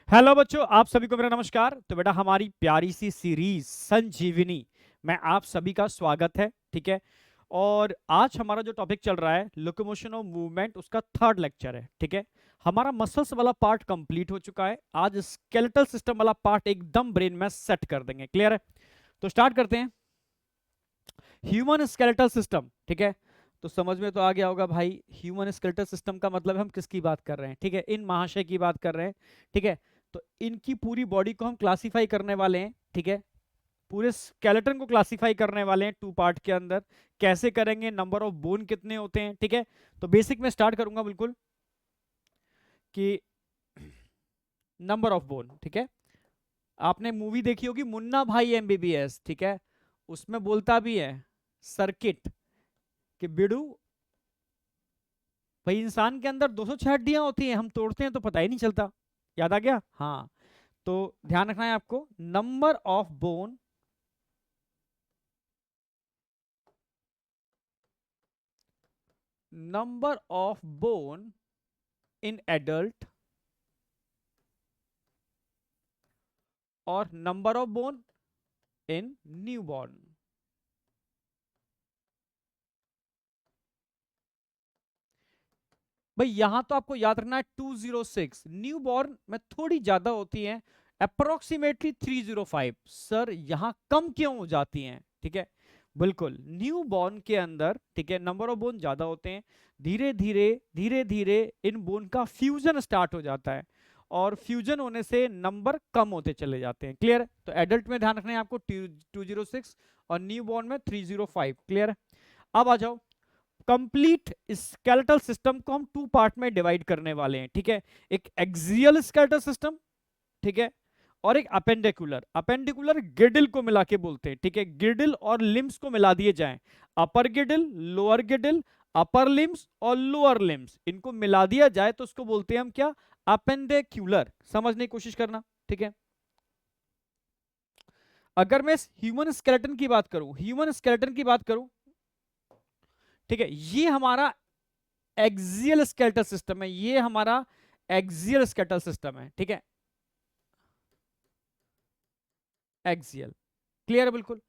Hello बच्चों, आप सभी को मेरा नमस्कार। तो बेटा हमारी प्यारी सी सीरीज संजीवनी में आप सभी का स्वागत है। ठीक है। और आज हमारा जो टॉपिक चल रहा है लोकोमोशन ऑफ मूवमेंट, उसका थर्ड लेक्चर है। ठीक है। हमारा मसल्स वाला पार्ट कंप्लीट हो चुका है। आज स्केलेटल सिस्टम वाला पार्ट एकदम ब्रेन में सेट कर देंगे। क्लियर है? तो स्टार्ट करते हैं। Human skeletal system. ठीक है। तो समझ में तो आ गया होगा भाई, ह्यूमन स्केलेटल सिस्टम का मतलब हम किसकी बात कर रहे हैं। ठीक है, इन महाशय की बात कर रहे हैं। ठीक है। तो इनकी पूरी बॉडी को हम क्लासिफाई करने वाले हैं। ठीक है। पूरे स्केलेटन को क्लासिफाई करने वाले हैं टू पार्ट के अंदर। कैसे करेंगे, नंबर ऑफ बोन कितने होते हैं। ठीक है। तो बेसिक में स्टार्ट करूंगा बिल्कुल कि नंबर ऑफ बोन। ठीक है। आपने मूवी देखी होगी मुन्ना भाई एमबीबीएस। ठीक है। उसमें बोलता भी है सर्किट कि बिडू भाई, इंसान के अंदर 206 हड्डियां होती हैं, हम तोड़ते हैं तो पता ही नहीं चलता। याद आ गया? हाँ। तो ध्यान रखना है आपको, number of bone number of bone in adult और number of bone in newborn. भाई यहां तो आपको याद रखना है 206, न्यूबॉर्न में थोड़ी ज्यादा होती है, अप्रोक्सीमेटली 305। सर यहां कम क्यों हो जाती हैं? ठीक है, बिल्कुल न्यू बॉर्न के अंदर, ठीक है, नंबर ऑफ बोन ज्यादा होते हैं। धीरे धीरे इन बोन का फ्यूजन स्टार्ट हो जाता है और फ्यूजन होने से नंबर कम होते चले जाते हैं। क्लियर? तो एडल्ट में ध्यान रखना है आपको 206 और न्यू बॉर्न में 305। क्लियर? अब आ जाओ, कंप्लीट स्केलेटल सिस्टम को हम टू पार्ट में डिवाइड करने वाले हैं। ठीक है, एक एक्सियल स्केलेटल सिस्टम, ठीक है, और एक अपेंडिकुलर। अपेंडिकुलर गिडिल को मिला के बोलते हैं। ठीक है, गिडिल और लिम्स को मिला दिए जाएं, अपर गिडिल, लोअर गिडिल, अपर लिम्स और लोअर लिम्स, इनको मिला दिया जाए तो उसको बोलते हैं हम क्या? अपेंडिकुलर। समझने की कोशिश करना। ठीक है। अगर मैं ह्यूमन स्केलेटन की बात करूं, ह्यूमन स्केलेटन की बात करूं, ठीक है, ये हमारा एक्सियल स्केलेटल सिस्टम है। ये हमारा एक्सियल स्केलेटल सिस्टम है। ठीक है, एक्सियल। क्लियर है? बिल्कुल।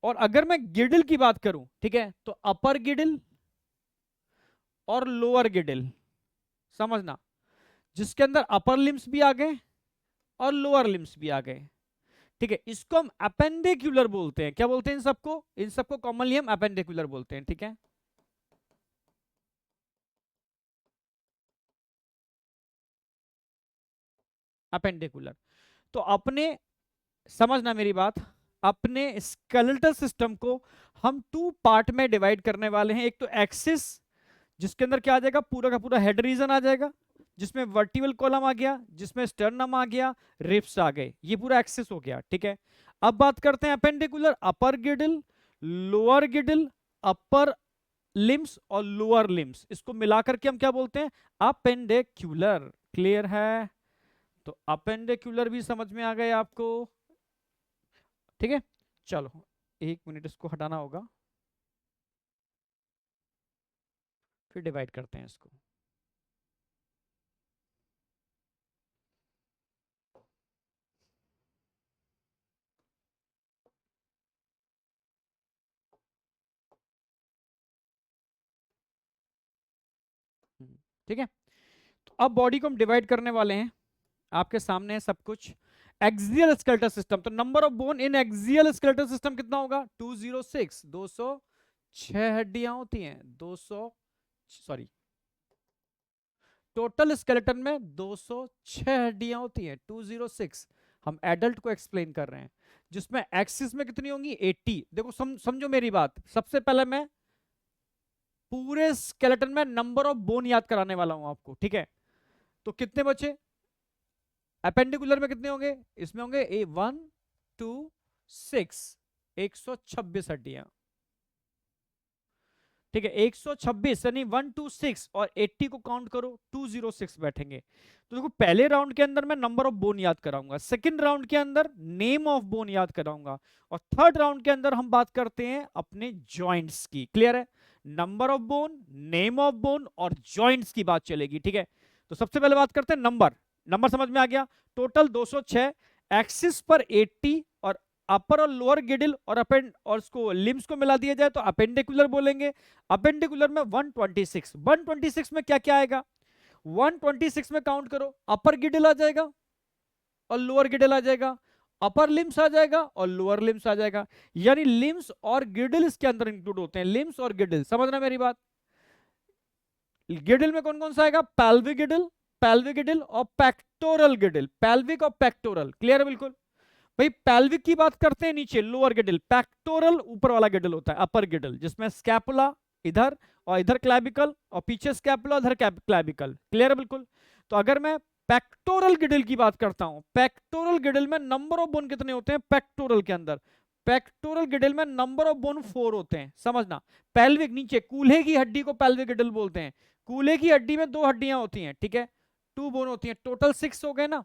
और अगर मैं गिडिल की बात करूं, ठीक है, तो अपर गिडिल और लोअर गिडिल, समझना, जिसके अंदर अपर लिम्स भी आ गए और लोअर लिम्स भी आ गए। ठीक है, इसको हम अपेंडिकुलर बोलते हैं। क्या बोलते हैं इन सबको? इन सबको कॉमनली हम अपेंडिकुलर बोलते हैं। ठीक है, अपेंडिकुलर। तो अपने, समझना मेरी बात, अपने स्केलेटल सिस्टम को हम टू पार्ट में डिवाइड करने वाले हैं। एक तो एक्सिस, जिसके अंदर क्या आ जाएगा, पूरा का पूरा हेड रीजन आ जाएगा, जिसमें वर्टिकल कॉलम आ गया, जिसमें स्टर्नम आ गया, रिब्स आ गए, ये पूरा एक्सिस हो गया। ठीक है। अब बात करते हैं अपेंडिकुलर, अपर गिडिल, लोअर गिडिल, अपर लिम्स और लोअर लिम्स, इसको मिलाकर के हम क्या बोलते हैं? अपेंडिकुलर। क्लियर है? तो अपेंडिकुलर भी समझ में आ गए आपको? ठीक है, चलो एक मिनट, इसको हटाना होगा, फिर डिवाइड करते हैं इसको। ठीक है, तो अब बॉडी को हम डिवाइड करने वाले हैं। आपके सामने है सब कुछ। एक्सियल स्केलेटल सिस्टम, तो number of bone in axial skeletal system कितना होगा? 206, 206 हड्डियां होती हैं। 200, सॉरी, टोटल स्केलेटन में 206 हड्डियां होती हैं, 206। हम एडल्ट को एक्सप्लेन कर रहे हैं, जिसमें एक्सिस में कितनी होंगी? 80। देखो समझो मेरी बात, सबसे पहले मैं पूरे स्केलेटन में नंबर ऑफ बोन याद कराने वाला हूं आपको। ठीक है, तो कितने बचे? अपेंडिकुलर में कितने होंगे? इसमें होंगे 1, 2, 6, 126 हड्डियां। ठीक है, 126 यानी 1, 2, 6 और 80 को काउंट करो, 206 बैठेंगे। तो देखो, पहले राउंड के अंदर मैं नंबर ऑफ बोन याद कराऊंगा, सेकंड राउंड के अंदर नेम ऑफ बोन याद कराऊंगा, और थर्ड राउंड के अंदर हम बात करते हैं अपने जॉइंट्स की। क्लियर है? Number of bone, name of bone और जॉइंट्स की बात चलेगी। ठीक है, तो सबसे पहले बात करते हैं नंबर। नंबर समझ में आ गया। टोटल 206, एक्सिस पर 80, और अपर और लोअर गिडिल और अपेंड और उसको लिम्स को मिला दिया जाए तो अपेंडिकुलर बोलेंगे। अपेंडिकुलर में 126, 126 में क्या क्या आएगा, 126 में काउंट करो, अपर गिडिल आ जाएगा और लोअर गिडिल आ जाएगा, अपर लिम्स आ जाएगा और लोअर लिम्स आ जाएगा, यानी लिम्स और गिडिल इसके अंदर इंक्लूड होते हैं। लिम्स और गिडिल, समझना मेरी बात। गिडिल में कौन कौन सा आएगा, पैल्विक गिडिल, पैल्विक गिडिल और पेक्टोरल गिडिल, पैल्विक और पेक्टोरल, क्लियर है बिल्कुल। भाई पैल्विक की बात करते हैं नीचे लोअर गिडिल, पेक्टोरल ऊपर वाला गिडिल होता है, अपर गिडिल, जिसमें स्कैपुला इधर और इधर क्लैविकल और पीछे स्कैपुला इधर क्लैविकल, क्लियर है बिल्कुल। तो अगर मैं पेक्टोरल गिडिल की बात करता हूं, पेक्टोरल गिडिल में नंबर ऑफ बोन कितने होते हैं पेक्टोरल के अंदर, पेक्टोरल गिडिल में नंबर ऑफ बोन 4 होते हैं, समझना। पेल्विक नीचे कूल्हे की हड्डी को पेल्विक गिडिल बोलते हैं, कूल्हे की हड्डी में 2 हड्डियां होती हैं, ठीक है, 2 बोन होती हैं, टोटल 6 हो गए ना।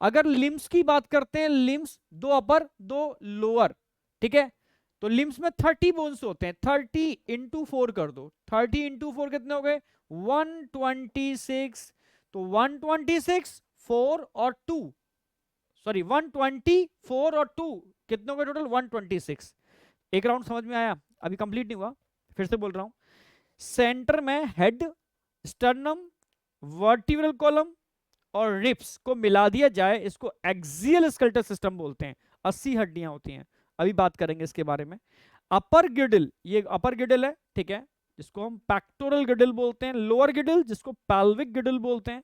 अगर लिम्स की बात करते हैं, लिम्स 2 अपर 2 लोअर, ठीक है, तो लिम्स में 30 बोन्स होते हैं, 30 इंटू 4 कर दो, 30 इंटू 4 कितने हो गए 126, तो 126 4 और 2, सॉरी 124 और 2 कितने हो गए टोटल 126। एक राउंड समझ में आया, अभी कंप्लीट नहीं हुआ, फिर से बोल रहा हूं। सेंटर में हेड, स्टर्नम, वर्टिब्रल कॉलम और रिप्स को मिला दिया जाए, इसको एक्सियल स्केलेटल सिस्टम बोलते हैं। 80 हड्डियां होती हैं, अभी बात करेंगे इसके बारे में। अपर गिडिल, ये अपर गिडिल है, ठीक है, जिसको हम पेक्टोरल गिडिल बोलते हैं। लोअर गिडिल जिसको पैल्विक गिडिल बोलते हैं।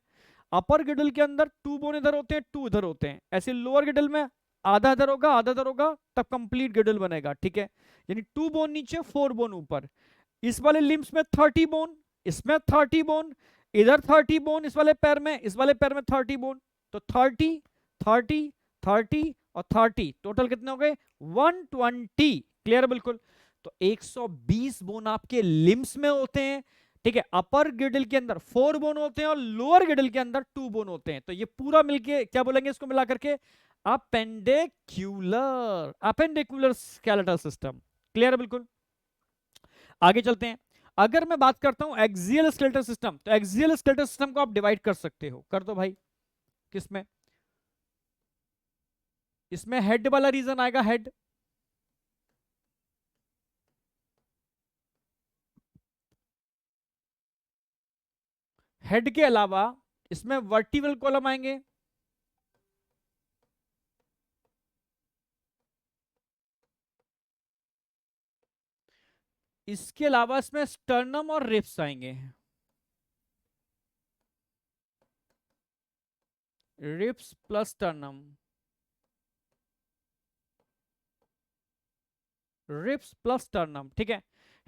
अपर गिडिल के अंदर 2 बोन इधर होते हैं, 2 इधर होते हैं, ऐसे लोअर गिडिल में आधा इधर होगा आधा इधर होगा, तब कंप्लीट गिडिल बनेगा, ठीक है, यानी 2 बोन नीचे 4 बोन ऊपर। इस वाले लिम्स में 30 बोन, इसमें 30 बोन, इधर 30 बोन, इस वाले पैर में, इस वाले पैर में 30 बोन, तो 30 30 30 और 30 टोटल कितने हो गए 120, क्लियर बिल्कुल। तो 120 बोन आपके लिम्स में होते हैं, ठीक है, अपर गिडिल के अंदर 4 बोन होते हैं और लोअर गिडिल के अंदर 2 बोन होते हैं, तो ये पूरा मिलके क्या बोलेंगे इसको मिला करके appendicular, appendicular skeletal system, clear बिल्कुल। आगे चलते हैं। अगर मैं बात करता हूं एक्सियल स्केलेटल सिस्टम, तो एक्सियल स्केलेटल सिस्टम को आप डिवाइड कर सकते हो, कर दो भाई, किसमें, इसमें हेड वाला रीजन आएगा, हेड, हेड के अलावा इसमें वर्टिब्रल कॉलम आएंगे, इसके अलावा इसमें स्टर्नम और रिब्स आएंगे, ribs plus sternum, ribs plus sternum, ठीक है।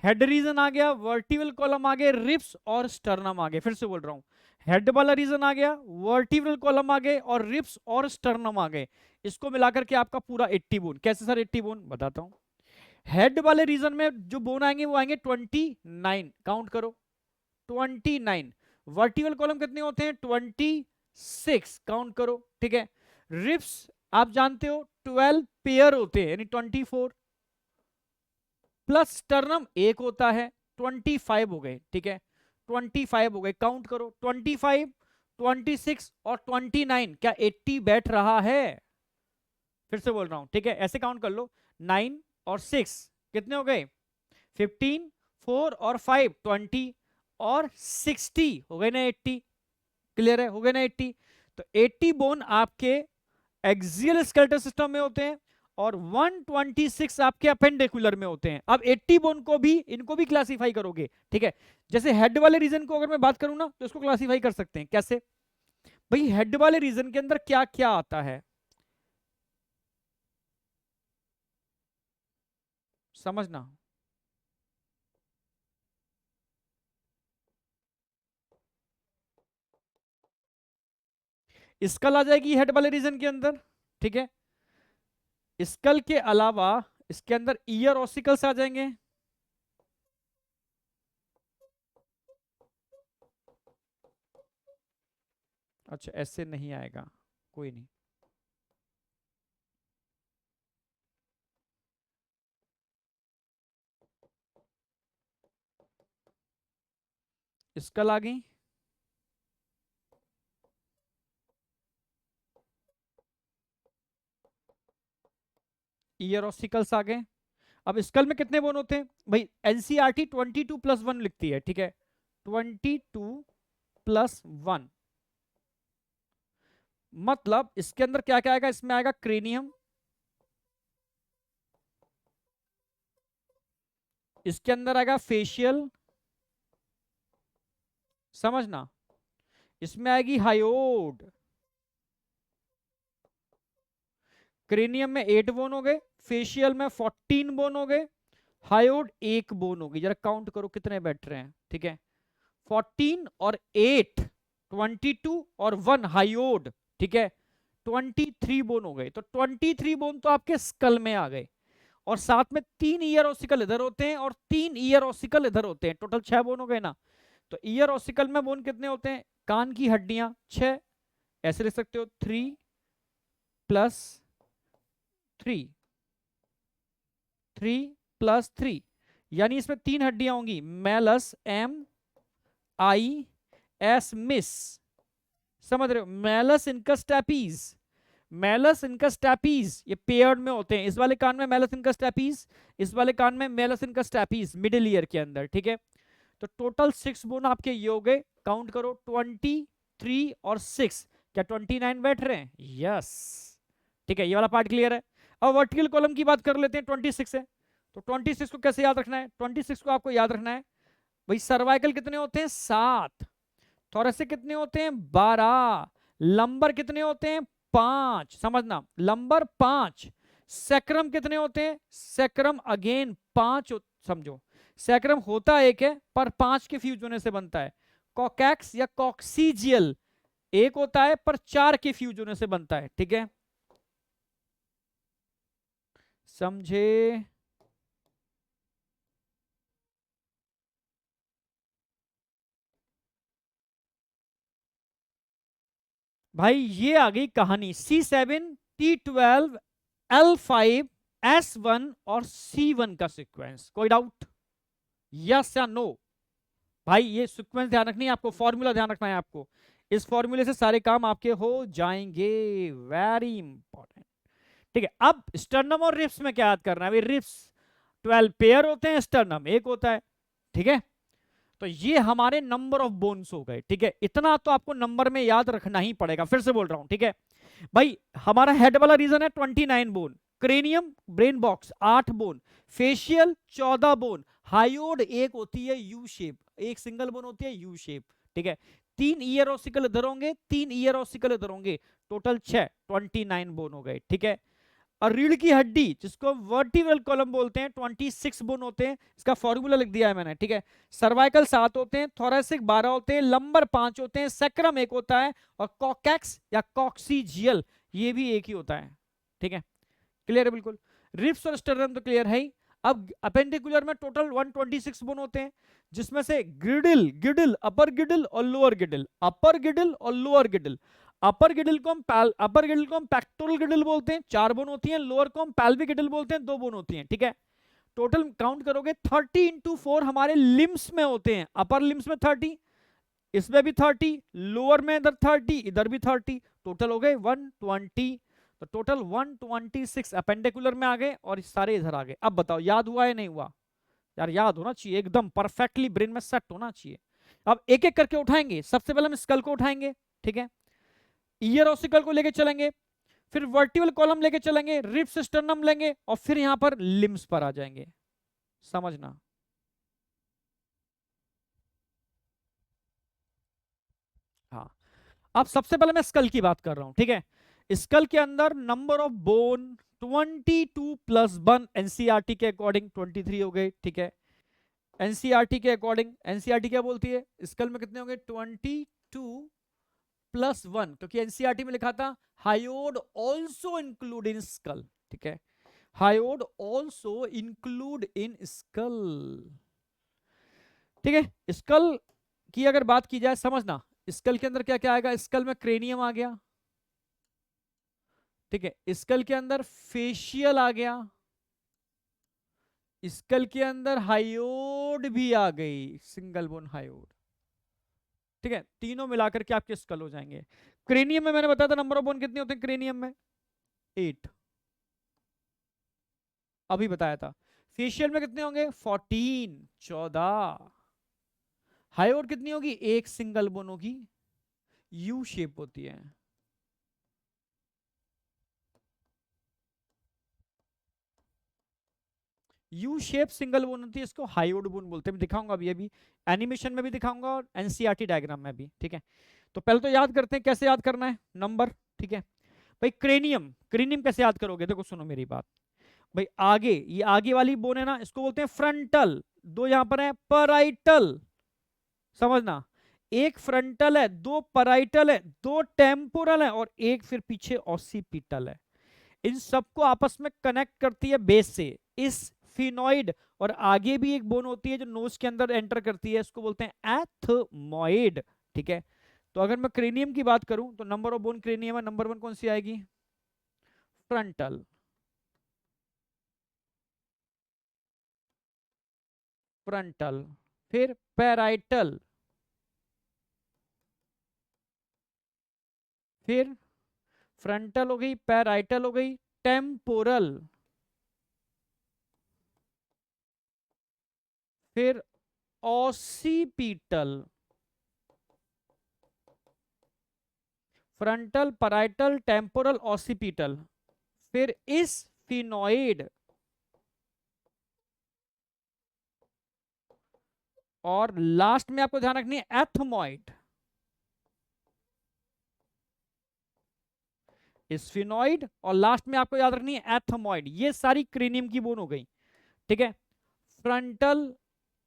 हेड रीजन आ गया, वर्टिब्रल कॉलम आ गए, रिब्स और स्टर्नम आ गए, फिर से बोल रहा हूं, हेड वाला रीजन आ गया, वर्टिब्रल कॉलम आ गए और रिब्स और स्टर्नम आ गए, इसको मिलाकर के आपका पूरा 80 बोन। कैसे सर 80 बोन, बताता हूं। हेड वाले रीजन में जो बोन आएंगे वो आएंगे 29, काउंट करो 29। वर्टिकल कॉलम कितने होते हैं 26, काउंट करो, ठीक है। रिप्स आप जानते हो 12 पेयर होते हैं, यानी 24, प्लस स्टर्नम एक होता है, 25 हो गए, ठीक है, 25 हो गए, काउंट करो 25, 26 और 29, क्या 80 बैठ रहा है, फिर से बोल रहा हूं, ठीक है, ऐसे काउंट कर लो, 9 और 6 कितने हो गए 15, 4 और 5 20 और 60 हो गए ना 80, क्लियर है, हो गए ना 80। तो 80 बोन आपके एक्सियल स्केलेटल सिस्टम में होते हैं और 126 आपके अपेंडिकुलर में होते हैं। अब 80 बोन को भी, इनको भी क्लासिफाई करोगे, ठीक है, जैसे हेड वाले रीजन को अगर मैं बात करूं ना तो इसको क्लासिफाई कर सकते हैं, कैसे भाई, हेड वाले रीजन के अंदर क्या क्या आता है, समझना। स्कल आ जाएगी हेड वाले रीजन के अंदर, ठीक है, स्कल के अलावा इसके अंदर ईयर ऑसिकल्स आ जाएंगे, अच्छा ऐसे नहीं आएगा, कोई नहीं, स्कल आ गई, ईयर ऑसिकल्स आ गए। अब स्कल में कितने बोन होते हैं भाई? एनसीईआरटी 22+1 लिखती है, ठीक है, 22+1, मतलब इसके अंदर क्या क्या आएगा? इसमें आएगा क्रेनियम, इसके अंदर आएगा फेशियल, समझना, इसमें आएगी हायोड, क्रेनियम में 8 बोन हो गए, फेशियल में 14 बोन हो गए, हायोड 1 बोन होगी। जरा काउंट करो कितने बैठ रहे हैं, ठीक है, 14 और 8, 22 और 1 हायोड, ठीक है, 23 बोन हो गए। तो 23 बोन तो आपके स्कल में आ गए, और साथ में 3 ईयर ऑसिकल इधर होते हैं और 3 ईयर ऑसिकल इधर होते हैं, टोटल 6 बोन हो गए ना। तो ईयर ऑसिकल में बोन कितने होते हैं? कान की हड्डियां 6, ऐसे लिख सकते हो 3+3, 3+3, यानी इसमें 3 हड्डियां होंगी, malleus M I S miss, समझ रहे हो? Malleus incus stapes, malleus incus stapes ये पेयर्ड में होते हैं, इस वाले कान में मेलस इनकस टैपीज, इस वाले कान में मेलस इनकस टैपीज मिडिल ईयर के अंदर, ठीक है। तो टोटल 6 बोन आपके ये हो गए, काउंट करो 23 और 6, क्या 29 बैठ रहे हैं? यस, ठीक है, ये वाला पार्ट क्लियर है। अब वर्टिकल कॉलम की बात कर लेते हैं, 26 है, तो 26 को कैसे याद रखना है? 26 को आपको याद रखना है भाई, सर्वाइकल कितने होते हैं? 7, थोरेसिक कितने होते हैं? 12, लंबर कितने होते हैं? 5, समझना, लंबर 5, सैक्रम कितने होते हैं? सैक्रम अगेन 5, समझो, सैक्रम होता एक है पर 5 के फ्यूज होने से बनता है। कॉकैक्स या कॉक्सीजियल एक होता है पर 4 के फ्यूज होने से बनता है, ठीक है, समझे? भाई ये आ गई कहानी, C7T12L5S1 और C1 का सीक्वेंस, कोई डाउट? यस या नो? भाई ये सीक्वेंस ध्यान रखनी है आपको, फॉर्मूला ध्यान रखना है आपको, इस फॉर्मूले से सारे काम आपके हो जाएंगे, वेरी इंपॉर्टेंट, ठीक है। अब स्टर्नम और रिप्स में क्या याद करना है भाई? रिप्स 12 पेयर होते हैं, स्टर्नम एक होता है, ठीक है। तो ये हमारे नंबर ऑफ बोन्स हो गए, ठीक है, इतना तो आपको नंबर में याद रखना ही पड़ेगा, फिर से बोल रहा हूं, ठीक है भाई। हमारा हेड वाला रीजन है 29 bone, cranium brain box 8 bone, facial 14 bone, hyoid एक होती है यू शेप, एक सिंगल बोन होती है यू शेप, ठीक है, 3 ईयर ऑसिकल इधर होंगे, 3 ईयर ऑसिकल इधर होंगे, टोटल 6, 29 बोन हो गए, ठीक है। और रीढ़ की हड्डी जिसको वर्टिब्रल कॉलम बोलते हैं, 26 बोन होते हैं, इसका फॉर्मूला लिख दिया है मैंने, ठीक है। सर्वाइकल 7 होते हैं, थोरेसिक 12 होते हैं, लंबर 5 होते हैं, सैक्रम एक होता है, और कॉकैक्स या कॉक्सीजियल ये भी एक ही होता है, ठीक है, क्लियर है बिल्कुल। रिब्स और स्टर्नम तो क्लियर है ही। अब अपेंडिकुलर में टोटल 126 बोन होते हैं, जिसमें से गिडिल, गिडिल, अपर गिडिल और लोअर गिडिल, अपर गिडिल और लोअर गिडिल, अपर गिडिल को हम पैक्टोरल गिडिल बोलते हैं, 4 बोन होती हैं, लोअर को हम पैल्विक गिडिल बोलते हैं, 2 बोन होती हैं, ठीक है। टोटल काउंट करोगे 30 × 4 हमारे लिम्स में होते हैं, अपर लिम्स में 30, इसमें भी 30, लोअर में इधर 30, इधर भी 30, टोटल हो गए 120। तो टोटल 126 अपेंडिकुलर में आ गए और सारे इधर आ गए। अब बताओ याद हुआ या नहीं हुआ? यार याद होना चाहिए, एकदम परफेक्टली ब्रेन में सेट होना चाहिए। अब एक एक करके उठाएंगे, सबसे पहले हम स्कल को उठाएंगे, ठीक है, ईयर ऑसिकल को लेके चलेंगे, फिर वर्टिबल कॉलम लेके चलेंगे, रिब्स स्टर्नम लेंगे, और फिर यहां पर लिम्स पर आ जाएंगे, समझना। हाँ, अब सबसे पहले मैं स्कल की बात कर रहा हूं, ठीक है। स्कल के अंदर नंबर ऑफ बोन 22+1, एनसीईआरटी के अकॉर्डिंग 23 हो गए, ठीक है। एनसीईआरटी के अकॉर्डिंग, एनसीईआरटी क्या बोलती है? स्कल में कितने होंगे? 22+1, क्योंकि एनसीईआरटी में लिखा था hyoid also include in school, ठीक है, hyoid also include in school, ठीक है। स्कल की अगर बात की जाए, समझना, स्कल के अंदर क्या क्या आएगा? स्कल में क्रेनियम आ गया, ठीक है, स्कल के अंदर फेशियल आ गया, स्कल के अंदर हायोड भी आ गई, सिंगल बोन हायोड, ठीक है, तीनों मिलाकर के आपके स्कल हो जाएंगे। क्रेनियम में मैंने बताया था नंबर ऑफ बोन कितने होते हैं क्रेनियम में? 8, अभी बताया था। फेशियल में कितने होंगे? 14, 14। हायोड कितनी होगी? एक सिंगल बोन होगी, यू शेप होती है। यू शेप सिंगल बोन होती है, इसको हायोड बोन बोलते हैं। मैं दिखाऊंगा अभी एनिमेशन में भी दिखाऊंगा और एनसीईआरटी डायग्राम में भी, ठीक है। तो पहले तो याद करते हैं कैसे याद करना है नंबर, ठीक है भाई। क्रेनियम, क्रेनियम कैसे याद करोगे? देखो सुनो मेरी बात भाई। आगे, ये आगे वाली बोन है ना, इसको बोलते हैं फ्रंटल। दो यहां पर है पैराइटल, समझना। एक फ्रंटल है, दो पैराइटल है, दो टेम्पोरल है और एक फिर पीछे ऑसिपिटल है। इन सबको आपस में कनेक्ट करती है बेस से इस फिनोइड। और आगे भी एक बोन होती है जो नोज के अंदर एंटर करती है, इसको बोलते हैं एथमोइड, ठीक है। तो अगर मैं क्रेनियम की बात करूं तो नंबर ऑफ बोन क्रेनियम है, नंबर 1 कौन सी आएगी? फ्रंटल। फ्रंटल, फिर पैराइटल, फिर फ्रंटल हो गई, पैराइटल हो गई, टेम्पोरल, फिर occipital. Frontal, parietal, temporal, occipital, फिर इस फिनोइड और लास्ट में आपको ध्यान रखनी है एथमोइड। स्फिनोइड और लास्ट में आपको याद रखनी है एथमोइड। ये सारी क्रेनियम की बोन हो गई, ठीक है। फ्रंटल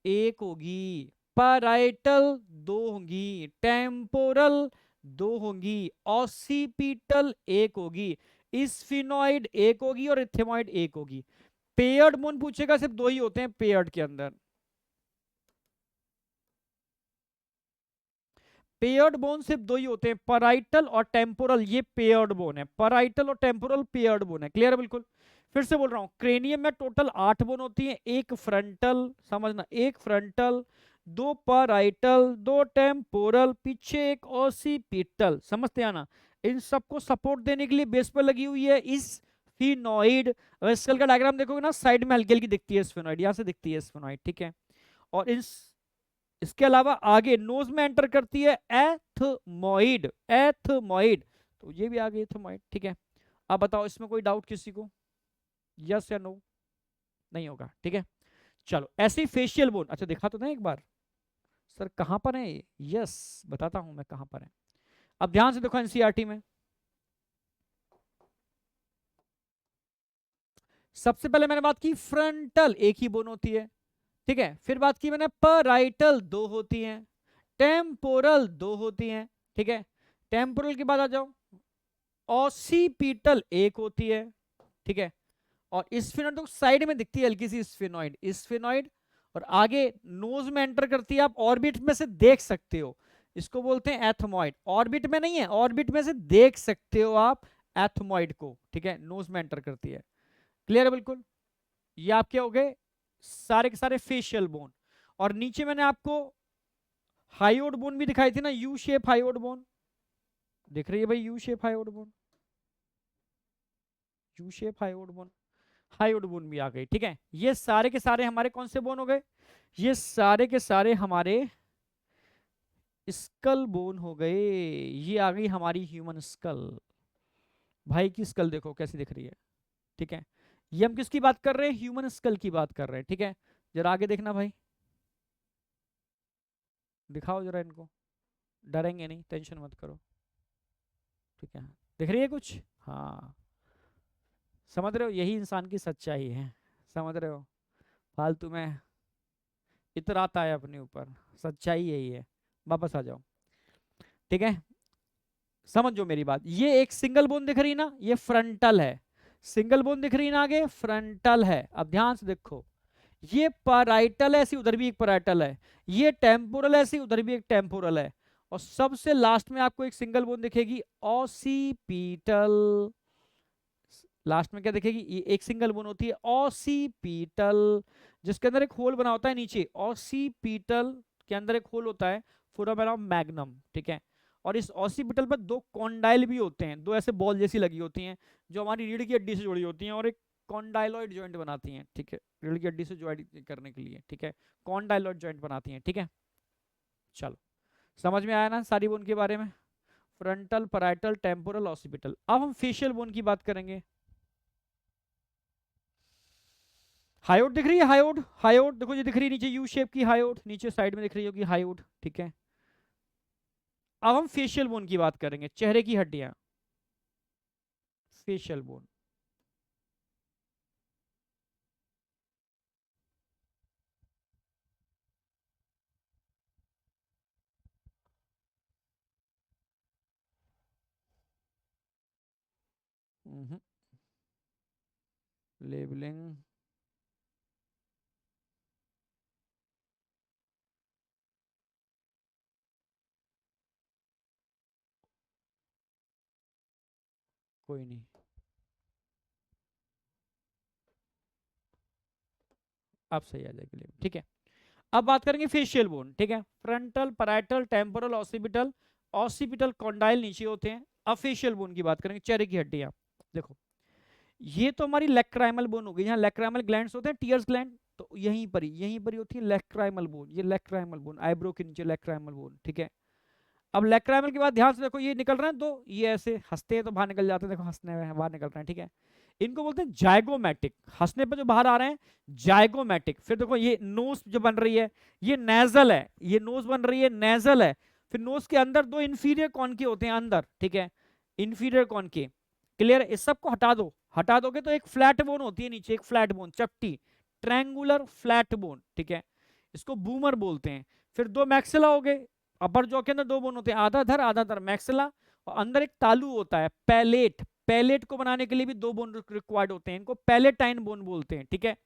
एक होगी, पैराइटल दो होंगी, टेम्पोरल दो होंगी, ऑसिपिटल एक होगी, स्फिनोइड एक होगी और एथमोइड एक होगी। पेयर्ड बोन पूछेगा, सिर्फ दो ही होते हैं पेयर्ड के अंदर। पेयर्ड बोन सिर्फ दो ही होते हैं, पैराइटल और टेम्पोरल। ये पेयर्ड बोन है, पैराइटल और टेम्पोरल पेयर्ड बोन है। क्लियर है बिल्कुल? फिर से बोल रहा हूं, क्रेनियम में टोटल 8 बोन होती हैं। एक फ्रंटल, समझना, एक फ्रंटल, दो पैराइटल, दो टेम्पोरल, पीछे एक ऑसिपिटल, समझते आना। इन सबको सपोर्ट देने के लिए बेस पर लगी हुई है इस फिनोइड। अगर स्कल का डायग्राम देखोगे ना, साइड में हल्की हल्की दिखती है स्फेनोइड, यहां से दिखती है स्फेनोइड, ठीक है। और इसके अलावा आगे नोज में एंटर करती है एथमोइड, एथमोइड। तो ये भी आ गई एथमोइड, ठीक है। अब बताओ इसमें कोई डाउट किसी को? यस या नो? नहीं होगा, ठीक है। चलो, ऐसे ही फेशियल बोन, अच्छा दिखा तो ना एक बार सर कहां पर है? यस, बताता हूं मैं कहां पर है। अब ध्यान से देखो एनसीईआरटी में। सबसे पहले मैंने बात की फ्रंटल, एक ही बोन होती है, ठीक है। फिर बात की मैंने पैराइटल, दो होती हैं। टेम्पोरल दो होती हैं, ठीक है। टेम्पोरल के बाद आ जाओ, ऑसिपिटल एक होती है, ठीक है। और स्फिनोइड तो साइड में दिखती है हल्की सी स्फिनोइड, स्फिनोइड। और आगे नोज में एंटर करती है, आप ऑर्बिट में से देख सकते हो, इसको बोलते हैं एथमोइड। ऑर्बिट में नहीं है, ऑर्बिट में से देख सकते हो आप एथमोइड को, ठीक है। नोज में एंटर करती है। क्लियर है बिल्कुल? ये आपके हो गए सारे के सारे फेशियल बोन। और नीचे मैंने आपको हाइयोड बोन भी दिखाई थी ना, यू शेप हाइयोड बोन, दिख रही है भाई? U shape hyoid bone, U shape hyoid bone, hyoid bone भी आ गई, ठीक है। ये सारे के सारे हमारे कौन से बोन हो गए? ये सारे के सारे हमारे स्कल बोन हो गए। ये आ गई हमारी ह्यूमन स्कल। भाई की स्कल देखो कैसी दिख रही है, ठीक है। ये हम किसकी बात कर रहे हैं? ह्यूमन स्कल की बात कर रहे हैं, ठीक है। जरा आगे देखना भाई, दिखाओ जरा इनको, डरेंगे नहीं, टेंशन मत करो, ठीक है। दिख रही है कुछ? हाँ, समझ रहे हो? यही इंसान की सच्चाई है, समझ रहे हो? फालतू में इतराता है अपने ऊपर, सच्चाई यही है। वापस आ जाओ, ठीक है। समझो मेरी बात, ये एक सिंगल बोन दिख रही ना, ये फ्रंटल है। सिंगल बोन दिख रही ना आगे, फ्रंटल है। अब ध्यान से देखो, ये पैराइटल है ऐसी, उधर भी एक पैराइटल है। ये टेम्पोरल है ऐसी, उधर भी एक टेम्पोरल है। और सबसे लास्ट में आपको एक सिंगल बोन दिखेगी, ऑसिपिटल। लास्ट में क्या दिखेगी? ये एक सिंगल बोन होती है ऑसिपिटल, जिसके अंदर एक होल बना होता है नीचे। ऑसिपिटल के अंदर एक होल होता है, फोरामेना मैग्नम, ठीक है। और इस ऑसिपिटल पर दो कॉन्डाइल भी होते हैं, दो ऐसे बॉल जैसी लगी होती हैं जो हमारी रीढ़ की हड्डी से जुड़ी होती हैं, और एक कॉन्डाइलॉइड जॉइंट बनाती हैं, ठीक है, रीढ़ की हड्डी से ज्वाइंट करने के लिए, ठीक है, कॉन्डाइलॉइड जॉइंट बनाती हैं, ठीक है। चलो समझ में आया ना सारी बोन के बारे में, फ्रंटल, पैराइटल, टेम्पोरल, ऑसिपिटल। अब हम फेशियल बोन की बात करेंगे। हायोड दिख रही है, हायोड, हायोड देखो, ये दिख रही है नीचे यू शेप की हायोड, नीचे साइड में दिख रही होगी हायोड, ठीक है। अब हम फेशियल बोन की बात करेंगे, चेहरे की हड्डियां, फेशियल बोन। लेबलिंग, कोई नहीं, अब सही आ जाएगी लेबल, ठीक है। अब बात करेंगे फेशियल बोन, ठीक है, frontal, parietal, temporal, occipital, occipital condyle नीचे होते हैं। अब फेशियल बोन की बात करेंगे, चेहरे की हड्डियां। देखो ये तो हमारी लैक्राइमल बोन हो गई, यहाँ लैक्राइमल ग्लैंड्स होते हैं, टीयर्स ग्लैंड, तो यहीं पर ही होती है लैक्राइमल बोन, ये लैक्राइमल बोन, आईब्रो के नीचे लैक्राइमल बोन, ठीक है। अब लैक्राइमल के बाद ध्यान से देखो, ये निकल रहे हैं दो, ये ऐसे हंसते हैं तो बाहर निकल जाते हैं, देखो हंसने में बाहर निकल रहे हैं, ठीक है। इनको बोलते हैं जाइगोमैटिक, हंसने पर जो बाहर आ रहे हैं जाइगोमैटिक। फिर देखो ये नोज जो बन रही है ये नेजल है, ये नोज बन रही है नेजल है। फिर नोज के अंदर दो इंफीरियर कॉन के होते हैं अंदर, ठीक है, इंफीरियर कॉन के। क्लियर है, इस सब को हटा दो, हटा दोगे तो एक फ्लैट बोन होती है नीचे, एक फ्लैट बोन, चपटी, ट्रायंगुलर फ्लैट बोन, ठीक है, इसको बूमर बोलते हैं। फिर दो मैक्सिला हो गए, अपर जॉ के अंदर दो बोन होते हैं, आधा धर आधा धर, मैक्सिला, और अंदर एक तालू होता है पैलेट, पैलेट को बनाने के लिए भी दो बोन रिक्वायर्ड होते हैं, इनको पैलेटाइन बोन बोलते हैं, ठीक है।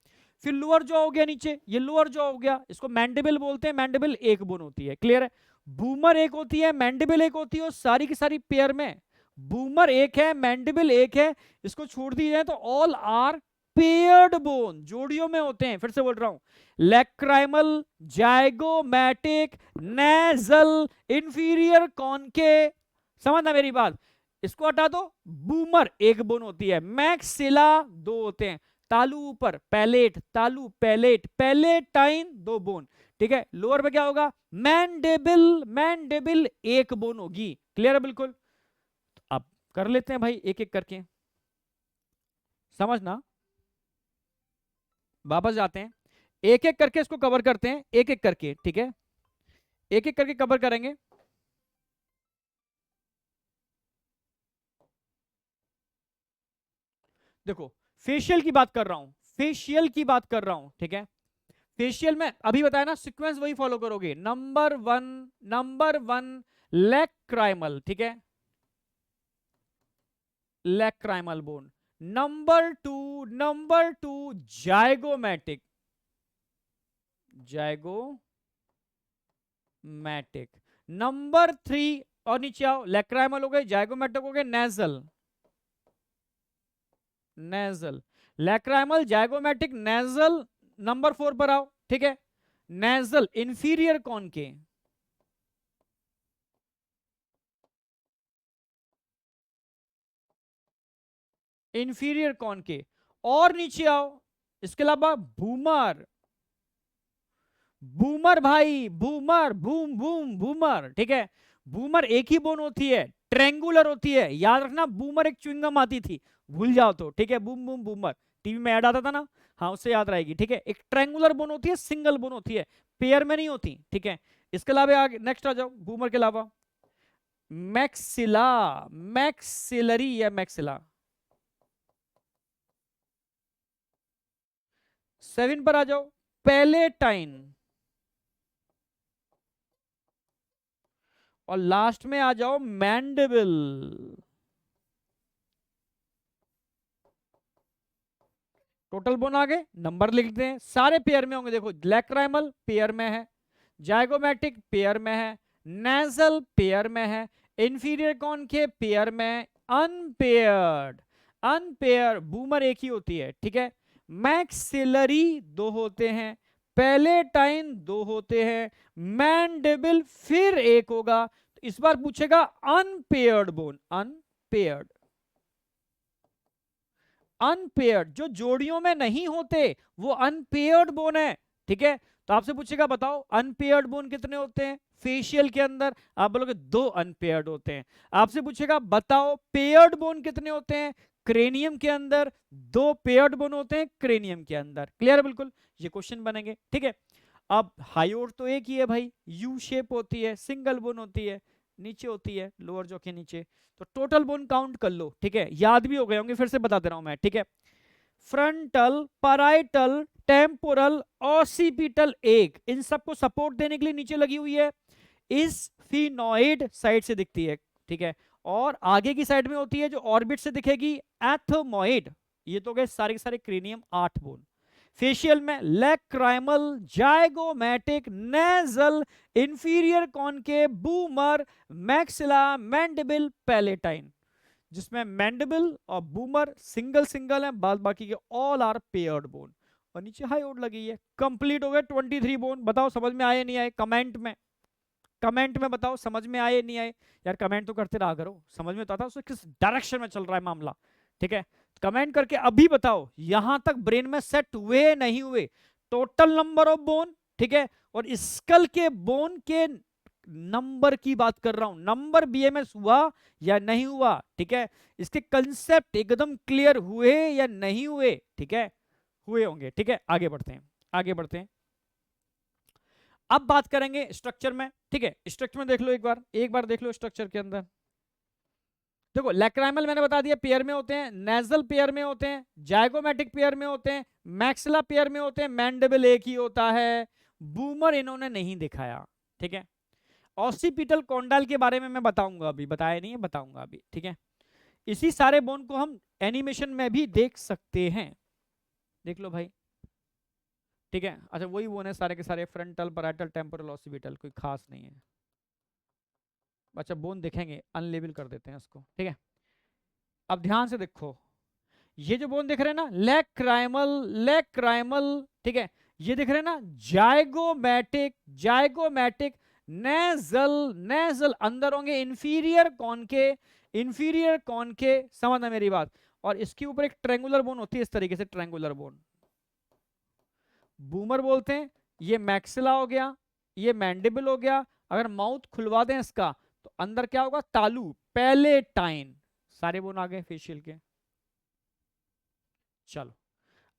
फिर लोअर जॉ हो गया नीचे, ये लोअर जॉ हो गया, इसको मैंडिबल बोलते हैं, मैंडिबल एक बोन होती है, क्लियर है। बूमर एक होती है, मैंडिबल एक होती है, और सारी की सारी पेयर में बूमर एक है, मैंडिबल एक है, इसको छोड़ दी जाए तो ऑल आर पेयर्ड बोन, जोड़ियों में होते हैं। फिर से बोल रहा हूं, लैक्राइमल, जाइगोमैटिक, नेजल, इंफीरियर कॉनके, समझना मेरी बात, इसको हटा दो, बूमर एक बोन होती है, मैक्सिला दो होते हैं, तालू ऊपर, पैलेट, तालू पैलेट, पैलेटाइन दो बोन, ठीक है। लोअर पे क्या होगा, मैंडिबल, मैंडिबल एक बोन होगी, क्लियर है बिल्कुल। अब कर लेते हैं भाई एक एक करके, समझना, वापस जाते हैं, एक एक करके इसको कवर करते हैं, एक एक करके, ठीक है, एक एक करके कवर करेंगे। देखो फेशियल की बात कर रहा हूं, फेशियल की बात कर रहा हूं, ठीक है। फेशियल में अभी बताया ना, सीक्वेंस वही फॉलो करोगे, नंबर वन लैक्राइमल, ठीक है, lacrimal bone. Number two zygomatic, zygomatic. Number three, और नीचे आओ, लैक्राइमल हो गए, जाइगोमैटिक हो गए, nasal, nasal, lacrimal, zygomatic, nasal. Number four पर आओ, ठीक है, नेजल, इंफीरियर कॉन के, इंफीरियर कॉन के, और नीचे आओ, इसके अलावा बूमर, बूमर भाई, बूमर, बूम बूम बूमर, ठीक है। बूमर एक ही बोन होती है, ट्रेंगुलर होती है, याद रखना, बूमर एक च्युइंगम आती थी, भूल जाओ तो, ठीक है, बूम बूम बूमर, टीवी में ऐड आता था ना, हाँ उससे याद रहेगी, ठीक है। एक ट्रेंगुलर बोन होती है, सिंगल बोन होती है, पेयर में नहीं होती, ठीक है। इसके अलावा आगे नेक्स्ट आ जाओ, बूमर के अलावा मैक्सिला, मैक्सिलरी या मैक्सिला, 7 पर आ जाओ, पैलेटाइन, और लास्ट में आ जाओ मैंडिबल। टोटल बोन आ गए, नंबर लिखते हैं, सारे पेयर में होंगे, देखो लैक्राइमल पेयर में है, जाइगोमैटिक पेयर में है, नेजल पेयर में है, इंफीरियर कॉनकेव पेयर में, अनपेयर्ड, अनपेयर बूमर एक ही होती है, ठीक है। मैक्सिलरी दो होते हैं, पैलेटाइन दो होते हैं, मैंडिबल फिर एक होगा, तो इस बार पूछेगा अनपेयर्ड बोन, अनपेयर्ड, अनपेयर्ड, जो जोड़ियों में नहीं होते वो अनपेयर्ड बोन है, ठीक है। तो आपसे पूछेगा बताओ अनपेयर्ड बोन कितने होते हैं फेशियल के अंदर, आप बोलोगे 2 अनपेयर्ड होते हैं। आपसे पूछेगा बताओ पेयर्ड बोन कितने होते हैं क्रेनियम के अंदर, 2 पेयर्ड बोन होते हैं क्रेनियम के अंदर। क्लियर है बिल्कुल, ये क्वेश्चन बनेंगे, ठीक है। अब हाइयोट तो एक ही है भाई, यू शेप होती है, सिंगल बोन होती है, नीचे होती है लोअर जॉ के नीचे। तो टोटल बोन काउंट कर लो, ठीक है, याद भी हो गए होंगे, फिर से बता दे रहा हूं मैं, ठीक है। फ्रंटल, पैराइटल, टेम्पोरल, ऑसिपिटल, एक, इन सबको सपोर्ट देने के लिए नीचे लगी हुई है, इस फिनोइड साइड से दिखती है, ठीक है। और आगे की साइड में होती है जो ऑर्बिट से दिखेगी एथमोइड। ये तो गए सारे के सारे क्रेनियम 8 बोन। फेशियल में lacrimal, जायगोमैटिक, nasal, inferior concave, boomer, maxilla, mandible, palatine, जिसमें मैंडिबल और बूमर सिंगल सिंगल है, बाद बाकी के ऑल आर पेयर्ड बोन। और नीचे हाइयोट लगी है। कंप्लीट हो गए 23 बोन। बताओ समझ में आए नहीं आए, कमेंट में, कमेंट में बताओ समझ में आए नहीं आए। यार कमेंट तो करते रहा करो, समझ में तो आता है किस डायरेक्शन में चल रहा है मामला, ठीक है। कमेंट करके अभी बताओ यहां तक ब्रेन में सेट हुए नहीं हुए, टोटल नंबर ऑफ बोन, ठीक है। और स्कल के बोन के नंबर की बात कर रहा हूं, नंबर बीएमएस हुआ या नहीं हुआ, ठीक है। इसके कंसेप्ट एकदम क्लियर हुए या नहीं हुए, ठीक है, हुए होंगे, ठीक है। आगे बढ़ते हैं, आगे बढ़ते हैं। अब बात करेंगे स्ट्रक्चर में, ठीक है। स्ट्रक्चर में देख लो एक बार देख लो स्ट्रक्चर के अंदर। देखो लैक्राइमल मैंने बता दिया पेयर में होते हैं, नेजल पेयर में होते हैं, जायगोमैटिक पेयर में होते हैं, मैक्सिला पेयर में होते हैं, मैंडिबल एक ही होता है, बूमर इन्होंने नहीं दिखाया, ठीक है। ऑसिपिटल कॉन्डाइल के बारे में मैं बताऊंगा, अभी बताया नहीं है, बताऊंगा अभी, ठीक है। इसी सारे बोन को हम एनिमेशन में भी देख सकते हैं, देख लो भाई, ठीक है। अच्छा वही बोन है सारे के सारे, फ्रंटल, पैराइटल, टेम्पोरल, ऑसिपिटल, कोई खास नहीं है। अच्छा बोन देखेंगे, अनलेबल कर देते हैं इसको, ठीक है। अब ध्यान से देखो, ये जो बोन दिख रहे हैं ना, लैक्राइमल, लैक्राइमल, ठीक है, ये दिख रहे हैं ना, जायगोमैटिक, जायगोमैटिक, नेजल, नेजल, अंदर होंगे इंफीरियर कॉन के, इंफीरियर कॉन के, समझना मेरी बात। और इसके ऊपर एक ट्रायंगुलर बोन होती है इस तरीके से, ट्रायंगुलर बोन बूमर बोलते हैं। ये मैक्सिला हो गया, ये मैंडिबल हो गया। अगर माउथ खुलवा दें इसका तो अंदर क्या होगा, तालू, पैलेटाइन, सारे बोन आ गए फेशियल के। चलो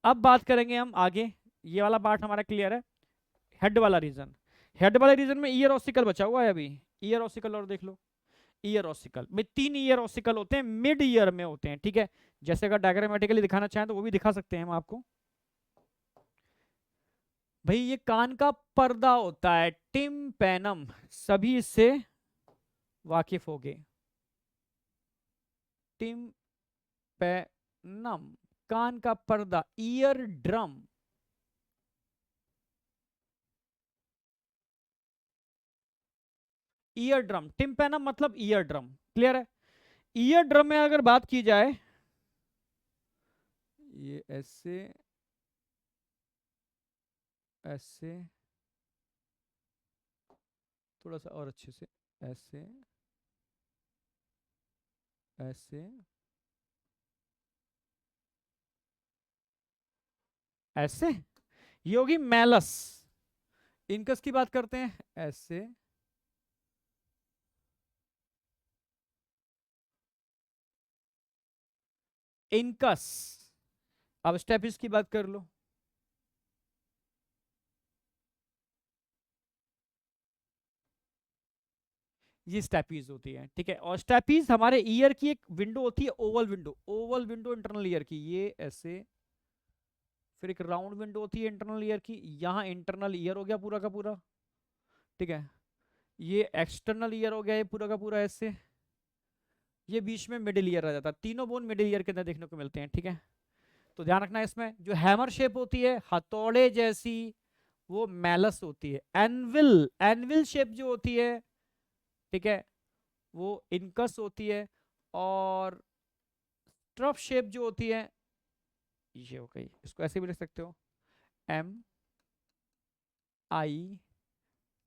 अब बात करेंगे हम आगे, ये वाला पार्ट हमारा क्लियर है। हेड वाला रीजन, हेड वाले रीजन में ईयर ऑसिकल बचा हुआ है अभी, ईयर ऑसिकल और देख लो। ईयर ऑसिकल में 3 ईयर ऑसिकल होते हैं, मिड ईयर में होते हैं, ठीक है। जैसे अगर डायग्रामेटिकली दिखाना चाहें तो वो भी दिखा सकते हैं हम आपको। भाई ये कान का पर्दा होता है, टिम्पैनम, सभी इससे वाकिफ हो गए। टिम्पैनम, कान का पर्दा, ear drum, ear drum, tympanum मतलब ईयर ड्रम, क्लियर है। ईयर ड्रम में अगर बात की जाए, ये ऐसे ऐसे, थोड़ा सा और अच्छे से, ऐसे ऐसे ऐसे, ये होगी मैलस। इनकस की बात करते हैं, ऐसे, इनकस। अब स्टेपिस की बात कर लो, ये स्टेपीज होती है, ठीक है। और स्टेपीज हमारे ईयर की एक विंडो होती है, Oval window, Oval window internal ear की, ये ऐसे। फिर एक राउंड विंडो होती है इंटरनल ईयर की, यहाँ इंटरनल ईयर हो गया पूरा का पूरा, ठीक है। ये एक्सटर्नल ईयर हो गया ये पूरा का पूरा ऐसे। ये बीच में मिडिल ईयर आ जाता है, तीनों बोन मिडिल ईयर के अंदर देखने को मिलते हैं, ठीक है। तो ध्यान रखना इसमें जो हैमर शेप होती है हथौड़े जैसी, वो मैलस होती है। एनविल, एनविल शेप जो होती है, ठीक है, वो इनकस होती है। और ट्रफ शेप जो होती है, ये हो गई, इसको ऐसे भी लिख सकते हो, M I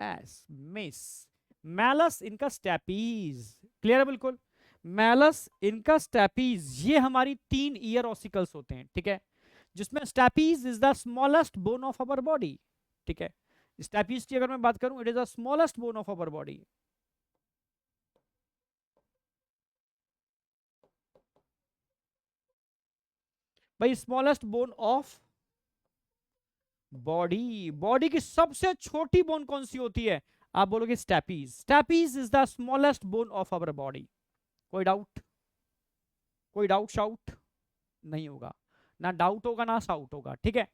S, miss. Malleus इनका स्टेपीज, क्लियर है बिल्कुल। मैलस, इनका, स्टेपीज, ये हमारी 3 ईयर ऑसिकल्स होते हैं, ठीक है, जिसमें stapes is the smallest bone of our body, ठीक है। स्टेपीज की अगर मैं बात करूं, it is the smallest bone of our body. भाई smallest bone of body, body की सबसे छोटी बोन कौन सी होती है? आप बोलोगे stapes. Stapes is the smallest bone of our body. कोई डाउट? कोई डाउट शाउट? नहीं होगा, ना डाउट होगा ना शाउट होगा, ठीक है।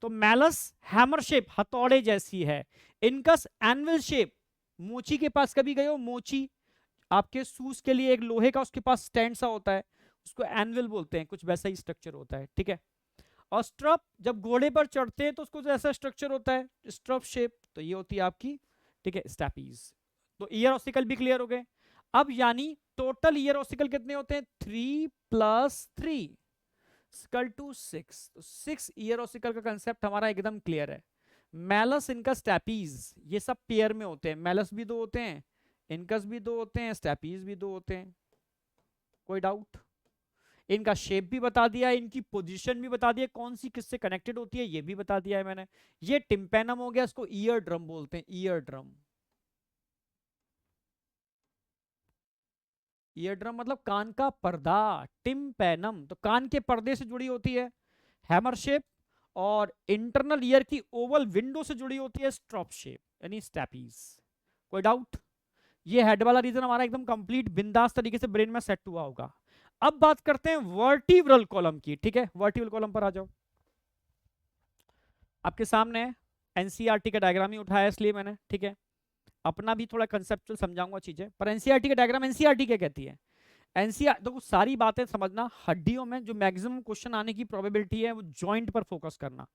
तो मैलस हैमर शेप, हथौड़े जैसी है। इनकस एनविल शेप, मोची के पास कभी गए हो? मोची, आपके शूज के लिए एक लोहे का उसके पास स्टैंड सा होता है, उसको एनविल बोलते हैं, कुछ वैसा ही स्ट्रक्चर होता है, ठीक है। और स्ट्रप, जब घोड़े पर चढ़ते हैं तो उसको जैसा स्ट्रक्चर होता है, स्ट्रप शेप, तो ये होती है आपकी, ठीक है, स्टेपीज। तो ईयर ऑसिकल भी क्लियर हो गए। अब यानी टोटल ईयर ऑसिकल कितने होते हैं? 3 + 3 स्कल टू 6, तो 6 ईयर ऑसिकल का कंसेप्ट हमारा एकदम क्लियर है। मैलस, इनका, स्टेपीज, ये सब पेयर में होते हैं। मैलस भी 2 होते हैं, इनकस भी 2 होते हैं, स्टेपीज भी 2 होते हैं। कोई डाउट? इनका शेप भी बता दिया, इनकी पोजीशन भी बता दिया, कौन सी किससे कनेक्टेड होती है ये भी बता दिया है मैंने। ये टिम्पेनम हो गया, इसको ईयर ड्रम बोलते हैं, ईयर ड्रम। ईयर ड्रम मतलब कान का पर्दा, टिम्पेनम, तो कान के पर्दे से जुड़ी होती है हैमर शेप, और इंटरनल ईयर की ओवल विंडो से जुड़ी होती है स्ट्रॉप शेप, यानी स्टेपीज। कोई डाउट? ये हेड वाला रीजन हमारा एकदम कंप्लीट बिंदास तरीके से ब्रेन में सेट हुआ होगा। अब बात करते हैं वर्टिब्रल कॉलम की, ठीक है। वर्टिब्रल कॉलम पर आ जाओ। आपके सामने एनसीईआरटी का डायग्राम ही उठाया इसलिए मैंने, ठीक है। अपना भी थोड़ा कंसेप्चुअल समझाऊंगा चीजें, पर एनसीईआरटी का डायग्राम, एनसीईआरटी क्या कहती है? एनसीईआर देखो, सारी बातें समझना, हड्डियों में जो मैक्सिमम क्वेश्चन आने की प्रोबेबिलिटी है वो जॉइंट पर फोकस करना।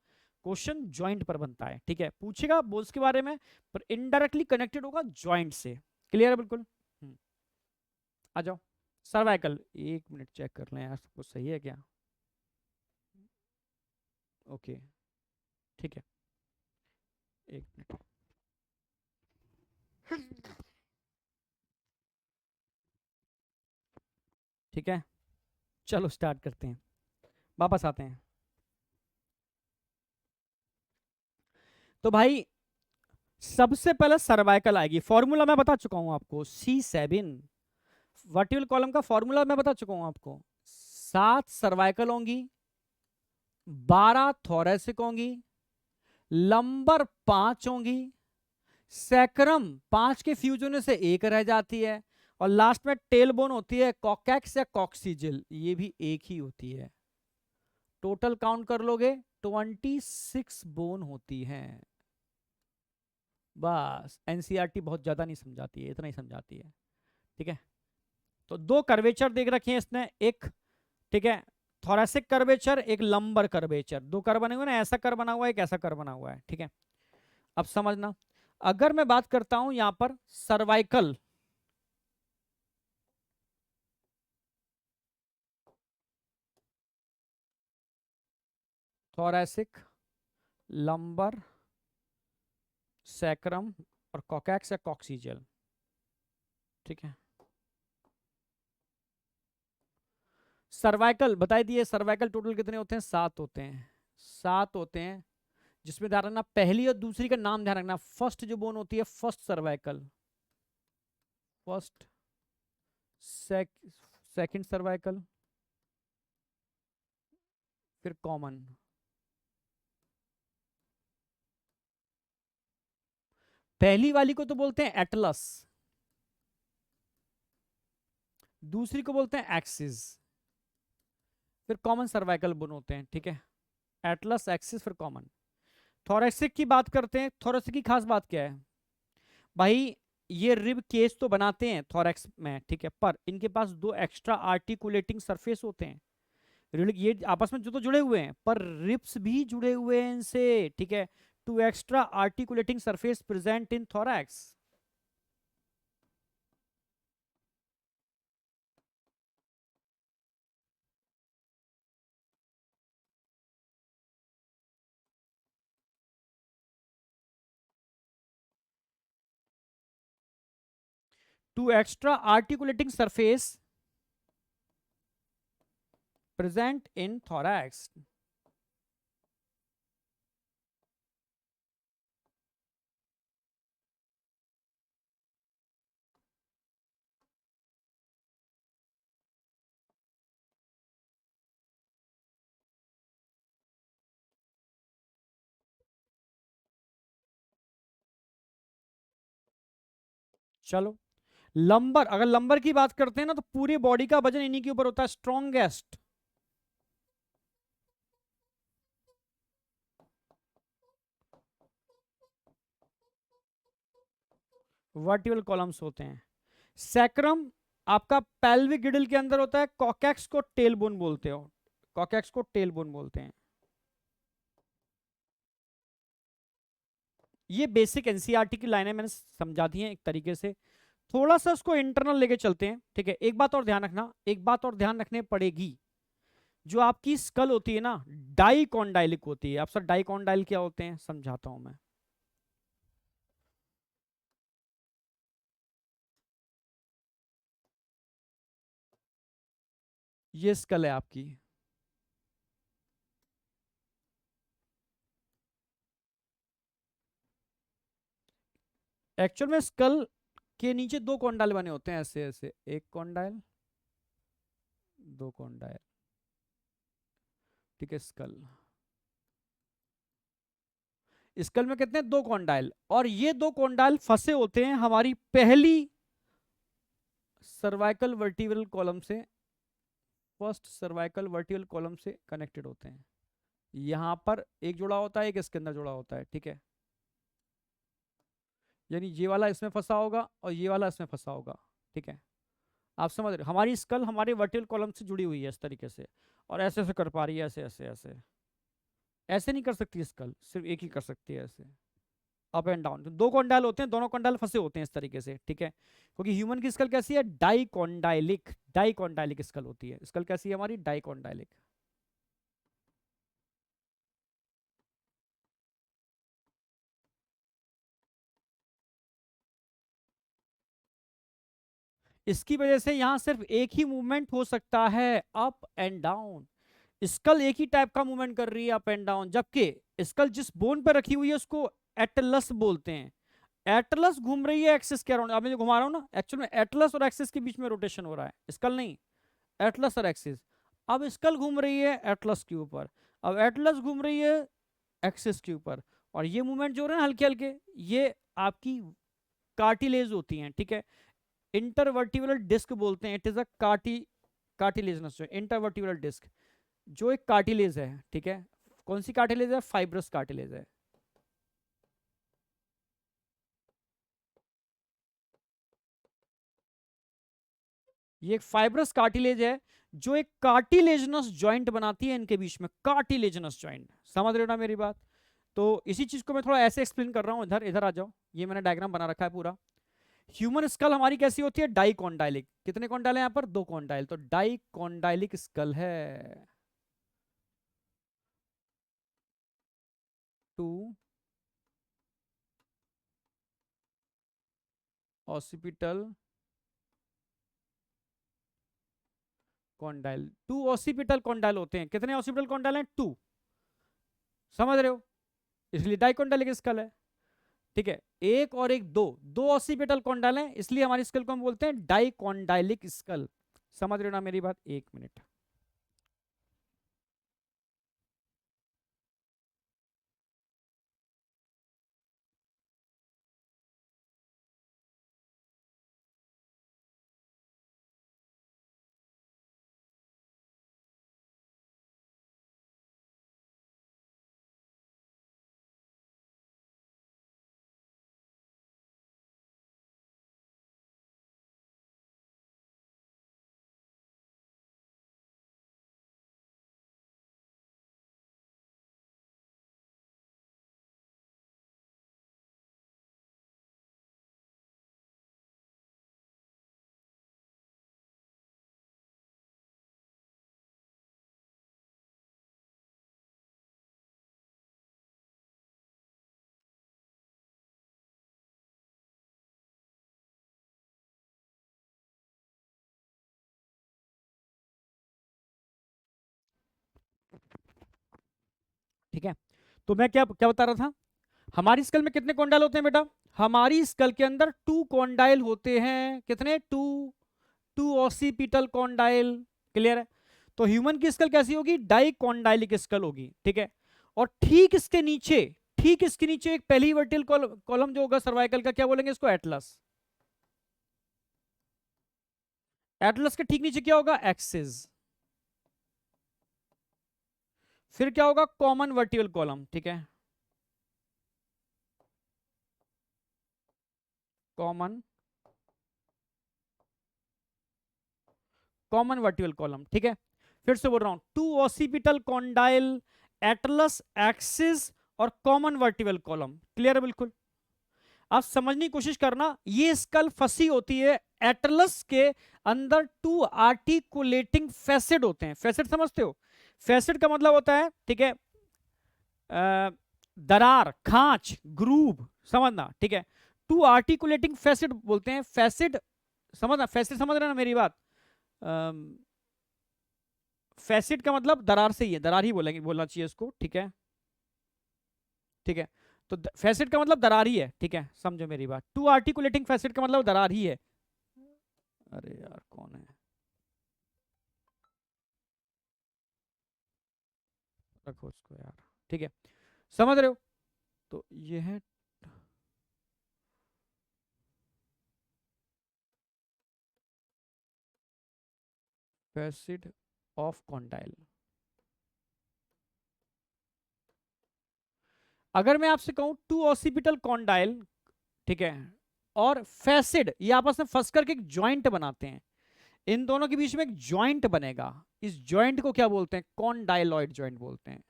क्वेश्चन जॉइंट पर बनता है, ठीक है, पूछेगा बोन्स के बारे में, पर इनडायरेक्टली कनेक्टेड होगा जॉइंट से। क्लियर है बिल्कुल? आ जाओ। सर्वाइकल, 1 मिनट चेक कर लें यार, सब कुछ सही है क्या? ओके, ठीक है, 1 मिनट। ठीक है, चलो स्टार्ट करते हैं, वापस आते हैं। तो भाई सबसे पहले सर्वाइकल आएगी, फॉर्मूला मैं बता चुका हूं आपको, C7। वर्टिकल कॉलम का फॉर्मूला मैं बता चुका हूं आपको। 7 सर्वाइकल होंगी, 12 थोरेसिक होंगी, लंबर 5 होंगी, सैक्रम 5 के फ्यूज होने से एक रह जाती है, और लास्ट में टेल बोन होती है, कॉकैक्स या कॉक्सिजिल, ये भी एक ही होती है। टोटल काउंट कर लोगे 26 बोन होती हैं। बस एनसीईआरटी बहुत ज्यादा नहीं समझाती है, इतना ही समझाती है, ठीक है। तो 2 कर्वेचर देख रखे हैं इसने, एक, ठीक है, थोरेसिक कर्वेचर, एक लंबर कर्वेचर, 2 कर बने हुए ना, ऐसा कर बना हुआ है, एक ऐसा कर बना हुआ है, ठीक है। अब समझना, अगर मैं बात करता हूं यहां पर सर्वाइकल, थोरेसिक, लंबर, सैक्रम और कॉकैक्स या कॉक्सिजियल, ठीक है। सर्वाइकल बता दिए, सर्वाइकल टोटल कितने होते हैं? 7 होते हैं, 7 होते हैं, जिसमें ध्यान रखना पहली और दूसरी का नाम ध्यान रखना। फर्स्ट जो बोन होती है first cervical, first, second cervical, फिर कॉमन। पहली वाली को तो बोलते हैं एटलस, दूसरी को बोलते हैं एक्सिस, फिर कॉमन सर्वाइकल बोन होते हैं, ठीक है। एटलस, एक्सिस, फिर कॉमन। थोरेसिक की बात करते हैं, थोरेसिक की खास बात क्या है भाई? ये रिब केस तो बनाते हैं थोरेक्स में, ठीक है, पर इनके पास 2 एक्स्ट्रा आर्टिकुलेटिंग सरफेस होते हैं। ये आपस में जो तो जुड़े हुए हैं, पर रिब्स भी जुड़े हुए हैं इनसे, ठीक है। 2 extra articulating surface present in thorax. Two extra articulating surface present in thorax. चलो, लंबर, अगर लंबर की बात करते हैं ना, तो पूरी बॉडी का वजन इन्हीं के ऊपर होता है, स्ट्रॉन्गेस्ट। वर्टिकल कॉलम्स होते हैं। सैक्रम आपका पेल्विक गिडल के अंदर होता है, कॉकेक्स को टेल बोन बोलते हो, कॉकेक्स को टेल बोन बोलते हैं। ये बेसिक एनसीईआरटी की लाइनें मैंने समझा दी हैं एक तरीके से। थोड़ा सा उसको इंटरनल लेके चलते हैं, ठीक है। एक बात और ध्यान रखना, एक बात और ध्यान रखने पड़ेगी, जो आपकी स्कल होती है ना, डाइकॉन्डाइलिक होती है। आप सर डाइकॉन्डाइल क्या होते हैं समझाता हूं मैं। ये स्कल है आपकी, एक्चुअल में स्कल के नीचे दो कॉन्डाइल बने होते हैं, ऐसे ऐसे, एक कॉन्डाइल, दो कॉन्डाइल, ठीक है। स्कल, स्कल में कितने, दो कॉन्डाइल, और ये दो कॉन्डाइल फंसे होते हैं हमारी पहली सर्वाइकल वर्टिब्रल कॉलम से, फर्स्ट सर्वाइकल वर्टिब्रल कॉलम से कनेक्टेड होते हैं। यहां पर एक जुड़ा होता है, एक इसके अंदर जुड़ा होता है, ठीक है। यानी ये वाला इसमें फंसा होगा और ये वाला इसमें फंसा होगा, ठीक है। आप समझ रहे हो? हमारी स्कल हमारे वर्टिकल कॉलम से जुड़ी हुई है इस तरीके से, और ऐसे ऐसे कर पा रही है, ऐसे ऐसे ऐसे। ऐसे नहीं कर सकती स्कल, सिर्फ एक ही कर सकती है, ऐसे अप एंड डाउन। दो कॉन्डाइल होते हैं, दोनों कॉन्डाइल फंसे होते हैं इस तरीके से, ठीक है। क्योंकि ह्यूमन की स्कल कैसी है, डाइकॉन्डाइलिक, डाइकॉन्डाइलिक स्कल होती है। स्कल कैसी है हमारी, डाइकॉन्डाइलिक। इसकी वजह से यहां सिर्फ एक ही मूवमेंट हो सकता है, अप एंड डाउन। स्कल एक ही टाइप का मूवमेंट कर रही है, अप एंड डाउन, जबकि स्कल जिस बोन पर रखी हुई है उसको एटलस बोलते हैं। एटलस घूम रही है एक्सिस के अराउंड। अब मैं जो घुमा रहा हूं ना, एक्चुअल में एटलस और एक्सिस के बीच में रोटेशन हो रहा है, स्कल नहीं, एटलस और एक्सिस। अब स्कल घूम रही है एटलस के ऊपर, अब एटलस घूम रही है एक्सिस के ऊपर, और ये मूवमेंट जो हो रहे हैं हल्के हल्के, ये आपकी कार्टिलेज होती हैं, ठीक है। इंटरवर्टिबुलर डिस्क बोलते हैं, it is a cartilaginous, intervertebral disc, जो एक कार्टिलेज है, ठीक है। कौन सी कार्टिलेज है, फाइब्रस कार्टिलेज है। ये एक फाइब्रस कार्टिलेज है, जो एक कार्टिलेजनस जॉइंट बनाती है इनके बीच में, कार्टिलेजनस जॉइंट। समझ रहे हो ना मेरी बात? तो इसी चीज को मैं थोड़ा ऐसे एक्सप्लेन कर रहा हूं, इधर इधर आ जाओ, ये मैंने डायग्राम बना रखा है पूरा। ह्यूमन स्कल हमारी कैसी होती है, डाइकॉन्डाइलिक। कितने कॉन्डाइल है यहाँ पर, दो कॉन्डाइल, तो डाइकॉन्डाइलिक स्कल है। Two occipital condyle, two occipital condyle होते हैं। कितने ऑसिपिटल कॉन्डाइल हैं, टू। समझ रहे हो? इसलिए डाइकॉन्डाइलिक स्कल है, ठीक है। एक और एक, दो, दो ऑसिपिटल कॉन्डाइल हैं, इसलिए हमारी स्कल को हम बोलते हैं डाइकॉन्डाइलिक स्कल। समझ रहे हो ना मेरी बात? एक मिनट। ठीक है। तो मैं क्या क्या बता रहा था, हमारी स्कल में कितने कॉन्डाइल होते हैं बेटा? हमारी स्कल के अंदर 2 कॉन्डाइल होते हैं। कितने? 2। 2 ऑसिपिटल कॉन्डाइल। क्लियर है? तो ह्यूमन की स्कल कैसी होगी? डाइकॉन्डाइलिक स्कल होगी। ठीक है। और ठीक इसके नीचे एक पहली वर्टिकल कॉलम जो होगा सर्वाइकल का, क्या बोलेंगे इसको? एटलस। एटलस के ठीक नीचे क्या होगा? एक्सिस। फिर क्या होगा? Common vertical column. ठीक है, कॉमन कॉमन वर्टिकल कॉलम। ठीक है। फिर से बोल रहा हूं, 2 ऑसिपिटल कॉन्डाइल, एटलस, एक्सिस और कॉमन वर्टिकल कॉलम। क्लियर है? बिल्कुल। आप समझने की कोशिश करना, ये स्कल फंसी होती है एटलस के अंदर। 2 आर्टिकुलेटिंग फैसेट होते हैं। फैसेट समझते हो? फैसेट का मतलब होता है, ठीक है, दरार, खांच, ग्रूव, समझना। ठीक है। 2 आर्टिकुलेटिंग फैसेट बोलते हैं। फैसेट समझना, फैसेट समझ रहे ना मेरी बात? फैसेट का मतलब दरार से ही है, दरार ही बोलेंगे, बोलना चाहिए इसको। ठीक है। ठीक है। तो फैसेट का मतलब दरार ही है। ठीक है, समझो मेरी बात। 2 आर्टिकुलेटिंग फैसेट का मतलब दरार ही है। अरे यार कौन है, रखो उसको यार। ठीक है, समझ रहे हो? तो ये है फैसेट ऑफ कॉन्डाइल। अगर मैं आपसे कहूं 2 ऑसिपिटल कॉन्डाइल, ठीक है, और फैसिड, ये आपस में फंस करके एक ज्वाइंट बनाते हैं। इन दोनों के बीच में एक ज्वाइंट बनेगा। इस ज्वाइंट को क्या बोलते हैं? कॉन्डाइलॉइड ज्वाइंट बोलते हैं।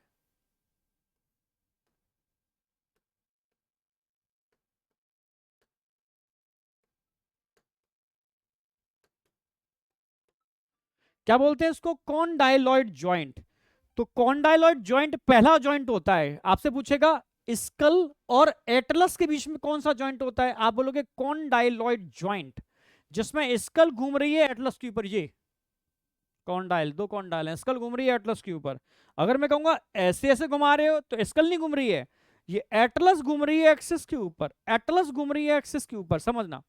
क्या बोलते हैं इसको? Condyloid joint. तो कॉन्डाइलॉइड ज्वाइंट पहला ज्वाइंट होता है। आपसे पूछेगा स्कल और एटलस के बीच में कौन सा ज्वाइंट होता है, आप बोलोगे कॉन्डाइलॉइड ज्वाइंट, जिसमें स्कल घूम रही है एटलस के ऊपर। ये कॉन्डाइल, 2 कॉन्डाइल है, स्कल घूम रही है एटलस के ऊपर। अगर मैं कहूंगा ऐसे ऐसे घुमा रहे हो, तो स्कल नहीं घूम रही है, ये एटलस घूम रही है एक्सिस के ऊपर। एटलस घूम रही है एक्सिस के ऊपर, समझना।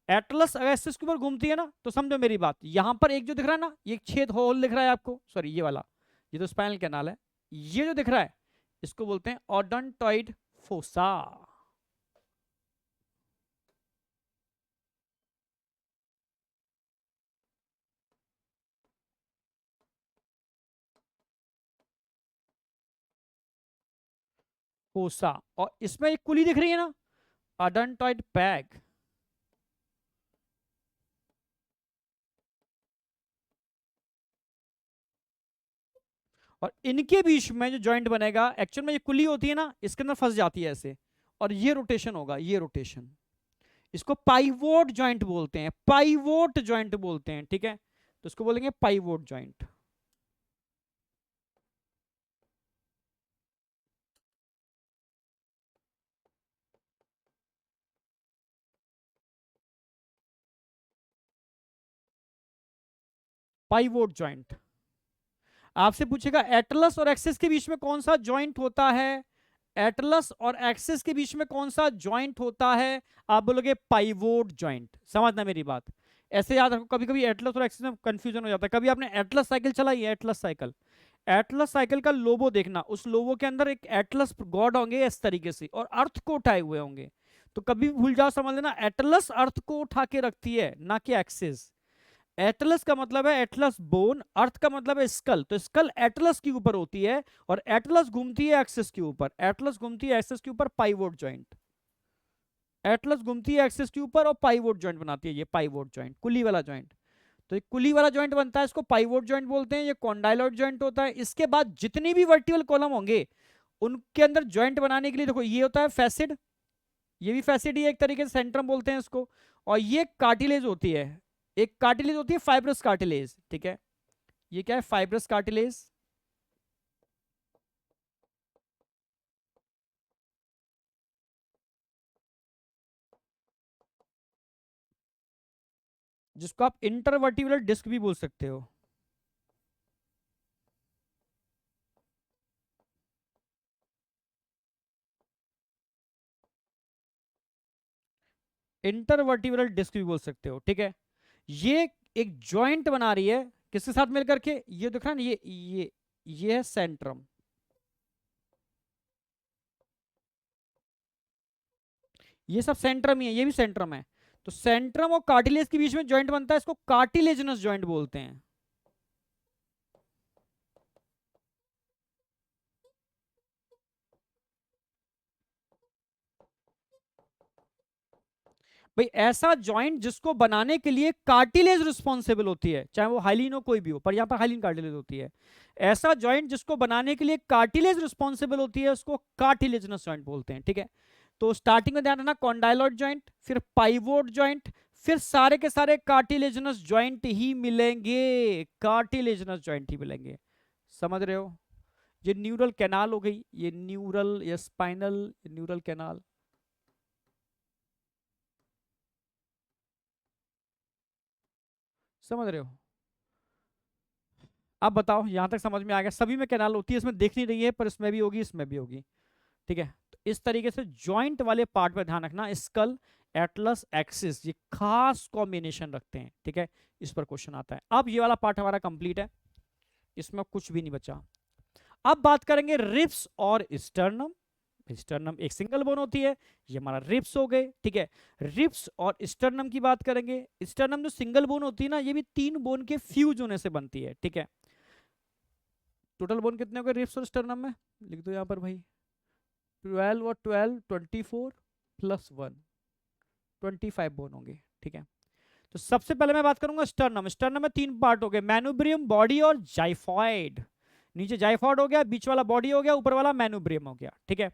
एटलस अगर एक्सिस के ऊपर घूमती है ना, तो समझो मेरी बात, यहां पर एक जो दिख रहा है ना, ये एक छेद होल दिख रहा है आपको, सॉरी ये वाला, ये तो स्पाइनल कैनाल है। ये जो दिख रहा है, इसको बोलते हैं ओडोंटॉइड फोसा। फोसा। और इसमें एक कुली दिख रही है ना, ओडोंटॉइड पैग। और इनके बीच में जो जॉइंट बनेगा, एक्चुअल में ये कुली होती है ना, इसके अंदर फंस जाती है ऐसे, और ये रोटेशन होगा, ये रोटेशन। इसको पाइवोट जॉइंट बोलते हैं, पाइवोट जॉइंट बोलते हैं। ठीक है, तो इसको बोलेंगे पाइवोट जॉइंट। Pivot joint. आपसे पूछेगा एटलस और एक्सिस के बीच में कौन सा जॉइंट होता है? एटलस और एक्सिस के बीच में कौन सा जॉइंट होता है? आप बोलोगे पाइवोट जॉइंट। समझना मेरी बात, ऐसे याद रखो। कभी कभी एटलस और एक्सिस में कंफ्यूजन हो जाता है। कभी आपने एटलस साइकिल चलाई है? एटलस साइकिल, एटलस साइकिल का लोगो देखना, उस लोगो के अंदर एक एटलस गॉड होंगे इस तरीके से, और अर्थ को उठाए हुए होंगे। तो कभी भी भूल जाओ, समझ लेना एटलस अर्थ को उठा के रखती है, ना कि एक्सिस। एटलस का मतलब है एटलस बोन, अर्थ का मतलब है स्कल, तो स्कल एटलस के ऊपर होती है, और एटलस घूमती है एक्सिस के ऊपर। एटलस घूमती है एक्सिस के ऊपर, पाइवोट जॉइंट। एटलस घूमती है एक्सिस के ऊपर और पाइवोट जॉइंट बनाती है, ये पाइवोट जॉइंट, कुली वाला जॉइंट। तो एक कुली वाला जॉइंट बनता है, इसको पाइवोट जॉइंट बोलते हैं। ये कॉन्डाइलॉइड जॉइंट होता है। इसके बाद जितनी भी वर्टिकल कॉलम होंगे, उनके अंदर जॉइंट बनाने के लिए देखो, ये होता है फैसिड, ये भी फैसिड ही है एक तरीके से, सेंट्रम बोलते हैं इसको। और ये कार्टिलेज होती है, एक कार्टिलेज होती है फाइब्रस कार्टिलेज। ठीक है, ये क्या है? Fibrous cartilage. जिसको आप इंटरवर्टिबुलर डिस्क भी बोल सकते हो। इंटरवर्टिब्रल डिस्क भी बोल सकते हो, ठीक है। ये एक जॉइंट बना रही है किसके साथ मिलकर के, ये दिख रहा है ना, ये है सेंट्रम, ये सब सेंट्रम ही है, ये भी सेंट्रम है। तो सेंट्रम और कार्टिलेज के बीच में जॉइंट बनता है, इसको कार्टिलेजनस जॉइंट बोलते हैं। भाई ऐसा जॉइंट जिसको बनाने के लिए कार्टिलेज रिस्पॉन्सिबल होती है, चाहे वो हाइलिन हो कोई भी हो, पर यहां पर हाइलिन कार्टिलेज होती है। ऐसा जॉइंट जिसको बनाने के लिए कार्टिलेज रिस्पॉन्सिबल होती है उसको कार्टिलेजनस जॉइंट बोलते हैं, ठीक है। तो स्टार्टिंग में ध्यान रखना, कॉन्डाइलॉइड जॉइंट, फिर पाइवोट जॉइंट, फिर सारे के सारे कार्टिलेजनस जॉइंट ही मिलेंगे, कार्टिलेजनस जॉइंट ही मिलेंगे। समझ रहे हो? ये न्यूरल कैनाल हो गई, ये न्यूरल या स्पाइनल न्यूरल कैनाल। समझ रहे हो? अब बताओ, यहां तक समझ में आ गया? सभी में कैनाल होती है, इसमें देख नहीं रही है पर इसमें भी होगी, इसमें भी होगी, ठीक है। तो इस तरीके से जॉइंट वाले पार्ट पे ध्यान रखना, स्कल, एटलस, एक्सिस, ये खास कॉम्बिनेशन रखते हैं, ठीक है। इस पर क्वेश्चन आता है। अब ये वाला पार्ट हमारा कंप्लीट है, इसमें कुछ भी नहीं बचा। अब बात करेंगे रिब्स और स्टर्नम। स्टर्नम एक सिंगल बोन होती है, ये हमारा रिब्स हो गए, ठीक है। रिब्स और स्टर्नम की बात करेंगे। स्टर्नम जो सिंगल बोन होती है ना, ये भी 3 बोन के फ्यूज होने से बनती है, ठीक है। टोटल बोन कितने हो गए रिब्स और स्टर्नम में? लिख दो यहाँ पर भाई, 12 और 12 24 प्लस 1 25 बोन होंगे, ठीक है। तो सबसे पहले मैं बात करूंगा स्टर्नम। स्टर्नम में 3 पार्ट हो गए, मैनुब्रियम, बॉडी और जाइफॉइड। नीचे जाइफॉइड हो गया, बीच वाला बॉडी हो गया, ऊपर वाला मैनुब्रियम हो गया, ठीक है।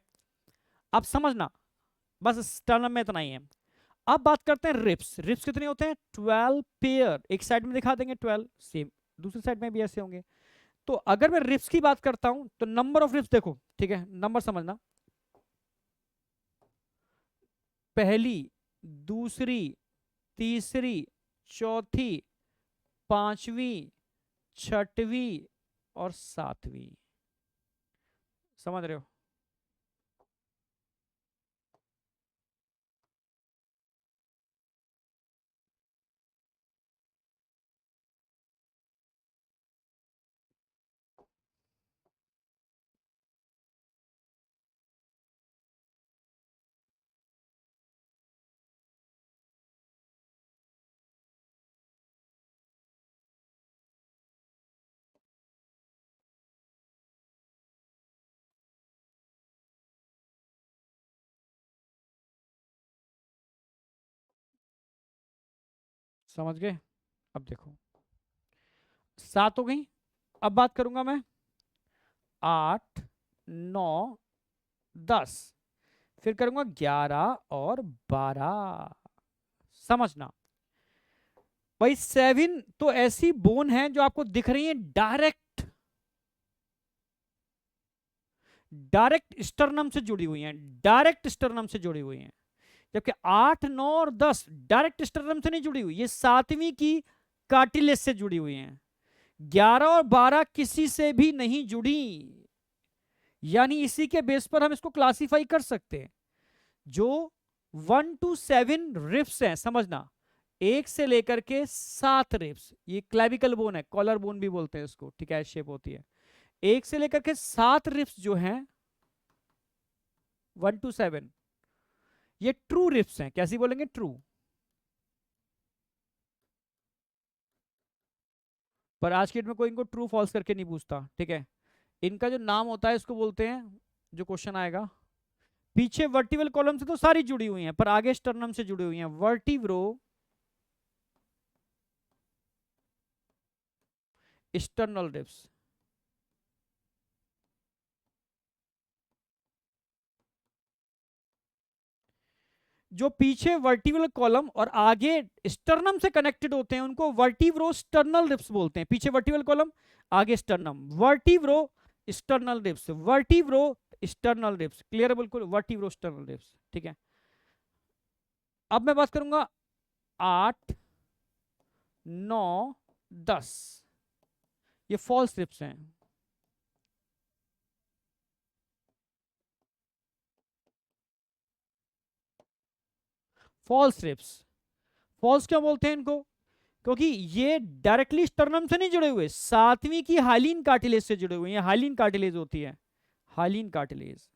अब समझना, बस स्टर्नम में इतना ही है। अब बात करते हैं रिब्स। रिब्स कितने होते हैं? 12 पेयर। एक साइड में दिखा देंगे 12, सेम दूसरी साइड में भी ऐसे होंगे। तो अगर मैं रिब्स की बात करता हूं तो नंबर ऑफ रिब्स देखो, ठीक है, नंबर समझना, पहली, दूसरी, तीसरी, चौथी, पांचवी, छठवीं और सातवीं। समझ रहे हो? समझ गए? अब देखो, 7 हो गई। अब बात करूंगा मैं 8, 9, 10, फिर करूंगा 11 और 12। समझना भाई, 7 तो ऐसी बोन है जो आपको दिख रही है डायरेक्ट, डायरेक्ट स्टर्नम से जुड़ी हुई हैं, डायरेक्ट स्टर्नम से जुड़ी हुई हैं। जबकि 8, 9 और 10 डायरेक्ट स्टर्नम से नहीं जुड़ी हुई, ये 7वीं की कार्टिलेज से जुड़ी हुई हैं। 11 और 12 किसी से भी नहीं जुड़ी, यानी इसी के बेस पर हम इसको क्लासिफाई कर सकते हैं। जो 1 to 7 रिप्स हैं, समझना, 1 से लेकर के 7 रिप्स, ये क्लेविकल बोन है, कॉलर बोन भी बोलते हैं इसको, ठीक है, शेप होती है। 1 से लेकर के 7 रिप्स जो हैं, 1 to 7, ये ट्रू रिप्स हैं। कैसी बोलेंगे? ट्रू। पर आज की डेट में कोई इनको ट्रू फॉल्स करके नहीं पूछता, ठीक है। इनका जो नाम होता है इसको बोलते हैं, जो क्वेश्चन आएगा, पीछे वर्टिबल कॉलम से तो सारी जुड़ी हुई हैं, पर आगे स्टर्नम से जुड़ी हुई हैं, वर्टिब्रो स्टर्नल रिब्स। जो पीछे वर्टिब्रल कॉलम और आगे स्टर्नम से कनेक्टेड होते हैं उनको वर्टिब्रो स्टर्नल रिब्स बोलते हैं। पीछे वर्टिब्रल कॉलम, आगे sternum, vertebro sternal ribs, vertebro sternal ribs. Clear है? बिल्कुल, वर्टिब्रो स्टर्नल रिब्स, ठीक है। अब मैं बात करूंगा 8, 9, 10, ये फॉल्स रिब्स हैं। False ribs. फॉल्स क्यों बोलते हैं इनको? क्योंकि ये डायरेक्टली स्टर्नम से नहीं जुड़े हुए, सातवीं की हाइलिन कार्टिलेज से जुड़े हुए हैं। हाइलिन कार्टिलेज होती है, हाइलिन कार्टिलेज।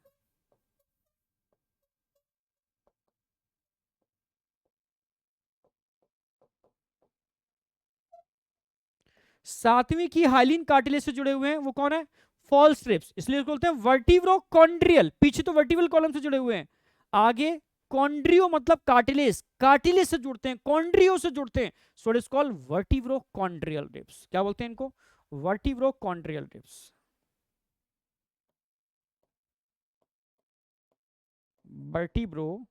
सातवीं की हाइलिन कार्टिलेज से जुड़े हुए हैं, वो कौन है? False ribs. इसलिए उसको बोलते हैं वर्टिब्रोकॉन्ड्रियल। पीछे तो वर्टिब्रल कॉलम से जुड़े हुए हैं, आगे कॉन्ड्रियो मतलब कार्टिलेज, कार्टिलेज से जुड़ते हैं, कॉन्ड्रियो से जुड़ते हैं। So it is called vertebrochondral ribs. क्या बोलते हैं इनको? Vertebrochondral ribs. Vertebro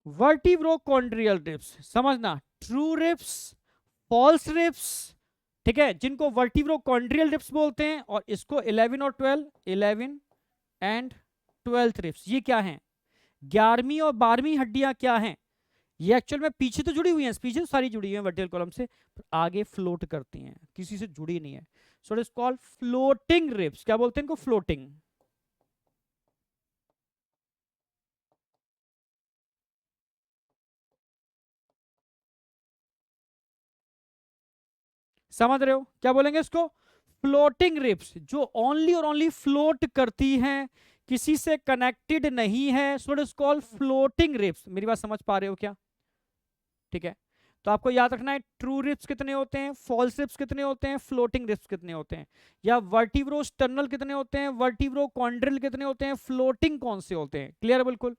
vertebrochondral ribs समझना, ट्रू रिब्स, फॉल्स रिब्स, ठीक है, जिनको वर्टिब्रोकॉन्ड्रियल रिब्स बोलते हैं। और इसको 11 और 12, 11 एंड 12th रिब्स, ये क्या हैं? 11वीं और 12वीं हड्डियां क्या हैं? ये एक्चुअल में पीछे तो जुड़ी हुई हैं, पीछे तो सारी जुड़ी हुई हैं वर्टिकल कॉलम से, पर आगे फ्लोट करती हैं, किसी से जुड़ी नहीं है। सो it is called floating ribs. क्या बोलते हैं इनको? फ्लोटिंग। समझ रहे हो क्या बोलेंगे इसको? फ्लोटिंग रिब्स, जो ओनली और ओनली फ्लोट करती हैं, किसी से कनेक्टेड नहीं है। सो it is called floating ribs. मेरी बात समझ पा रहे हो क्या? ठीक है, तो आपको याद रखना है ट्रू रिब्स कितने होते हैं, फॉल्स रिब्स कितने होते हैं, फ्लोटिंग रिब्स कितने होते हैं, या वर्टिब्रो स्टर्नल कितने होते हैं, वर्टिब्रो कॉन्ड्रिल कितने होते हैं, फ्लोटिंग कौन से होते हैं। क्लियर? बिल्कुल।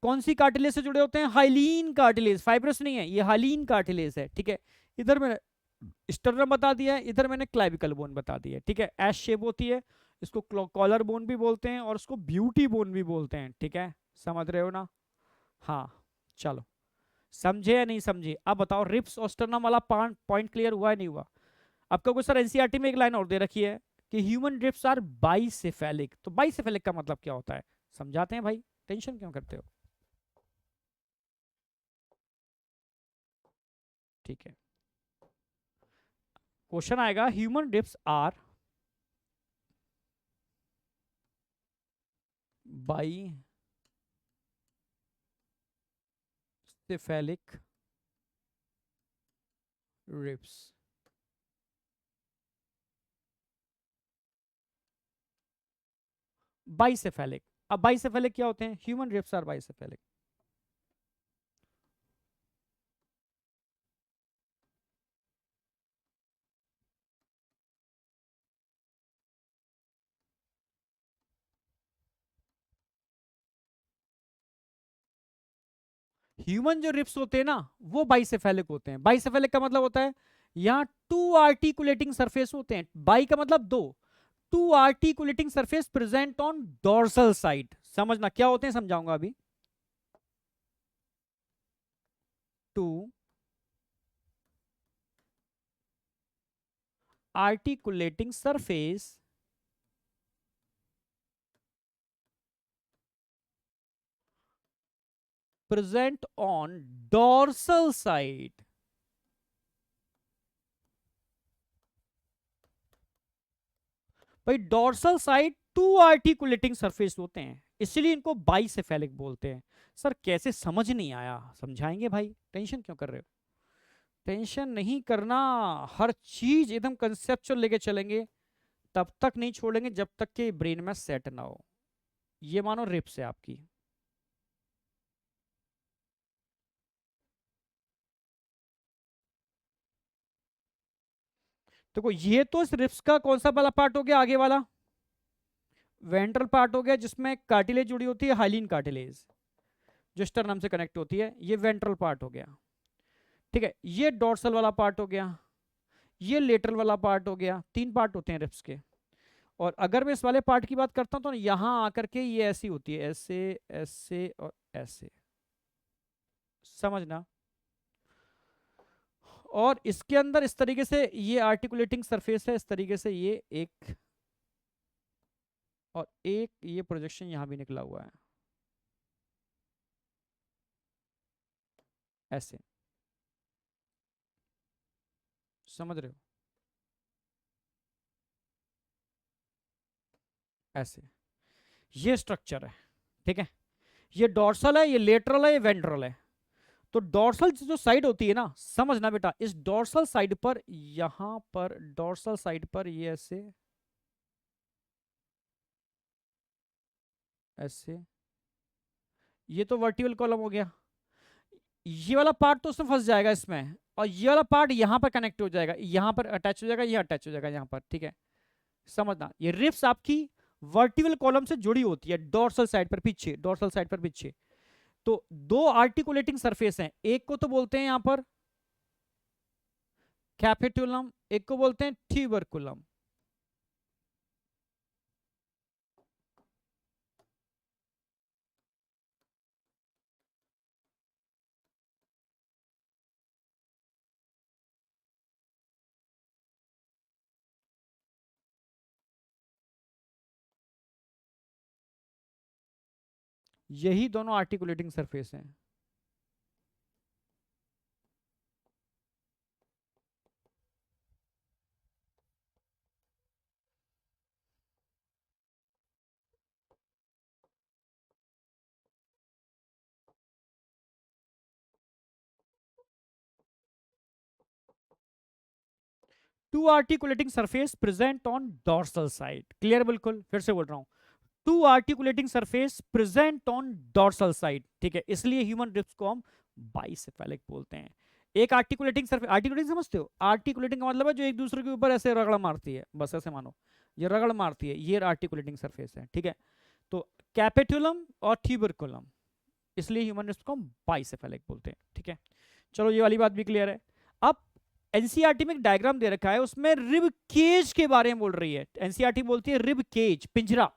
कौन सी कार्टिलेज से जुड़े होते हैं? हाइलीन कार्टिलेज, फाइब्रस नहीं है ये, हाइलीन कार्टिलेज है। ठीक है, इधर मैंने स्टर्नम बता दिया है, इधर मैंने क्लाविकल बोन बता दिया है। ठीक है, एस शेप होती है, इसको कॉलर बोन भी बोलते हैं और इसको ब्यूटी बोन भी बोलते हैं। ठीक है, समझ रहे हो ना? हाँ, चलो, समझे या नहीं समझे? अब बताओ, रिप्स और स्टर्नम वाला पॉइंट क्लियर हुआ है नहीं हुआ? आपका कोई सर एनसीईआरटी में एक लाइन और दे रखी है कि ह्यूमन रिप्स आर बाइसेफेलिक। तो बाइसेफेलिक का मतलब क्या होता है, समझाते हैं भाई, टेंशन क्यों करते हो? ठीक है, क्वेश्चन आएगा, human ribs are bicephalic ribs. Bicephalic, अब बाइसेफेलिक क्या होते हैं? Human ribs are bicephalic. Human जो रिप्स होते हैं ना, वो बाइसेफेलिक होते हैं। बाइसेफेलिक का मतलब होता है यहाँ टू आर्टिकुलेटिंग सरफेस होते हैं। बाई का मतलब दो, two articulating surface present on dorsal side. समझना क्या होते हैं, समझाऊंगा अभी। Two articulating surface present on dorsal side. भाई dorsal side two articulating surface होते हैं, इसलिए इनको बाइसेफेलिक बोलते हैं। सर कैसे, समझ नहीं आया, समझाएंगे भाई, टेंशन क्यों कर रहे हो? टेंशन नहीं करना, हर चीज एकदम कंसेप्चुअल लेके चलेंगे, तब तक नहीं छोड़ेंगे जब तक कि ब्रेन में सेट ना हो। ये मानो रिप्स है आपकी। देखो ये तो इस रिप्स का कौन सा वाला पार्ट हो गया, आगे वाला वेंट्रल पार्ट हो गया, जिसमें कार्टिलेज जुड़ी होती है, हाइलिन कार्टिलेज, जो स्टर्नम से कनेक्ट होती है, ये वेंट्रल पार्ट हो गया। ठीक है, ये डोर्सल वाला पार्ट हो गया, ये लेटरल वाला पार्ट हो गया। तीन पार्ट होते हैं रिप्स के। और अगर मैं इस वाले पार्ट की बात करता हूं तो यहां आकर के ये ऐसी होती है, ऐसे, ऐसे और ऐसे, समझना। और इसके अंदर इस तरीके से ये आर्टिकुलेटिंग सरफेस है, इस तरीके से ये एक, और एक ये प्रोजेक्शन यहां भी निकला हुआ है। ऐसे, समझ रहे हो, ऐसे, ये स्ट्रक्चर है, ठीक है। ये डोर्सल है, ये लेटरल है, ये वेंट्रल है। तो डोर्सल जो साइड होती है ना, समझना बेटा, इस डोर्सल साइड पर, यहां पर डोर्सल साइड पर ये ऐसे, ऐसे, ये तो वर्टिकल कॉलम हो गया। ये वाला पार्ट तो उसमें फंस जाएगा इसमें, और ये वाला पार्ट यहां पर कनेक्ट हो जाएगा, यहां पर अटैच हो जाएगा, ये अटैच हो जाएगा यहां पर, ठीक है। समझना, ये रिब्स आपकी वर्टिकल कॉलम से जुड़ी होती है, डोर्सल साइड पर पीछे, डोर्सल साइड पर पीछे। तो दो आर्टिकुलेटिंग सरफेस हैं, एक को तो बोलते हैं यहां पर कैपिटुलम, एक को बोलते हैं ट्यूबरकुलम। यही दोनों आर्टिकुलेटिंग सरफेस हैं। To articulating surface present on dorsal side, clear, बिल्कुल, फिर से बोल रहा हूं, to articulating surface present on dorsal side, ठीक है। इसलिए ह्यूमन रिब्स को हम बाइसेफेलिक बोलते हैं। एक आर्टिकुलेटिंग सरफेस, आर्टिकुलेटिंग समझते हो, आर्टिकुलेटिंग का मतलब है जो एक दूसरे के ऊपर ऐसे रगड़ मारती है, बस ऐसे मानो, ये रगड़ मारती है, ये आर्टिकुलेटिंग सरफेस है, ठीक है। तो कैपिटुलम और ट्यूबरकुलम, इसलिए ह्यूमन रिब्स को हम बाइसेफेलिक बोलते हैं, ठीक है। चलो ये वाली बात भी क्लियर है। अब एनसीईआरटी में एक डायग्राम दे रखा है, उसमें रिब केज के बारे में बोल रही है, एनसीईआरटी बोलती है रिब केज, पिंजरा।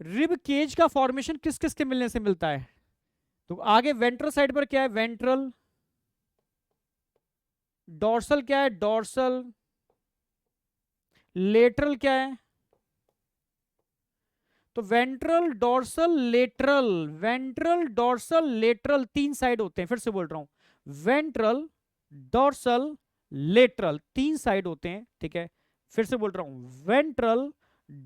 रिब केज का फॉर्मेशन किस किस के मिलने से मिलता है? तो आगे वेंट्रल साइड पर क्या है? वेंट्रल। डोर्सल क्या है? डोर्सल। लेटरल क्या है? तो ventral, dorsal, lateral, ventral, dorsal, lateral, तीन साइड होते हैं, फिर से बोल रहा हूं, वेंट्रल, डोर्सल, लेटरल, तीन साइड होते हैं, ठीक है। फिर से बोल रहा हूं, वेंट्रल,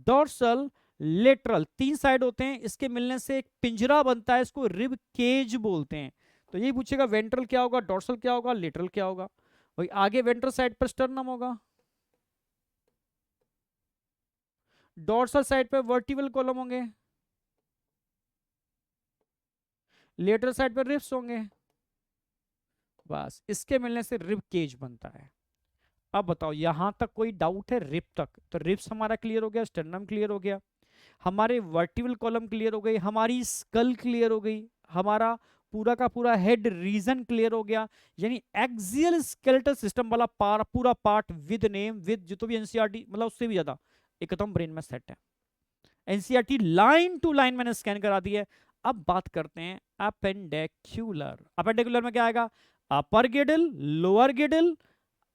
डोर्सल, लेटरल, तीन साइड होते हैं, इसके मिलने से एक पिंजरा बनता है, इसको रिब केज बोलते हैं। तो यही पूछेगा वेंट्रल क्या होगा, डोर्सल क्या होगा, लेटरल क्या होगा। वही आगे वेंट्रल साइड पर स्टर्नम होगा, डोर्सल साइड पर वर्टिकल कॉलम होंगे, लेटरल साइड पर रिब्स होंगे, बस इसके मिलने से रिब केज बनता है। अब बताओ यहां तक कोई डाउट है? रिब तक तो रिब्स हमारा क्लियर हो गया, स्टर्नम क्लियर हो गया, हमारे वर्टिकल कॉलम क्लियर हो गई, हमारी स्कल क्लियर हो गई, हमारा पूरा का पूरा हेड रीजन क्लियर हो गया। यानी एक्सियल स्केलेटल सिस्टम वाला पूरा पार्ट विद नेम, विद जो तो भी एनसीईआरटी, मतलब उससे भी ज्यादा एकदम ब्रेन में सेट है। एनसीईआरटी लाइन टू लाइन मैंने स्कैन करा दी है। अब बात करते हैं अपेंडिकुलर। अपेंडिकुलर में क्या आएगा? Upper girdle, lower girdle,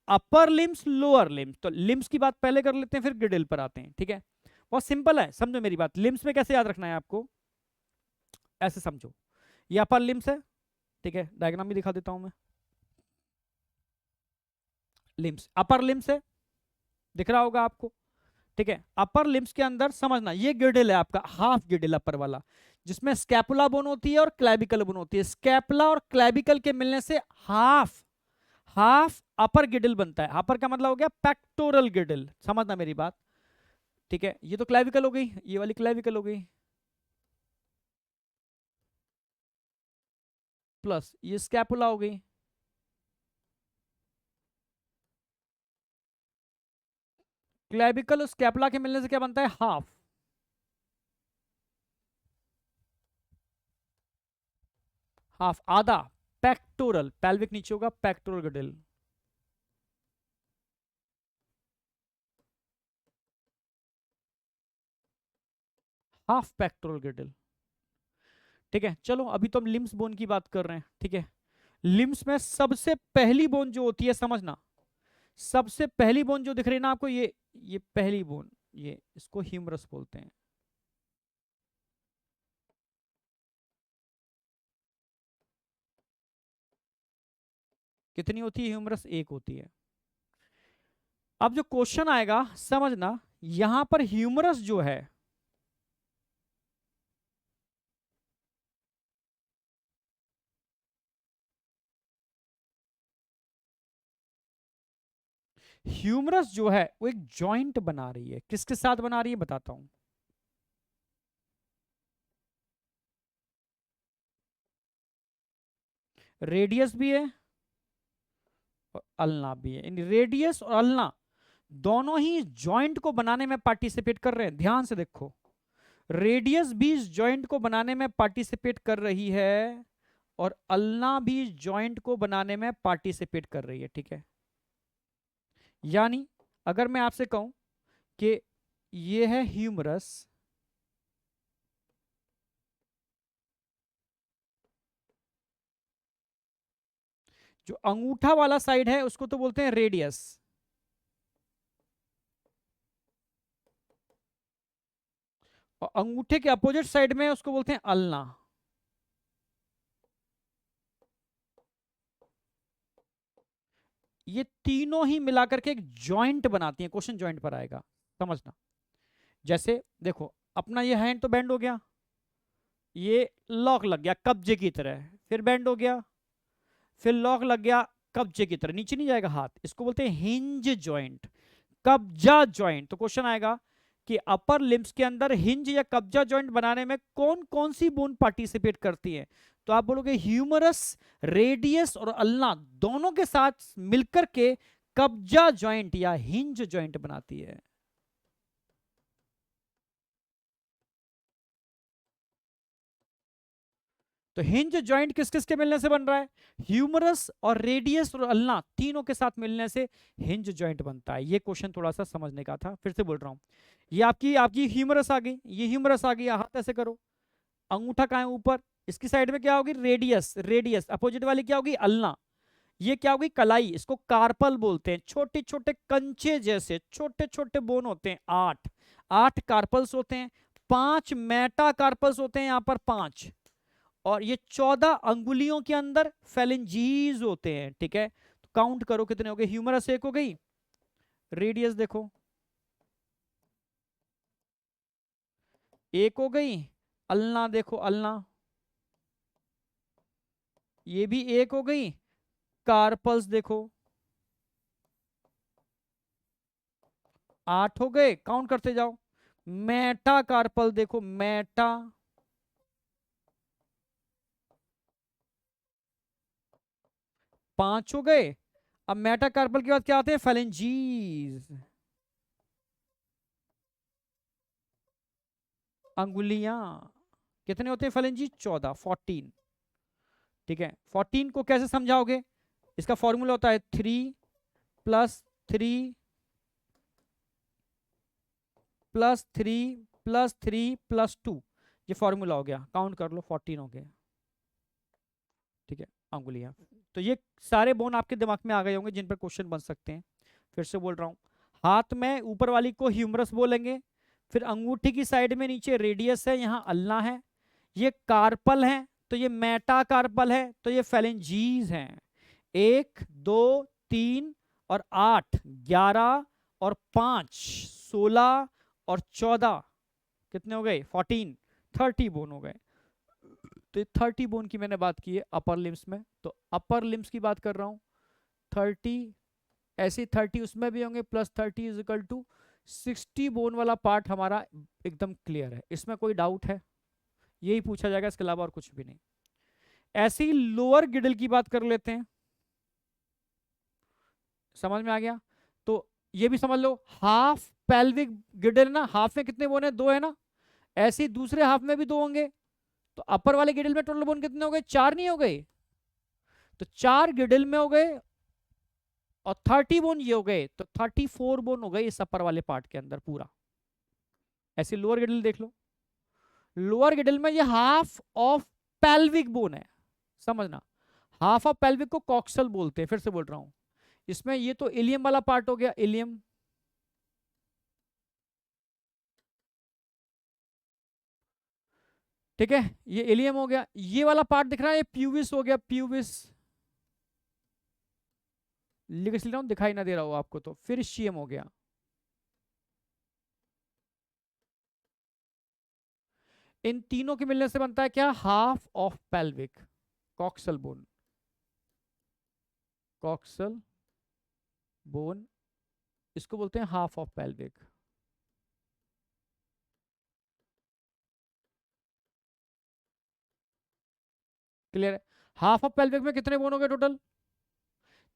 upper limbs, lower limbs. तो लिम्स की बात पहले कर लेते हैं, फिर गिडल पर आते हैं, ठीक है। बहुत सिंपल है, समझो मेरी बात। लिम्स में कैसे याद रखना है आपको, ऐसे समझो, ये अपर लिम्स है, ठीक है, डायग्राम भी दिखा देता हूं मैं। लिम्स, अपर लिम्स है, दिख रहा होगा आपको, ठीक है। अपर लिम्स के अंदर समझना, ये गिडल है आपका, हाफ गिडल अपर वाला, जिसमें स्कैपुला बोन होती है और क्लैविकल बोन होती है। स्कैपुला और क्लैविकल के मिलने से हाफ, हाफ अपर गिडल बनता है। अपर का मतलब हो गया पेक्टोरल गिडल, समझना मेरी बात, ठीक है। ये तो क्लैविकल हो गई, ये वाली क्लैविकल हो गई, प्लस ये स्कैपुला हो गई। क्लैविकल और स्कैपुला के मिलने से क्या बनता है? हाफ, हाफ आधा पेक्टोरल, पेल्विक नीचे होगा, pectoral girdle, half pectoral girdle, ठीक है। चलो अभी तो हम लिम्स बोन की बात कर रहे हैं, ठीक है। लिम्स में सबसे पहली बोन जो होती है, समझना, सबसे पहली बोन जो दिख रही है ना आपको, ये पहली बोन, ये इसको ह्यूमरस बोलते हैं, कितनी होती है ह्यूमरस? एक होती है। अब जो क्वेश्चन आएगा समझना, यहां पर ह्यूमरस जो है, ह्यूमरस जो है वो एक जॉइंट बना रही है। किसके साथ बना रही है बताता हूं। रेडियस भी है और अल्ना भी है। इन रेडियस और अल्ना दोनों ही जॉइंट को बनाने में पार्टिसिपेट कर रहे हैं। ध्यान से देखो, रेडियस भी इस जॉइंट को बनाने में पार्टिसिपेट कर रही है और अल्ना भी इस जॉइंट को बनाने में पार्टिसिपेट कर रही है। ठीक है, यानी अगर मैं आपसे कहूं कि ये है ह्यूमरस, जो अंगूठा वाला साइड है उसको तो बोलते हैं रेडियस, और अंगूठे के अपोजिट साइड में उसको बोलते हैं अल्ना। ये तीनों ही मिलाकर के एक जॉइंट बनाती हैं। क्वेश्चन जॉइंट पर आएगा, समझना। जैसे देखो, अपना ये हैंड तो बेंड हो गया, ये लॉक लग गया कब्जे की तरह, फिर बेंड हो गया, फिर लॉक लग गया कब्जे की तरह, नीचे नहीं जाएगा हाथ, इसको बोलते हैं हिंज जॉइंट, कब्जा जॉइंट। तो क्वेश्चन आएगा कि अपर लिम्स के अंदर हिंज या कब्जा जॉइंट बनाने में कौन कौन सी बोन पार्टिसिपेट करती है? तो आप बोलोगे ह्यूमरस, रेडियस और अल्ना दोनों के साथ मिलकर के कब्जा जॉइंट या हिंज जॉइंट बनाती है। तो हिंज जॉइंट किस किस के मिलने से बन रहा है? ह्यूमरस और रेडियस और अल्ना तीनों के साथ मिलने से हिंज जॉइंट बनता है। ये क्वेश्चन थोड़ा सा समझने का था, फिर से बोल रहा हूं। ये आपकी आपकी ह्यूमरस आ गई, ये ह्यूमरस आ गई, हाथ ऐसे करो, अंगूठा कहाँ है? ऊपर। इसकी साइड में क्या होगी? रेडियस, रेडियस अपोजिट वाली क्या होगी? अल्ना। ये क्या होगी? कलाई, इसको कार्पल बोलते हैं। छोटे छोटे कंचे जैसे छोटे छोटे बोन होते हैं, 8 8 कार्पल्स होते हैं, 5 मेटा कार्पल्स होते हैं, यहां पर 5, और ये 14 अंगुलियों के अंदर फेलिंजीज होते हैं। ठीक है, तो काउंट करो कितने हो गए। ह्यूमरस एक हो गई, रेडियस देखो एक हो गई, अल्ना देखो अल्ना ये भी एक हो गई, कार्पल्स देखो 8 हो गए, काउंट करते जाओ। मेटा कार्पल देखो, मेटा 5 हो गए। अब मेटा कार्पल के बाद क्या आते हैं? फेलेंजीज, अंगुलियां। कितने होते हैं फेलेंजीज? 14, 14। ठीक है, 14 को कैसे समझाओगे? इसका फॉर्मूला होता है 3 + 3 + 3 + 2। ये फॉर्मूला हो गया, काउंट कर लो, 14 हो गए। ठीक है, अंगुलियां। तो ये सारे बोन आपके दिमाग में आ गए होंगे जिन पर क्वेश्चन बन सकते हैं। फिर से बोल रहा हूं, हाथ में ऊपर वाली को ह्यूमरस बोलेंगे, फिर अंगूठी की साइड में नीचे रेडियस है, यहाँ अल्ना है, ये कार्पल है, तो ये मेटा कार्पल है, तो ये फेलेंजीज हैं। 1 2 3 और 8 11 और 5 16 और 14, कितने हो गए? 14, 30 बोन हो गए। तो 30 बोन की मैंने बात की है अपर लिम्स में, तो अपर लिम्स की बात कर रहा हूं। 30, ऐसे 30 उसमें भी होंगे, +30 = 60 बोन वाला पार्ट हमारा एकदम क्लियर है। इसमें कोई डाउट है? यही पूछा जाएगा, इसके अलावा और कुछ भी नहीं। ऐसी लोअर गिडल की बात कर लेते हैं, समझ में आ गया? तो ये भी समझ लो, हाफ पेल्विक गिडल ना, हाफ में कितने बोन है? 2 है ना। ऐसे ही दूसरे हाफ में भी 2 होंगे, तो अपर वाले गिडल में टोटल बोन कितने हो गए? 4 नहीं हो गए? तो 4 गिडल में हो गए और 30 बोन ये हो गए, तो 34 बोन हो गए इस अपर वाले पार्ट के अंदर पूरा। ऐसे लोअर गिडल देख लो, लोअर गिडल में ये हाफ ऑफ पेल्विक बोन है, समझना। हाफ ऑफ पेल्विक को कॉक्सल बोलते हैं, फिर से बोल रहा हूं। इसमें ये तो इलियम वाला पार्ट हो गया, इलियम। ठीक है, ये इलियम हो गया। ये वाला पार्ट दिख रहा है, ये प्यूबिस हो गया, प्यूबिस। लिख रहा हूं, दिखाई ना दे रहा हो आपको तो फिर इस्चियम हो गया। इन तीनों के मिलने से बनता है क्या, half of pelvic, coxal bone, coxal bone, इसको बोलते हैं हाफ ऑफ पेल्विक। क्लियर है? हाफ ऑफ पेल्विक में कितने बोन हो गए टोटल,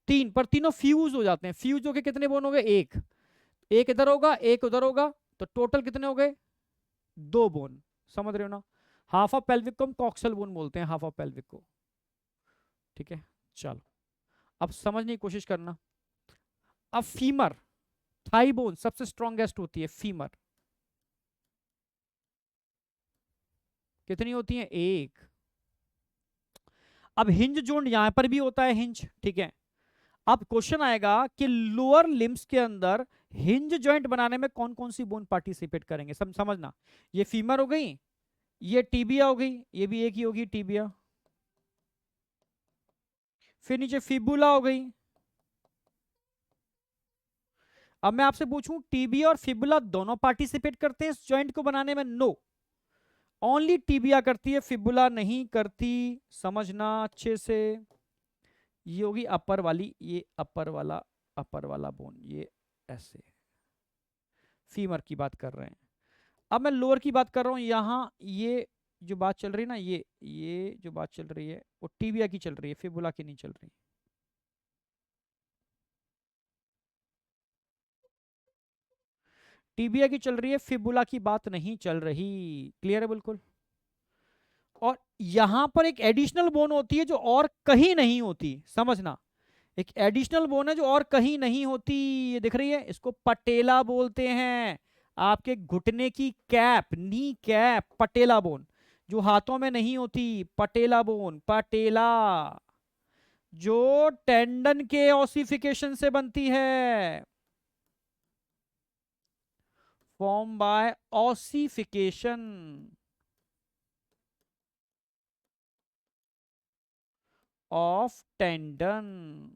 तीन, पर तीनों फ्यूज हो जाते हैं, फ्यूज होके कितने बोन हो गए, एक, एक इधर होगा एक उधर होगा, तो टोटल कितने हो गए, दो बोन। समझ रहे हो ना? हाफ ऑफ पेल्विक को हम कॉक्सल बोन बोलते हैं, हाफ ऑफ पेल्विक को। ठीक है, चलो अब समझने की कोशिश करना। अब फीमर, थाई बोन सबसे स्ट्रॉन्गेस्ट होती है, फीमर कितनी होती है, एक। अब हिंज जोन यहां पर भी होता है, हिंज, ठीक है। अब क्वेश्चन आएगा कि लोअर लिम्स के अंदर हिंज जॉइंट बनाने में कौन कौन सी बोन पार्टिसिपेट करेंगे, समझना। ये फीमर हो गई, ये टीबिया हो गई, ये भी एक ही होगी टीबिया, फिर नीचे फिबुला हो गई। अब मैं आपसे पूछूं, टीबिया और फिबुला दोनों पार्टिसिपेट करते हैं इस जॉइंट को बनाने में, नो, ओनली टीबिया करती है, फिबुला नहीं करती। समझना अच्छे से। ये होगी अपर वाली, ये अपर वाला, अपर वाला बोन, ये ऐसे फीमर की बात कर रहे हैं। अब मैं लोअर की बात कर रहा हूं, यहां ये जो बात चल रही है ना, ये जो बात चल रही है वो टीबिया की चल रही है, फिबुला की नहीं चल रही। टीबिया की चल रही है, फिबुला की बात नहीं चल रही। क्लियर है बिल्कुल? और यहां पर एक एडिशनल बोन होती है जो और कहीं नहीं होती, समझना। एक एडिशनल बोन है जो और कहीं नहीं होती, ये दिख रही है, इसको पटेला बोलते हैं। आपके घुटने की कैप, नी कैप, पटेला बोन, जो हाथों में नहीं होती, पटेला बोन, पटेला, जो टेंडन के ऑसिफिकेशन से बनती है, form by ossification of tendon.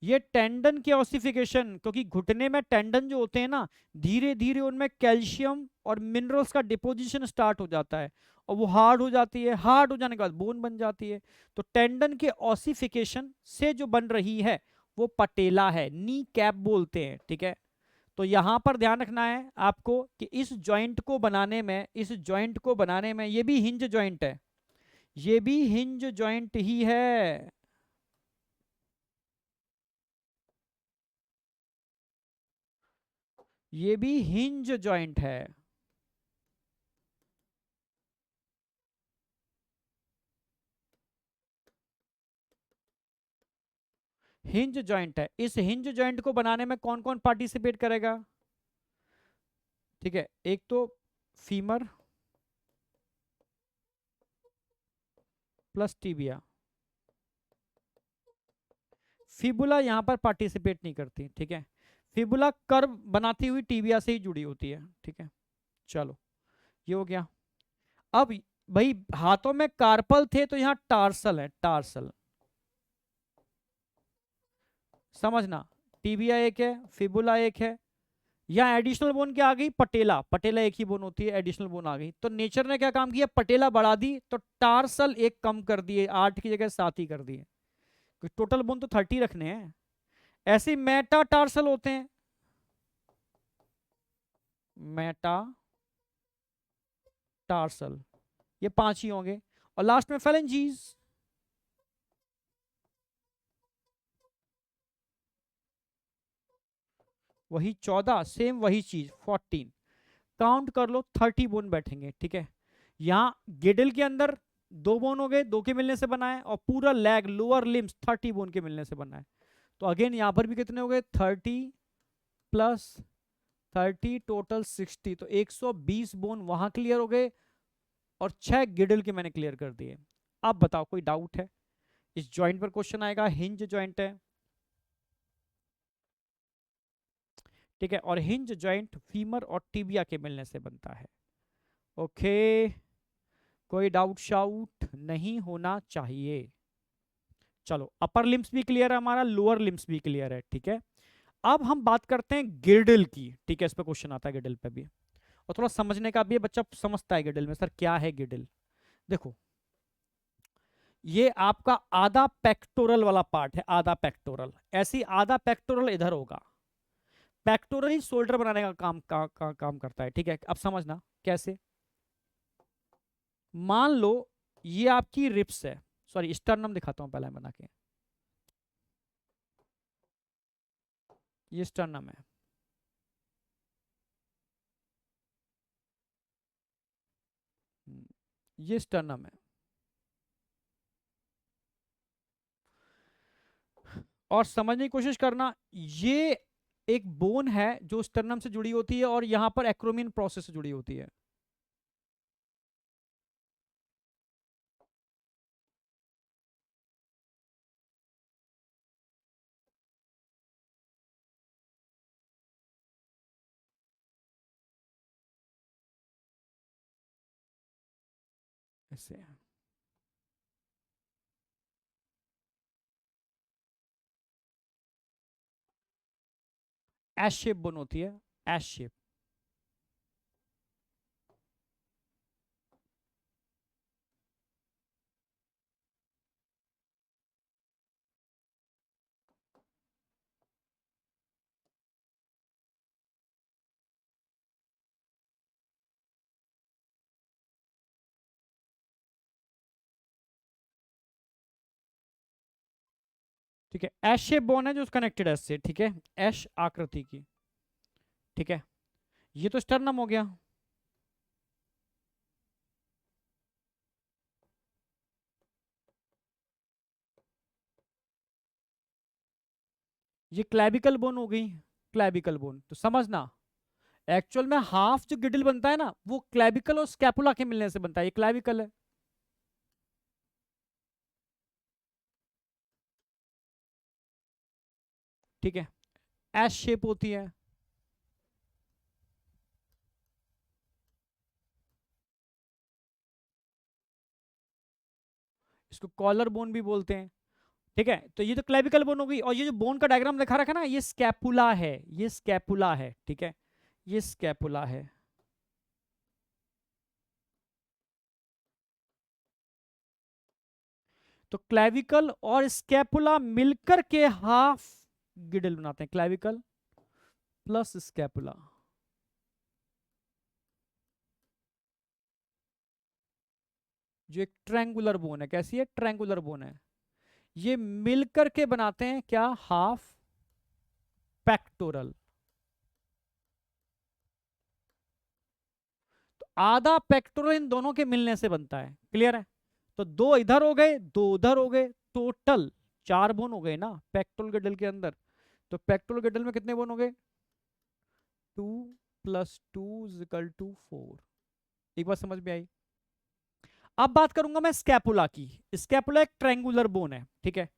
ये टेंडन के ऑसिफिकेशन, क्योंकि घुटने में टेंडन जो होते हैं ना, धीरे धीरे उनमें कैल्शियम और मिनरल्स का डिपोजिशन स्टार्ट हो जाता है, और वो हार्ड हो जाती है, हार्ड हो जाने के बाद बोन बन जाती है। तो टेंडन के ऑसिफिकेशन से जो बन रही है वो पटेला है, नी कैप बोलते हैं, ठीक है। तो यहां पर ध्यान रखना है आपको कि इस जॉइंट को बनाने में, इस जॉइंट को बनाने में, ये भी हिंज जॉइंट है, ये भी हिंज जॉइंट ही है। ये भी हिंज जॉइंट है। हिंज जॉइंट है। इस हिंज जॉइंट को बनाने में कौन कौन पार्टिसिपेट करेगा, ठीक है। एक तो फीमर प्लस टीबिया, फिबुला यहां पर पार्टिसिपेट नहीं करती, ठीक है। फिबुला कर्व बनाती हुई टीबिया से ही जुड़ी होती है, ठीक है। चलो, ये हो गया। अब भाई हाथों में कार्पल थे तो यहां टार्सल है, टार्सल, समझना। टीबिया एक है, फिबुला एक है, यहाँ एडिशनल बोन क्या आ गई, पटेला, पटेला एक ही बोन होती है, एडिशनल बोन आ गई। तो नेचर ने क्या काम किया, पटेला बढ़ा दी तो टार्सल एक कम कर दिए, 8 की जगह 7 ही कर दिए, टोटल बोन तो 30 रखने हैं। ऐसे मेटा टार्सल होते हैं, मेटा टार्सल, ये 5 ही होंगे। और लास्ट में फेलेंजीज, वही 14, सेम वही चीज 14, काउंट कर लो 30 बोन बैठेंगे, ठीक है। यहाँ गिडल के अंदर 2 बोन हो गए, 2 के मिलने से बना है, और पूरा लेग, लोअर लिम्स 30 बोन के मिलने से बना है। तो अगेन यहाँ पर भी कितने हो गए, 30 प्लस 30, टोटल 60, तो 120 बोन वहां क्लियर हो गए, और 6 गिडल के मैंने क्लियर कर दिए। अब बताओ कोई डाउट है? इस जॉइंट पर क्वेश्चन आएगा, हिंज जॉइंट है, ठीक है, और हिंज जॉइंट फीमर और टिबिया के मिलने से बनता है। ओके, कोई डाउट शाउट नहीं होना चाहिए। चलो, अपर लिम्स भी क्लियर है हमारा, लोअर लिम्स भी क्लियर है, ठीक है। अब हम बात करते हैं गिरडल की, ठीक है, इस पे क्वेश्चन आता है गिरडल पे भी, और थोड़ा समझने का भी है, बच्चा समझता है गिरडल में सर क्या है गिरडल। देखो, ये आपका आधा पेक्टोरल वाला पार्ट है, आधा पेक्टोरल, ऐसी आधा पेक्टोरल इधर होगा। पेक्टोरल ही शोल्डर बनाने का काम करता है, ठीक है। अब समझना कैसे। मान लो ये आपकी रिप्स है, सॉरी स्टर्नम दिखाता हूं पहले बना के, ये स्टर्नम है, ये स्टर्नम है। और समझने की कोशिश करना, ये एक बोन है जो स्टर्नम से जुड़ी होती है और यहां पर एक्रोमियन प्रोसेस से जुड़ी होती है। ऐसे एस शेप बोन होती है, एस शेप। ठीक है, एस शेप बोन है जो कनेक्टेड है इससे, ठीक है, एश आकृति की, ठीक है। ये तो स्टर्नम हो गया। ये क्लैविकल बोन हो गई, क्लैविकल बोन। तो समझना, एक्चुअल में हाफ जो गिडल बनता है ना, वो क्लैविकल और स्कैपुला के मिलने से बनता है, ये क्लैविकल है। ठीक है, एस शेप होती है। इसको कॉलर बोन भी बोलते हैं, ठीक है। तो ये तो क्लैविकल बोन हो गई, और ये जो बोन का डायग्राम दिखा रखा है ना, ये स्कैपुला है, ये स्कैपुला है, ठीक है, ये स्कैपुला है। तो क्लैविकल और स्कैपुला मिलकर के हाफ गिडल बनाते हैं, क्लैविकल प्लस स्कैपुला। जो एक ट्रायंगुलर बोन है, कैसी है, ट्रायंगुलर बोन है। ये मिलकर के बनाते हैं क्या, हाफ पेक्टोरल। तो आधा पेक्टोरल इन दोनों के मिलने से बनता है, क्लियर है। तो दो इधर हो गए, दो उधर हो गए, टोटल 4 बोन हो गए ना पेक्टोरल गडल के अंदर। तो पेक्टोरल गडल में कितने बोन हो गए, 2 + 2 = 4। एक बात समझ में आई। अब बात करूंगा मैं स्कैपुला की। स्कैपुला एक ट्रायंगुलर बोन है, ठीक है।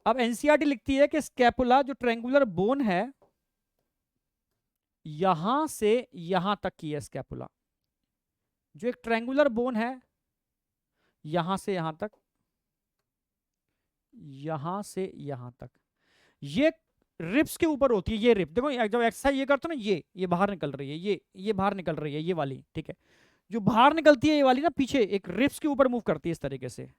अब एनसीईआरटी लिखती है कि स्कैपुला जो ट्रायंगुलर बोन है, यहां से यहां तक की है स्कैपुला। जो एक ट्रायंगुलर बोन है, यहां से यहां तक, यहां से यहां तक, ये रिप्स के ऊपर होती है। ये रिप देखो, जब एक्सरसाइज ये करते हो ना, ये बाहर निकल रही है, ये बाहर निकल रही है, ये वाली, ठीक है। जो बाहर निकलती है ये वाली ना, पीछे एक रिप्स के ऊपर मूव करती है इस तरीके से।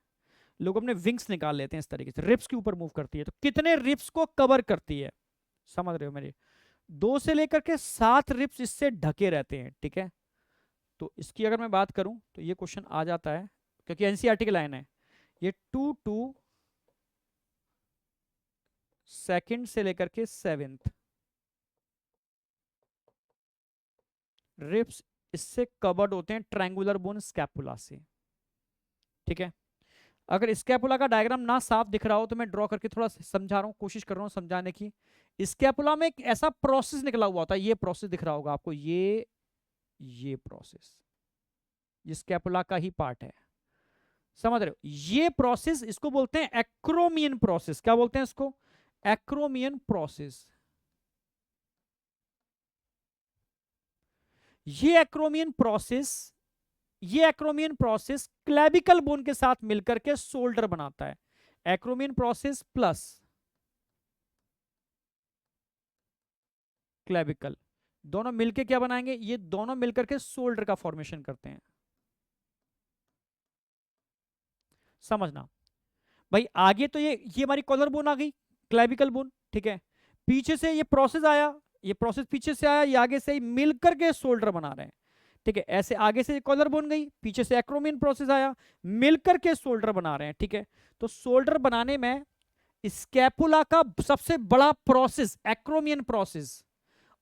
लोग अपने विंग्स निकाल लेते हैं इस तरीके से, रिप्स के ऊपर मूव करती है। तो कितने रिप्स को कवर करती है, समझ रहे हो मेरे, 2 से लेकर के 7 रिप्स इससे ढके रहते हैं, ठीक है। तो इसकी अगर मैं बात करूं तो ये क्वेश्चन आ जाता है, क्योंकि एनसीईआरटी की लाइन है। ये 2 सेकंड से लेकर के 7th रिप्स इससे कवर्ड होते हैं ट्रायंगुलर बोन स्कैपुला से, ठीक है। अगर स्कैपुला का डायग्राम ना साफ दिख रहा हो तो मैं ड्रॉ करके थोड़ा समझा रहा हूं, कोशिश कर रहा हूं समझाने की। स्कैपुला में एक ऐसा प्रोसेस निकला हुआ होता है, ये प्रोसेस दिख रहा होगा आपको, ये प्रोसेस, ये स्कैपुला का ही पार्ट है, समझ रहे हो। ये प्रोसेस, इसको बोलते हैं एक्रोमियन प्रोसेस। क्या बोलते हैं इसको, एक्रोमियन प्रोसेस। ये एक्रोमियन प्रोसेस, ये एक्रोमियन प्रोसेस क्लैविकल बोन के साथ मिलकर के शोल्डर बनाता है। एक्रोमियन प्रोसेस प्लस क्लेविकल, दोनों मिलके क्या बनाएंगे, ये दोनों मिलकर के शोल्डर का फॉर्मेशन करते हैं। समझना भाई, आगे तो ये हमारी कॉलर बोन आ गई, क्लेविकल बोन, ठीक है। पीछे से ये प्रोसेस आया, ये प्रोसेस पीछे से आया, ये आगे से मिलकर के शोल्डर बना रहे हैं, ठीक है। ऐसे आगे से कॉलर बोन गई, पीछे से एक्रोमियन प्रोसेस आया, मिलकर के शोल्डर बना रहे हैं, ठीक है। तो शोल्डर बनाने में स्कैपुला का सबसे बड़ा प्रोसेस एक्रोमियन प्रोसेस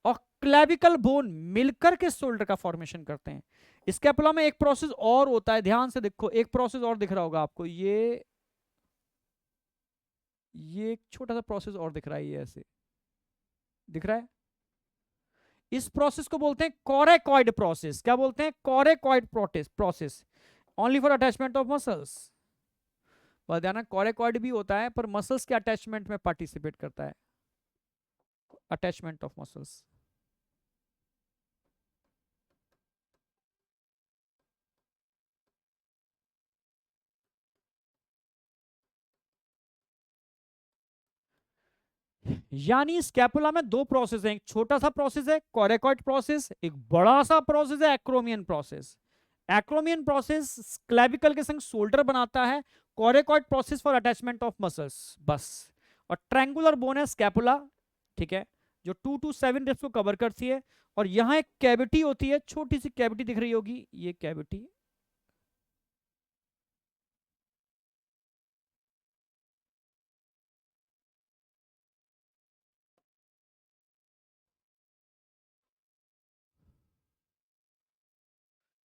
और क्लेविकल बोन मिलकर के शोल्डर का फॉर्मेशन करते हैं। स्कैपुला में एक प्रोसेस और होता है, ध्यान से देखो, एक प्रोसेस और दिख रहा होगा आपको, ये एक छोटा सा प्रोसेस और दिख रहा है, ये ऐसे दिख रहा है। इस प्रोसेस को बोलते हैं कोरेकॉइड प्रोसेस। क्या बोलते हैं? Coracoid process, only for attachment of muscles. ध्यान, कोरेकॉइड भी होता है पर मसल्स के अटैचमेंट में पार्टिसिपेट करता है, अटैचमेंट ऑफ मसल्स। यानी स्कैपुला में दो प्रोसेस हैं, एक छोटा सा प्रोसेस है कोरेकॉइड प्रोसेस, एक बड़ा सा प्रोसेस है acromion process. Acromion process clavicle के संग शोल्डर बनाता है, coracoid process for attachment of muscles, बस। और ट्रायंगुलर बोन है स्कैपुला, ठीक है, जो 2 to 7 रिब्स को कवर करती है। और यहां एक कैविटी होती है, छोटी सी कैविटी दिख रही होगी, ये कैविटी।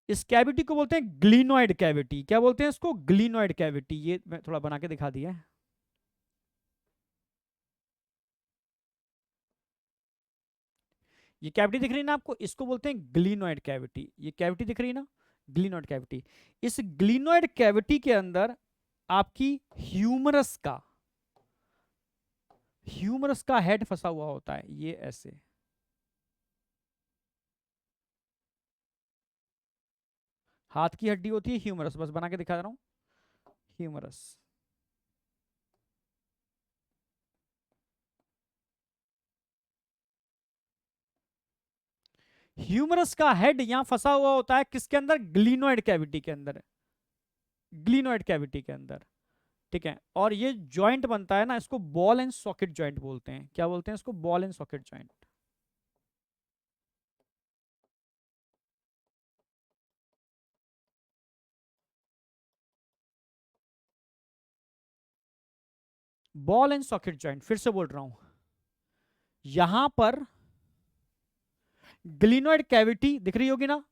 इस कैविटी को बोलते हैं ग्लिनोइड कैविटी। क्या बोलते हैं इसको? Glenoid cavity. ये मैं थोड़ा बना के दिखा दिया है। ये कैविटी दिख रही है ना आपको, इसको बोलते हैं ग्लिनोइड कैविटी। ये कैविटी दिख रही है ना, ग्लिनोइड कैविटी। इस ग्लिनोइड कैविटी के अंदर आपकी ह्यूमरस का हेड फंसा हुआ होता है, ये ऐसे। हाथ की हड्डी होती है ह्यूमरस, बस बना के दिखा रहा हूं, ह्यूमरस। ह्यूमरस का हेड यहां फंसा हुआ होता है, किसके अंदर? ग्लिनोइड कैविटी के अंदर, ग्लिनोइड कैविटी के अंदर, ठीक है। और ये जॉइंट बनता है ना, इसको बॉल एंड सॉकेट जॉइंट बोलते हैं। क्या बोलते हैं इसको? Ball and socket joint. Ball and socket joint, फिर से बोल रहा हूं, यहां पर ग्लिनोइड कैविटी दिख रही होगी ना,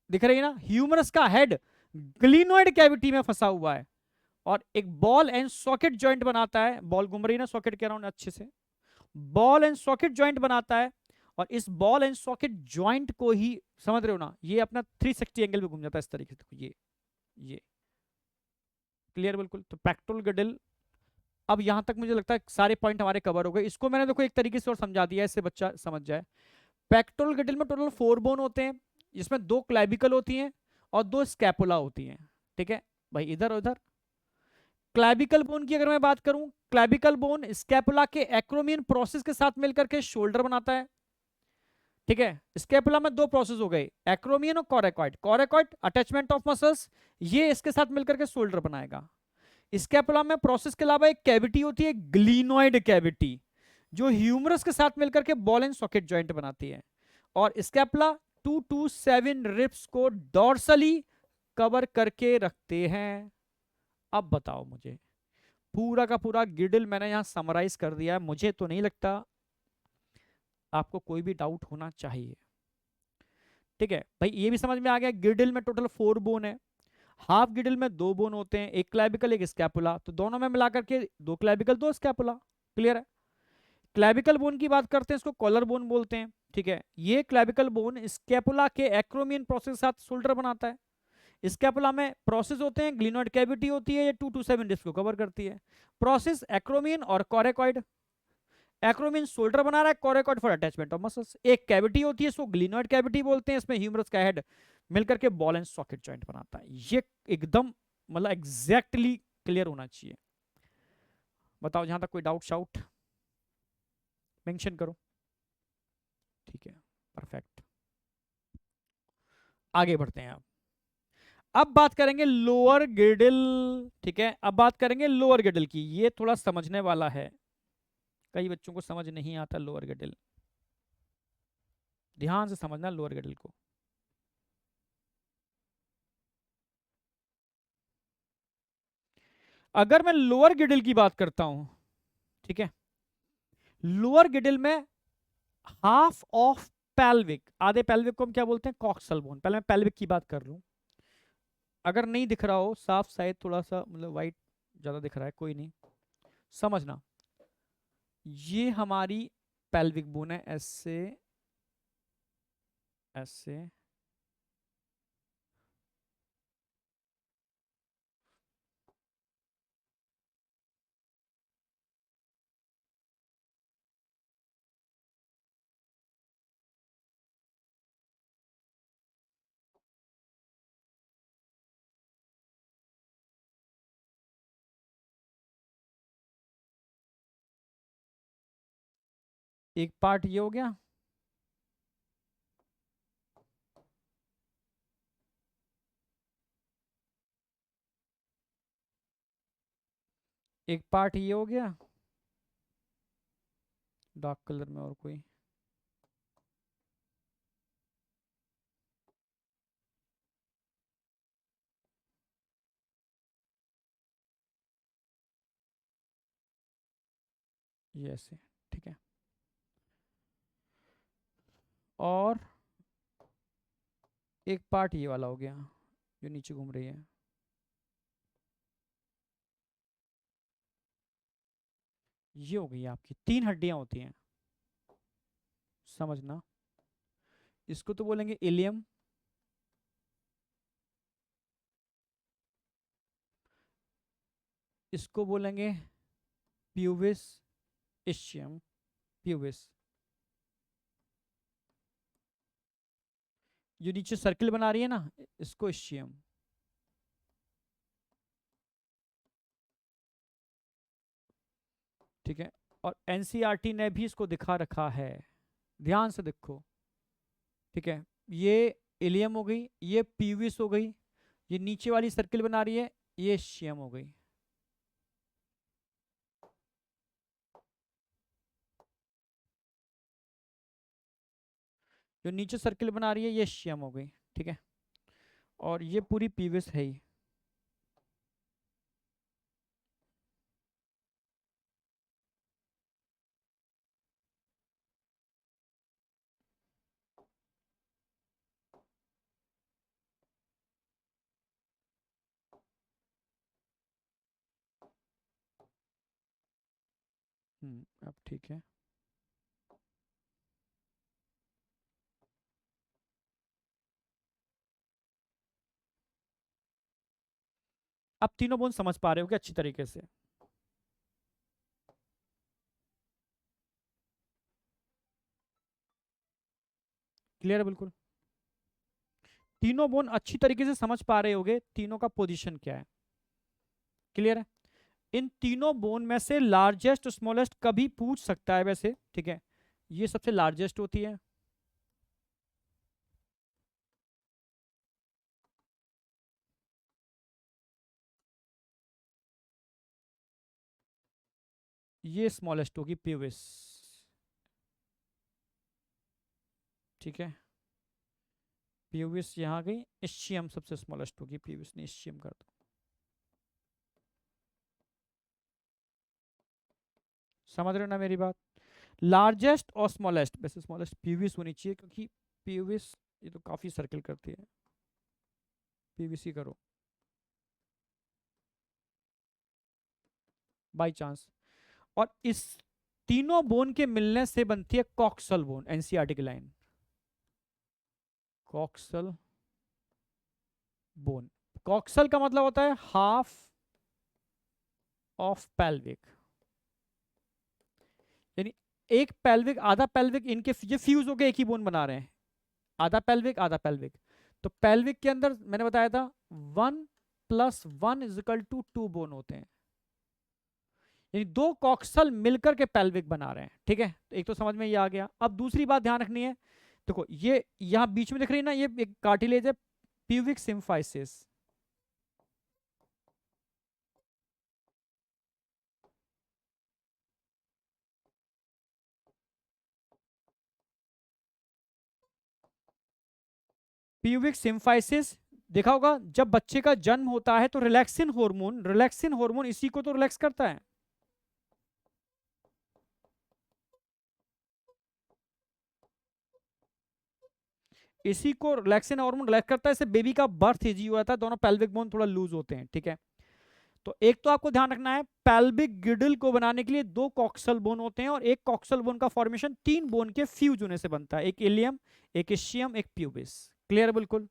दिख रही है ना, ह्यूमरस का हेड ग्लिनोइड कैविटी में फंसा हुआ है और एक बॉल एंड सॉकेट जॉइंट बनाता है। बॉल घूम रही है ना सॉकेट के अराउंड अच्छे से, बॉल एंड सॉकेट जॉइंट बनाता है। और इस बॉल एंड सॉकेट जॉइंट को ही, समझ रहे हो ना, ये अपना 360 एंगल पे घूम जाता है इस तरीके से, ये क्लियर बिल्कुल। तो पेक्टोरल गडिल, अब यहां तक मुझे लगता है सारे पॉइंट हमारे कवर हो गए। इसको मैंने देखो एक तरीके से और समझा दिया है, इससे बच्चा समझ जाए। पेक्टोरल गडिल में टोटल 4 बोन होते हैं, जिसमें 2 क्लेविकल होती हैं और 2 स्कैपुला होती हैं, ठीक है भाई, इधर और इधर। क्लेविकल बोन की अगर मैं बात करूं, क्लेविकल बोन स्कैपुला के एक्रोमियन प्रोसेस के साथ मिलकर के शोल्डर बनाता है, ठीक है। स्कैपुला में 2 प्रोसेस हो गए, एक्रोमियन और coracoid. Coracoid attachment of muscles, ये इसके साथ मिलकर के शोल्डर बनाएगा। स्कैपुला में प्रोसेस के अलावा एक कैविटी होती है, ग्लिनोइड कैविटी, जो ह्यूमरस के साथ मिलकर के बॉल एंड सॉकेट जॉइंट बनाती है। और स्कैपुला 2 to 7 रिब्स को डॉर्सली कवर करके रखते हैं। अब बताओ मुझे, पूरा का पूरा गिडल मैंने यहां समराइज कर दिया है, मुझे तो नहीं लगता आपको कोई भी डाउट होना चाहिए, ठीक है भाई। ये भी समझ में आ गया, गिडल में टोटल 4 बोन है, हाफ गिडल में 2 बोन होते हैं, एक क्लैविकल एक स्कैपुला, तो दोनों में मिलाकर के 2 क्लैविकल 2 स्कैपुला, क्लियर है। क्लैविकल बोन की बात करते हैं, इसको कॉलर बोन बोलते हैं, ठीक है। ये क्लैविकल बोन स्कैपुला के एक्रोमियन प्रोसेस के साथ शोल्डर बनाता है। स्कैपुला में प्रोसेस होते हैं, ग्लिनोइड कैविटी होती है, ये 2 to 7 डिस्क को कवर करती है। प्रोसेस एक्रोमियन और कोरेकॉइड। एक्रोमियन शोल्डर बना रहा है, coracoid for attachment of muscles. एक कैविटी होती है, इसको ग्लिनोइड कैविटी बोलते हैं, इसमें ह्यूमरस का हेड मिलकर के बॉल एंड सॉकेट जॉइंट बनाता है। ये एकदम मतलब एग्जैक्टली क्लियर होना चाहिए। बताओ जहां तक कोई डाउट शाउट मेंशन करो। ठीक है, परफेक्ट। आगे बढ़ते हैं अब बात करेंगे लोअर गिडल। ठीक है, अब बात करेंगे लोअर गिडल की। ये थोड़ा समझने वाला है, कई बच्चों को समझ नहीं आता लोअर गिडल। ध्यान से समझना लोअर गिडल को। अगर मैं लोअर गिडल की बात करता हूं, ठीक है, लोअर गिडल में हाफ ऑफ पेल्विक, आधे पेल्विक को हम क्या बोलते हैं, कॉक्सल बोन। पहले मैं पेल्विक की बात कर लूं। अगर नहीं दिख रहा हो साफ, शायद थोड़ा सा मतलब वाइट ज्यादा दिख रहा है, कोई नहीं, समझना। ये हमारी पेल्विक बोन है, ऐसे ऐसे। एक पार्ट ये हो गया, एक पार्ट ये हो गया डार्क कलर में, और कोई ये ऐसे। ठीक है, और एक पार्ट ये वाला हो गया जो नीचे घूम रही है। ये हो गई आपकी, तीन हड्डियां होती हैं, समझना। इसको तो बोलेंगे इलियम, इसको बोलेंगे प्यूबिस, इस्चियम, प्यूबिस। जो नीचे सर्किल बना रही है ना, इसको इस्चियम। ठीक है, और एनसीईआरटी ने भी इसको दिखा रखा है, ध्यान से देखो। ठीक है, ये इलियम हो गई, ये प्यूबिस हो गई, ये नीचे वाली सर्किल बना रही है, ये इस्चियम हो गई। जो नीचे सर्किल बना रही है ये इस्चियम हो गई। ठीक है, और ये पूरी प्यूबिस है ही। अब ठीक है। अब तीनों बोन समझ पा रहे हो क्या अच्छी तरीके से? क्लियर है बिल्कुल? तीनों बोन अच्छी तरीके से समझ पा रहे होगे, तीनों का पोजीशन क्या है, क्लियर है? इन तीनों बोन में से लार्जेस्ट स्मॉलेस्ट कभी पूछ सकता है वैसे, ठीक है। ये सबसे लार्जेस्ट होती है, ये स्मॉलेस्ट होगी प्यूबिस। ठीक है, प्यूबिस यहाँ गई, इस्चियम सबसे स्मॉलेस्ट होगी, प्यूबिस ने इस्चियम कर दो। समझ रहे हो ना मेरी बात? लार्जेस्ट और स्मॉलेस्ट, वैसे स्मॉलेस्ट प्यूबिस होनी चाहिए, क्योंकि प्यूबिस ये तो काफी सर्कल करती है, प्यूबिस ही करो बाई चांस। और इस तीनों बोन के मिलने से बनती है कॉक्सल बोन, एनसीईआरटी की लाइन, कॉक्सल बोन। कॉक्सल का मतलब होता है हाफ ऑफ पेल्विक, यानी एक पेल्विक आधा पेल्विक, इनके ये फ्यूज होकर एक ही बोन बना रहे हैं, आधा पेल्विक आधा पेल्विक। तो पेल्विक के अंदर मैंने बताया था 1 + 1 = 2 बोन होते हैं, यानी दो कॉक्सल मिलकर के पेल्विक बना रहे हैं, ठीक है। तो एक तो समझ में ये आ गया। अब दूसरी बात ध्यान रखनी है, देखो ये यहाँ बीच में दिख रही है ना, ये एक कार्टिलेज है, प्यूबिक सिम्फाइसिस। प्यूबिक सिम्फाइसिस देखा होगा, जब बच्चे का जन्म होता है तो रिलैक्सिन हार्मोन इसी को तो रिलैक्स करता है। इसी को रिलैक्सिन हार्मोन रिलैक्स करता है, इससे बेबी का बर्थ इजी हो जाता है, दोनों पेल्विक बोन थोड़ा लूज होते हैं, ठीक है। तो एक तो आपको ध्यान रखना है, पेल्विक गिडल को बनाने के लिए दो कॉक्सल बोन होते हैं, और एक कॉक्सल बोन का फॉर्मेशन तीन बोन के फ्यूज होने से बनता है, एक इलियम, एक इशियम, एक प्यूबिस। क्लियर है बिल्कुल,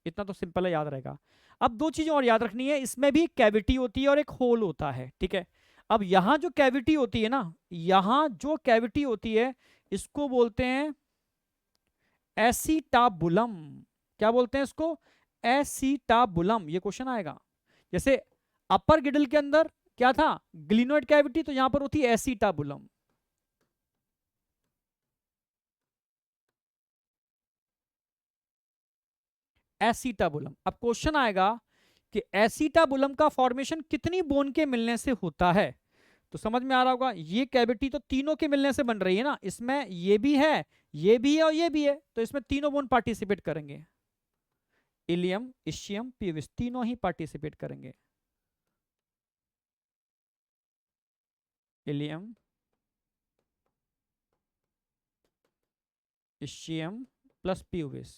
इतना तो सिंपल है, याद रहेगा। अब दो चीजें और याद रखनी है, इसमें भी कैविटी होती है और एक होल होता है, ठीक है। अब यहां जो कैविटी होती है ना, यहां जो कैविटी होती है, इसको बोलते हैं एसीटाबुलम। क्या बोलते हैं इसको? एसीटाबुलम। ये क्वेश्चन आएगा। जैसे अपर गिडल के अंदर क्या था, ग्लिनोइड कैविटी, तो यहां पर होती है एसीटाबुलम। एसीटाबुलम। अब क्वेश्चन आएगा कि एसीटाबुलम का फॉर्मेशन कितनी बोन के मिलने से होता है। तो समझ में आ रहा होगा, ये कैविटी तो तीनों के मिलने से बन रही है ना, इसमें ये भी है, ये भी है और ये भी है, तो इसमें तीनों बोन पार्टिसिपेट करेंगे, इलियम, इशियम, प्यूबिस, तीनों ही पार्टिसिपेट करेंगे। इलियम, इशियम प्लस प्यूबिस,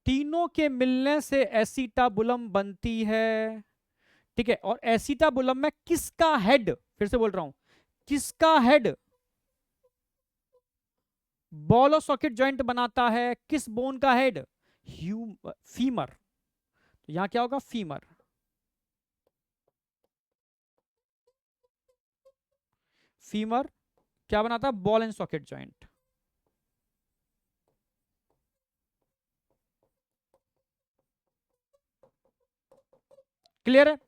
तीनों के मिलने से एसीटाबुलम बनती है, ठीक है। और एसीटाबुलम में किसका हेड, फिर से बोल रहा हूं, किसका हेड बॉल और सॉकेट जॉइंट बनाता है, किस बोन का हेड? फीमर। तो यहां क्या होगा, फीमर। फीमर क्या बनाता है, ball and socket joint. Clear है?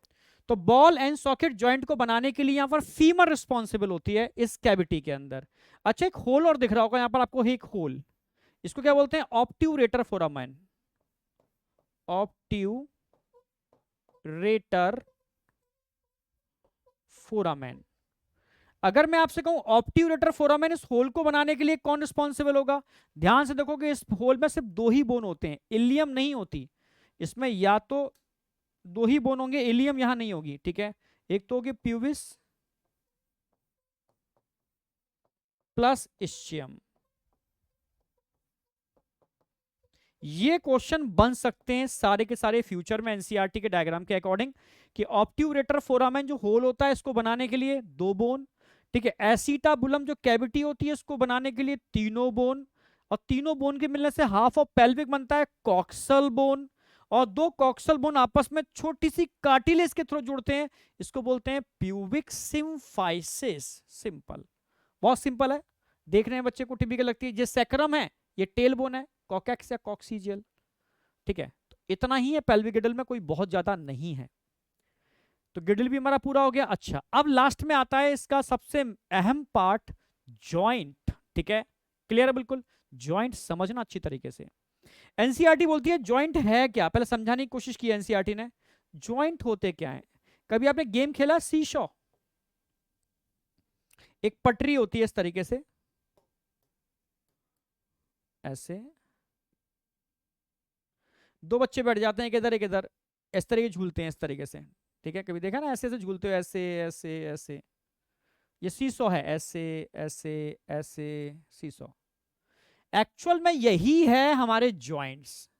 तो बॉल एंड सॉकेट जॉइंट को बनाने के लिए यहां पर फीमर रिस्पॉन्सिबल होती है इस कैविटी के अंदर। अच्छा, एक होल और दिख रहा होगा यहां पर आपको, एक होल, इसको क्या बोलते हैं, ऑब्ट्यूरेटर फोरामेन। Obturator foramen. अगर मैं आपसे कहूं ऑब्ट्यूरेटर फोरामेन, इस होल को बनाने के लिए कौन रिस्पॉन्सिबल होगा? ध्यान से देखोगे, इस होल में सिर्फ दो ही बोन होते हैं, इलियम नहीं होती इसमें, या तो दो ही बोन होंगे, इलियम यहां नहीं होगी, ठीक है। एक तो होगी प्यूबिस प्लस इशियम। ये क्वेश्चन बन सकते हैं सारे के सारे फ्यूचर में एनसीईआरटी के डायग्राम के अकॉर्डिंग, कि ऑब्ट्यूरेटर फोरामेन जो होल होता है इसको बनाने के लिए दो बोन, ठीक है। एसीटाबुलम जो कैविटी होती है इसको बनाने के लिए तीनों बोन, और तीनों बोन के मिलने से हाफ ऑफ पेल्विक बनता है, कॉक्सल बोन। और दो कॉक्सल बोन आपस में छोटी सी कार्टिलेज के थ्रू जुड़ते हैं, इसको बोलते हैं प्यूबिक सिम्फाइसिस। सिंपल, बहुत सिंपल है। देखने में बच्चे को टिपिकल लगती है। ये सैक्रम है, ये टेल बोन है, कॉकेक्स या कॉक्सीजियल, ठीक है। तो इतना ही है पेल्विक गिडल में, कोई बहुत ज्यादा नहीं है। तो गिडल भी हमारा पूरा हो गया। अच्छा, अब लास्ट में आता है इसका सबसे अहम पार्ट, जॉइंट, ठीक है। क्लियर है बिल्कुल, जॉइंट समझना अच्छी तरीके से। एनसीईआरटी बोलती है जॉइंट है क्या, पहले समझाने की कोशिश की एनसीईआरटी ने, जॉइंट होते क्या है। कभी आपने गेम खेला सीशॉ? एक पटरी होती है इस तरीके से, ऐसे दो बच्चे बैठ जाते हैं, एक इधर एक इधर, इस तरीके झूलते हैं इस तरीके से, ठीक है। कभी देखा ना, ऐसे ऐसे झूलते हो, ऐसे ऐसे ऐसे, ये सीसो है, ऐसे ऐसे ऐसे, सीसो। एक्चुअल में यही है हमारे जॉइंट्स।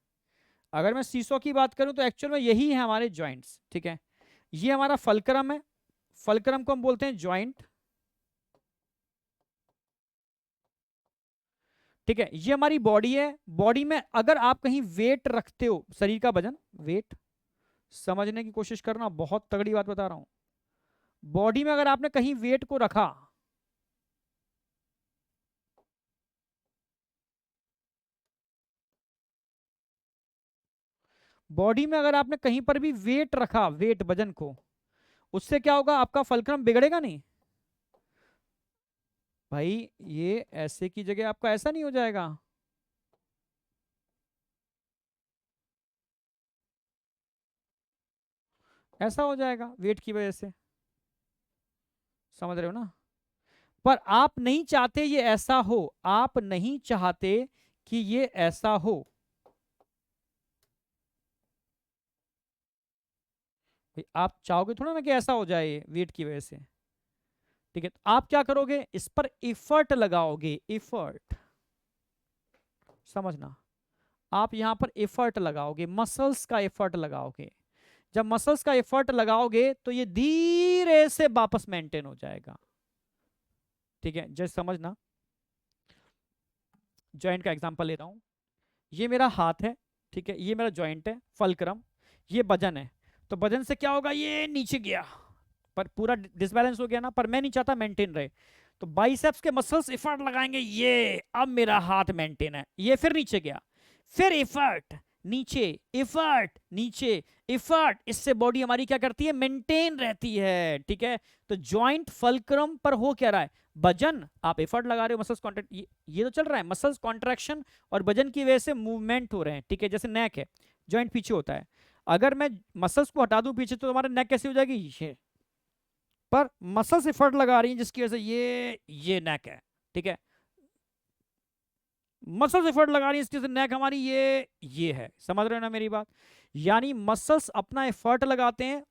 अगर मैं सीसो की बात करूं तो एक्चुअल में यही है हमारे जॉइंट्स, ठीक है। ये हमारा फलक्रम है, फलक्रम को हम बोलते हैं जॉइंट, ठीक है। ये हमारी बॉडी है, बॉडी में अगर आप कहीं वेट रखते हो, शरीर का वजन, वेट, समझने की कोशिश करना, बहुत तगड़ी बात बता रहा हूं। बॉडी में अगर आपने कहीं वेट को रखा, बॉडी में अगर आपने कहीं पर भी वेट रखा, वेट वजन को, उससे क्या होगा, आपका फलक्रम बिगड़ेगा नहीं भाई, ये ऐसे की जगह आपका ऐसा नहीं हो जाएगा। ऐसा हो जाएगा वेट की वजह से, समझ रहे हो ना। पर आप नहीं चाहते ये ऐसा हो, आप नहीं चाहते कि ये ऐसा हो। भाई आप चाहोगे थोड़ा ना कि ऐसा हो जाए वेट की वजह से। ठीक है, तो आप क्या करोगे, इस पर इफर्ट लगाओगे, इफर्ट, समझना। आप यहां पर एफर्ट लगाओगे, मसल्स का एफर्ट लगाओगे। जब मसल्स का एफर्ट लगाओगे तो ये धीरे से वापस मेंटेन हो जाएगा। ठीक है, जस्ट समझना। जॉइंट का एग्जांपल ले रहा हूं, ये मेरा हाथ है, ठीक है, ये मेरा जॉइंट है फलक्रम, ये वजन है। तो वजन से क्या होगा, ये नीचे गया, पर पूरा डिसबैलेंस हो गया ना, पर मैं नहीं चाहता मेंटेन रहे। तो बाइसेप्स के मसल्स एफर्ट लगाएंगे, ये अब मेरा हाथ मेंटेन है, ये फिर नीचे गया, फिर एफर्ट नीचे, एफर्ट नीचे, एफर्ट, इससे बॉडी हमारी क्या करती है, मेंटेन रहती है। ठीक है, तो जॉइंट फलक्रम पर हो क्या रहा है, वजन, आप एफर्ट लगा रहे हो, मसल्स कॉन्ट्रैक्ट, ये तो चल रहा है, मसल्स कॉन्ट्रैक्शन और वजन की वजह से मूवमेंट हो रहे हैं। ठीक है, जैसे नेक है, जॉइंट पीछे होता है, अगर मैं मसल्स को हटा दूं पीछे तो हमारा नेक कैसी हो जाएगी, ये, पर मसल्स एफर्ट लगा रही हैं जिसकी वजह से ये नेक है। ठीक है, मसल्स एफर्ट लगा रही है इसकी वजह से नेक हमारी ये है, समझ रहे हो ना मेरी बात। यानी मसल्स अपना एफर्ट लगाते हैं,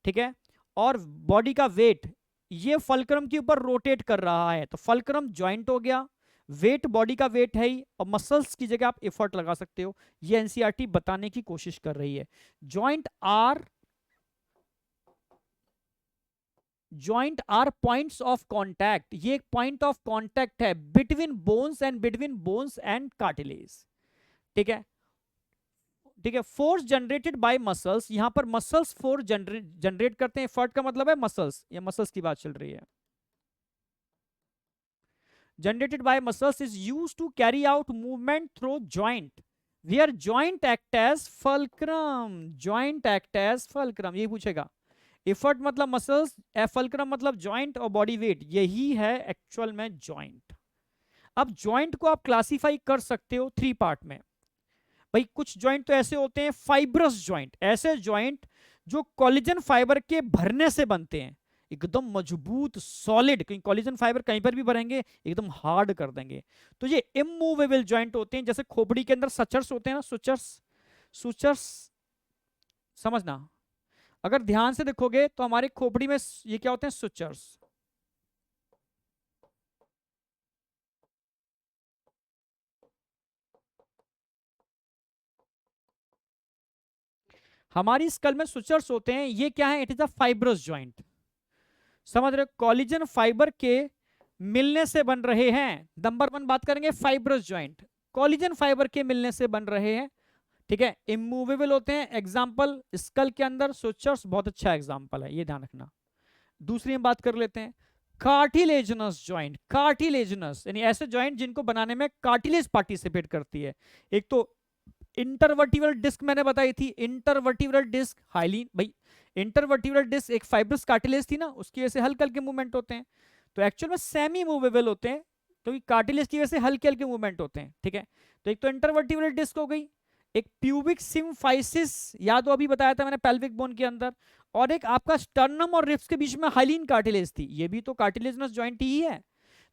ठीक है, और बॉडी का वेट ये फलक्रम के ऊपर रोटेट कर रहा है, तो फलक्रम जॉइंट हो गया, वेट बॉडी का वेट है ही, और मसल्स की जगह आप एफर्ट लगा सकते हो। ये एनसीईआरटी बताने की कोशिश कर रही है। Joint are points of contact, ये एक पॉइंट ऑफ कॉन्टैक्ट है बिटवीन बोन्स एंड कार्टिलेज। ठीक है, ठीक है, फोर्स जनरेटेड बाय मसल्स, यहां पर मसल्स फोर्स जनरेट करते हैं, एफर्ट का मतलब है मसल्स, ये मसल्स की बात चल रही है। Generated by muscles is used to carry out movement through joint, where joint act as fulcrum, joint act as fulcrum, ये पूछेगा। एफर्ट मतलब मसल्स, फलक्रम मतलब जॉइंट, और बॉडी वेट, यही है एक्चुअल में जॉइंट। अब जॉइंट को आप क्लासिफाई कर सकते हो थ्री पार्ट में। भाई कुछ जॉइंट तो ऐसे होते हैं फाइब्रस जॉइंट, ऐसे जॉइंट जो कोलेजन फाइबर के भरने से बनते हैं, एकदम मजबूत सॉलिड, कहीं कोलेजन फाइबर कहीं पर भी भरेंगे एकदम हार्ड कर देंगे। तो ये इमूवेबल जॉइंट होते हैं, जैसे खोपड़ी के अंदर सचर्स होते हैं ना, सुचर्स, सुचर्स, समझना। अगर ध्यान से देखोगे तो हमारी खोपड़ी में ये क्या होते हैं, सुचर्स। हमारी स्कल में सुचर्स होते हैं, ये क्या है, it is a fibrous joint, समझ रहे हो, कोलेजन फाइबर के मिलने से बन रहे हैं। नंबर वन बात करेंगे फाइब्रस जॉइंट, कोलेजन फाइबर के मिलने से बन रहे हैं। ठीक है, इमूवेबल होते हैं, एग्जांपल स्कल के अंदर सुचर्स बहुत अच्छा एग्जांपल है, ये ध्यान रखना। दूसरी हम बात कर लेते हैं कार्टिलेजनस जॉइंट, कार्टिलेजनस यानी ऐसे जॉइंट जिनको बनाने में कार्टिलेज पार्टिसिपेट करती है। एक तो इंटरवर्टिब्रल डिस्क मैंने बताई थी, इंटरवर्टिब्रल डिस्क हाइलीन, भाई इंटरवर्टिब्रल डिस्क एक फाइब्रस कार्टिलेज थी ना, उसकी वजह से हल्के हल्के मूवमेंट होते हैं। तो एक्चुअल में सेमी मूवेबल होते हैं, क्योंकि कार्टिलेज की वजह से हल्के हल्के मूवमेंट होते हैं। ठीक है, तो एक तो इंटरवर्टिब्रल डिस्क हो गई, एक प्यूबिक सिम्फाइसिस, याद हो अभी बताया था मैंने पेल्विक बोन के अंदर, और एक आपका स्टर्नम और रिब्स के बीच में हाइलीन कार्टिलेज थी, ये भी तो कार्टिलेजनस जॉइंट ही है।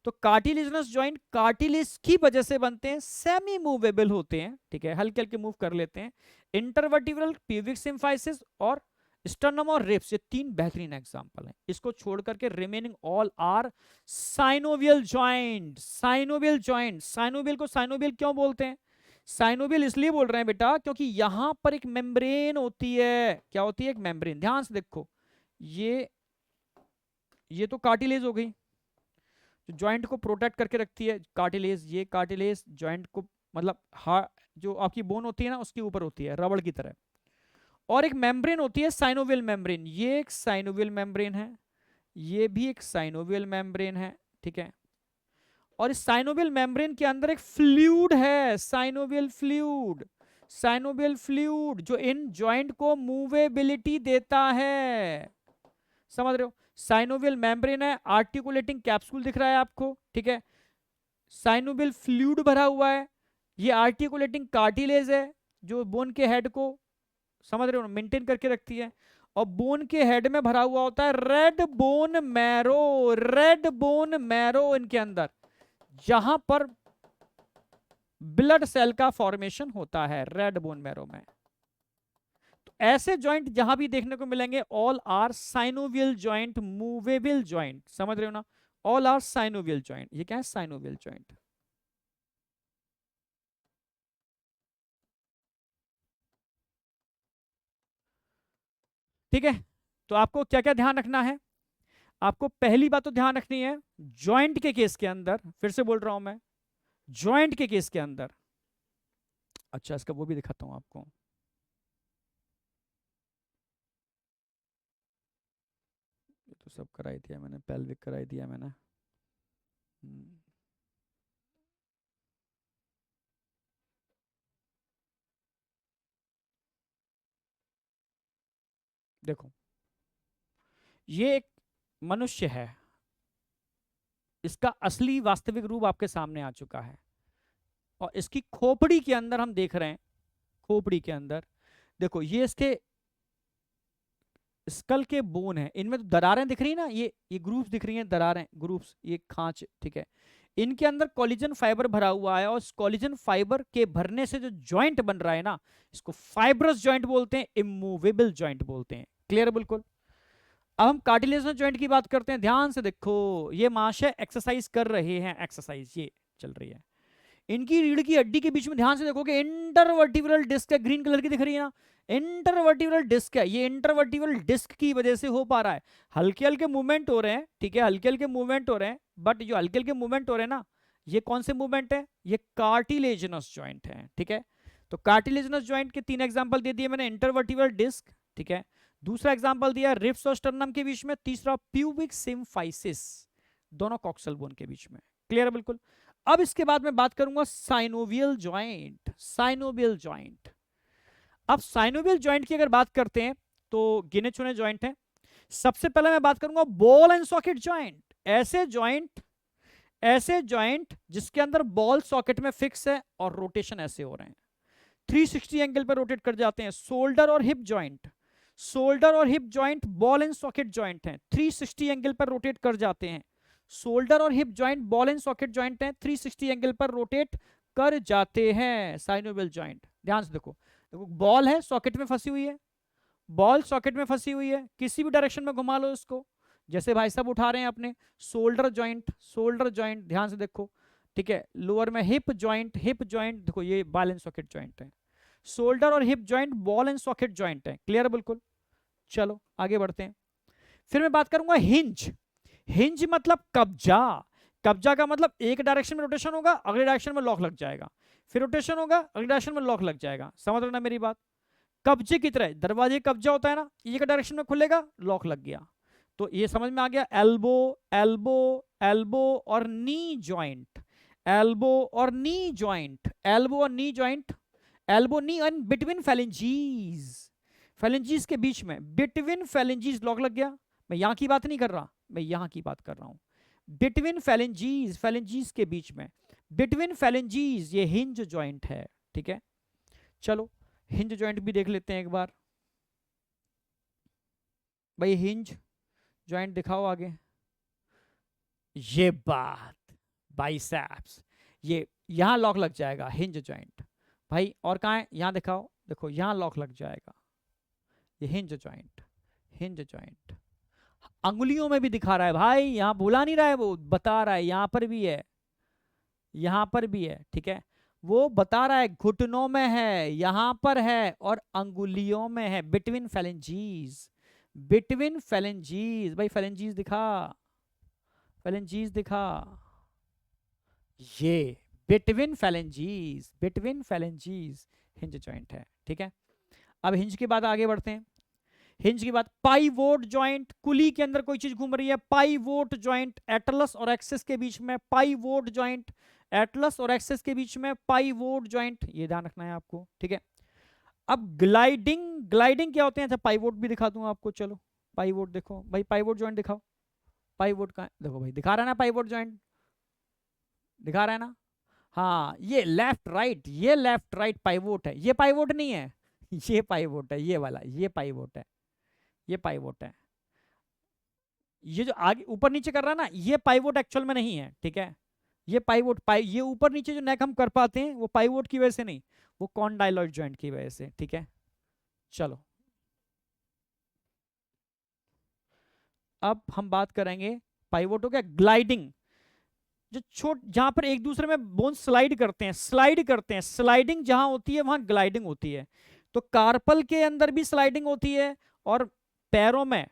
तो कार्टिलेजनस जॉइंट कार्टिलेज की वजह से बनते हैं, सेमी मूवेबल होते हैं, ठीक है, हल्के हल्के मूव कर लेते हैं। इंटरवर्टिब्रल, प्यूबिक सिम्फाइसिस और स्टर्नम और रिब्स, ये तीन बेहतरीन एग्जांपल हैं। इसको छोड़ करके remaining all are synovial joint, synovial joint, synovial को साइनोवियल क्यों बोलते हैं, साइनोवियल इसलिए बोल रहे हैं बेटा क्योंकि यहां पर एक मेम्ब्रेन होती है, क्या होती है, एक मेम्ब्रेन, ध्यान से देखो, ये तो कार्टिलेज हो गई जो जॉइंट को प्रोटेक्ट करके रखती है, कार्टिलेज, ये कार्टिलेज जॉइंट को मतलब जो आपकी बोन होती है ना उसके ऊपर होती है रबड़ की तरह, और एक मेम्ब्रेन होती है साइनोवियल मेम्ब्रेन, ये एक साइनोवियल मेम्ब्रेन है, ये भी एक साइनोवियल मेम्ब्रेन है। ठीक है, और इस साइनोवियल मेम्ब्रेन के अंदर एक फ्लूइड है, साइनोवियल फ्लूइड, साइनोवियल फ्लूइड जो इन जॉइंट को मूवेबिलिटी देता है, समझ रहे हो। साइनोवियल मेम्ब्रेन है, आर्टिकुलेटिंग कैप्सूल दिख रहा है आपको, ठीक है। साइनोवियल फ्लूइड भरा हुआ है, ये आर्टिकुलेटिंग कार्टिलेज है जो बोन के हेड को, समझ रहे हो, मेंटेन करके रखती है। और बोन के हेड में भरा हुआ होता है red bone marrow, red bone marrow इनके अंदर, जहां पर ब्लड सेल का फॉर्मेशन होता है रेड बोन मैरो में। तो ऐसे जॉइंट जहां भी देखने को मिलेंगे, all are synovial joint, movable joint, समझ रहे हो ना, ऑल आर साइनोवियल जॉइंट। ये क्या है, साइनोवियल जॉइंट। ठीक है। तो आपको क्या क्या ध्यान रखना है, आपको पहली बात तो ध्यान रखनी है, जॉइंट के केस के अंदर, फिर से बोल रहा हूं मैं, जॉइंट के केस के अंदर, अच्छा इसका वो भी दिखाता हूं आपको। ये तो सब कराई दिया मैंने, पेल्विक कराई दिया मैंने। हम्म, देखो ये एक मनुष्य है, इसका असली वास्तविक रूप आपके सामने आ चुका है, और इसकी खोपड़ी के अंदर हम देख रहे हैं, खोपड़ी के अंदर देखो, ये इसके स्कल के बोन है, इनमें तो दरारें दिख रही है ना, ये ग्रूव्स दिख रही हैं, दरारें, ग्रूव्स, ये खांच, ठीक है। इनके अंदर कोलेजन फाइबर भरा हुआ है, और इस कोलेजन फाइबर के भरने से जो जॉइंट बन रहा है ना, इसको फाइब्रस जॉइंट बोलते हैं, इमूवेबल जॉइंट बोलते हैं। क्लियर है बिल्कुल। अब हम कार्टिलेजनस जॉइंट की बात करते हैं, ध्यान से देखो, ये माशे एक्सरसाइज कर रहे हैं, एक्सरसाइज ये चल रही है, इनकी रीढ़ की हड्डी के बीच में ध्यान से देखोगे इंटरवर्टिब्रल डिस्क है, ग्रीन कलर की दिख रही है ना, इंटरवर्टिब्रल डिस्क है, ये इंटरवर्टिब्रल डिस्क की वजह से हो पा रहा है, हल्के हल्के मूवमेंट हो रहे हैं, ठीक है, हल्के हल्के मूवमेंट हो रहे हैं, बट जो हल्के हल्के मूवमेंट हो रहे हैं ना, ये कौन से मूवमेंट है, ये कार्टिलेजनस जॉइंट है, ठीक है। तो कार्टिलेजनस जॉइंट के 3 एग्जांपल दे दिए मैंने, इंटरवर्टिब्रल डिस्क, ठीक है, दूसरा एग्जांपल दिया रिब्स और स्टर्नम के बीच में, तीसरा प्यूबिक सिम्फाइसिस, दोनों कॉक्सल बोन के बीच में। क्लियर है बिल्कुल। अब इसके बाद मैं बात करूंगा साइनोवियल जॉइंट, साइनोवियल जॉइंट। अब साइनोवियल जॉइंट की अगर बात करते हैं तो गिने चुने जॉइंट हैं। सबसे पहले मैं बात करूंगा बॉल एंड सॉकेट जॉइंट, ऐसे जॉइंट जिसके अंदर बॉल सॉकेट में फिक्स है और रोटेशन ऐसे हो रहे हैं, 360 एंगल पर रोटेट कर जाते हैं। शोल्डर और हिप जॉइंट, शोल्डर और hip joint ball and socket joint हैं, 360 एंगल पर रोटेट कर जाते हैं। शोल्डर और hip joint ball and socket joint हैं, 360 एंगल पर रोटेट कर जाते हैं, साइनोवियल जॉइंट। ध्यान से देखो, देखो बॉल है सॉकेट में फंसी हुई है, बॉल सॉकेट में फंसी हुई है, किसी भी डायरेक्शन में घुमा लो इसको, जैसे भाई साहब उठा रहे हैं अपने। शोल्डर जॉइंट, शोल्डर जॉइंट ध्यान से देखो, ठीक है। लोअर में हिप जॉइंट, हिप जॉइंट देखो, ये बॉल एंड सॉकेट जॉइंट है। शोल्डर और hip joint ball and socket joint है। क्लियर है बिल्कुल। चलो आगे बढ़ते हैं। फिर मैं बात करूंगा हिंज। हिंज मतलब कब्जा, कब्जा का मतलब एक डायरेक्शन में रोटेशन होगा, अगले डायरेक्शन में लॉक लग जाएगा, फिर रोटेशन होगा, अगले डायरेक्शन में लॉक लग जाएगा। समझ रहे ना मेरी बात, कब्जे की तरह, दरवाजे कब्जा होता है ना, एक डायरेक्शन में खुलेगा, लॉक लग गया। तो ये समझ में आ गया, एल्बो, एल्बो, एल्बो और नी जॉइंट, एल्बो और नी जॉइंट, एल्बो और knee joint, elbow knee and between phalanges, phalanges के बीच में, बिटवीन फेलेंजीज लॉक लग गया। मैं यहां की बात नहीं कर रहा, मैं यहां की बात कर रहा हूं, बिटवीन फेलेंजीज, फेलेंजीज के बीच में, बिटवीन फेलेंजीज, ये हिंज जॉइंट है, ठीक है। चलो हिंज जॉइंट भी देख लेते हैं एक बार, भाई हिंज जॉइंट दिखाओ आगे। ये बात, बाइसेप्स, ये यहां लॉक लग जाएगा हिंज जॉइंट भाई, और कहां है, यहां दिखाओ, देखो यहां लॉक लग जाएगा, ये हिंज जॉइंट, हिंज जॉइंट। अंगुलियों में भी दिखा रहा है भाई, यहां भुला नहीं रहा है, वो बता रहा है, यहां पर भी है, यहां पर भी है, ठीक है। वो बता रहा है घुटनों में है, यहां पर है, और अंगुलियों में है, बिटवीन फेलेंजीज, बिटवीन फेलेंजीज, भाई फेलेंजीज दिखा, फेलेंजीज दिखा, ये between phalanges, between phalanges hinge joint है, ठीक है। अब हिंज के बाद आगे बढ़ते हैं। हिंज के बाद पाइवोट जॉइंट, कुली के अंदर कोई चीज घूम रही है, पाइवोट जॉइंट, एटलस और एक्सिस के बीच में पाइवोट जॉइंट, एटलस और एक्सिस के बीच में पाइवोट जॉइंट, ये ध्यान रखना है आपको, ठीक है। अब ग्लाइडिंग, ग्लाइडिंग क्या होते हैं, अच्छा पाइवोट भी दिखा दूं आपको, चलो पाइवोट देखो भाई, पाइवोट ज्वाइंट दिखाओ, पाइवोट का देखो भाई, दिखा रहा है ना पाइवोट ज्वाइंट, दिखा रहा है ना। हाँ ये लेफ्ट राइट, ये लेफ्ट राइट पाइवोट है, ये पाइवोट नहीं है ये पाइवोट है, ये वाला, ये पाइवोट है, ये पाइवोट है। ये जो आगे ऊपर नीचे कर रहा है ना, ये पाइवोट एक्चुअल में नहीं है, ठीक है। ये पाइवोट ये ऊपर नीचे जो नेक हम कर पाते हैं वो पाइवोट की वजह से नहीं, वो कॉन्डाइलॉइड जॉइंट की वजह से, ठीक है। चलो अब हम बात करेंगे पाइवोट हो गया, ग्लाइडिंग, जो छोट जहां पर एक दूसरे में बोन स्लाइड करते हैं, स्लाइड करते हैं, स्लाइडिंग जहां होती है वहां ग्लाइडिंग होती है। तो कार्पल के अंदर भी स्लाइडिंग होती है, और पैरों में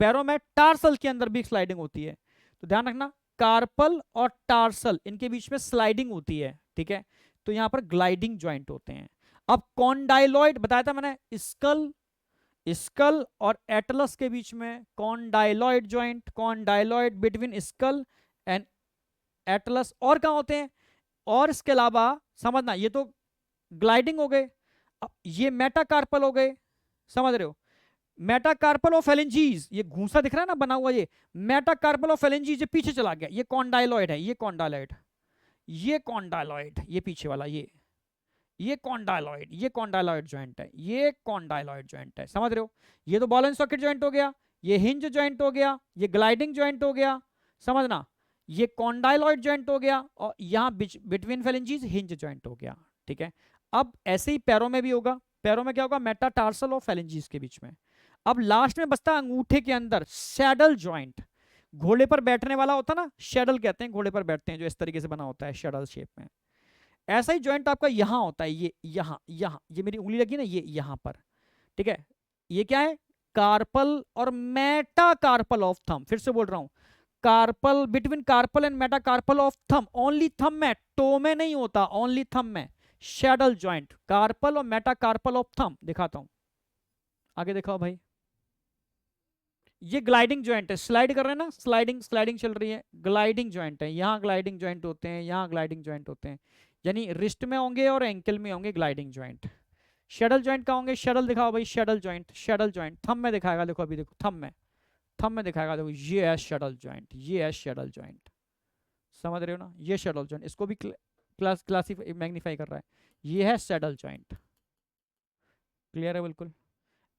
पैरों में टार्सल के अंदर भी स्लाइडिंग होती है। तो ध्यान रखना, कार्पल और टार्सल इनके बीच में स्लाइडिंग होती है, ठीक है। तो यहां पर ग्लाइडिंग ज्वाइंट होते हैं। अब कॉन्डाइलॉइड बताया था मैंने, स्कल, स्कल और एटलस के बीच में condyloid joint, condyloid between skull and atlas. और कहां होते हैं, और इसके अलावा समझना, ये तो ग्लाइडिंग हो गए, अब ये मेटाकार्पल हो गए, समझ रहे हो। मेटाकार्पल ऑफ फेलेंजीज, ये घूसा दिख रहा है ना बना हुआ, ये मेटाकार्पल ऑफ फेलेंजीज, ये पीछे चला गया, ये कॉन्डाइलॉइड है, ये कॉन्डाइलॉइड, ये कॉन्डाइलॉइड, ये पीछे वाला, ये कॉन्डाइलॉइड, ये कॉन्डाइलॉइड ज्वाइंट है, ये कॉन्डाइलॉइड ज्वाइंट है, समझ रहे हो। ये तो बॉल एंड सॉकेट ज्वाइंट हो गया, ये हिंज ज्वाइंट हो गया, ये ग्लाइडिंग ज्वाइंट हो गया, समझना, ये कॉन्डाइलॉइड ज्वाइंट हो गया, और यहां बिटवीन फेलेंजीज हिंज ज्वाइंट हो गया, ठीक है। अब ऐसे ही पैरों में भी होगा, पैरों में क्या होगा, मेटाटार्सल और फेलेंजीज के बीच में। अब लास्ट में बचता अंगूठे के अंदर सैडल ज्वाइंट, घोड़े पर बैठने वाला होता ना, सैडल कहते हैं, घोड़े पर बैठते हैं जो इस तरीके से बना होता है सैडल शेप में। ऐसा ही ज्वाइंट आपका यहां होता है, ये यहां, यहां, ये मेरी उंगली लगी ना, ये यहां पर, ठीक है। ये क्या है, कार्पल और मेटाकार्पल ऑफ थंब, फिर से बोल रहा हूं, carpal, between carpal and metacarpal of thumb, only thumb में, टो में नहीं होता, ओनली थंब में, सैडल ज्वाइंट, कार्पल और मेटाकार्पल ऑफ थंब। दिखाता हूं, आगे दिखाओ भाई, ये ग्लाइडिंग ज्वाइंट है, स्लाइड कर रहे हैं ना, स्लाइडिंग स्लाइडिंग चल रही है, ग्लाइडिंग ज्वाइंट है, यहां ग्लाइडिंग ज्वाइंट होते हैं, यहां ग्लाइडिंग ज्वाइंट होते हैं, यानी रिस्ट में होंगे और एंकल में होंगे ग्लाइडिंग ज्वाइंट। शटल ज्वाइंट का होंगे, शटल दिखाओ भाई, shuttle joint, shuttle joint thumb में दिखाएगा, देखो अभी देखो थंब में, थंब में दिखाएगा, देखो ये है शटल ज्वाइंट, ये है शटल ज्वाइंट, समझ रहे हो ना, ये शटल ज्वाइंट, इसको भी क्लासिफाई मैग्नीफाई कर रहा है, ये है शटल ज्वाइंट, क्लियर है बिल्कुल।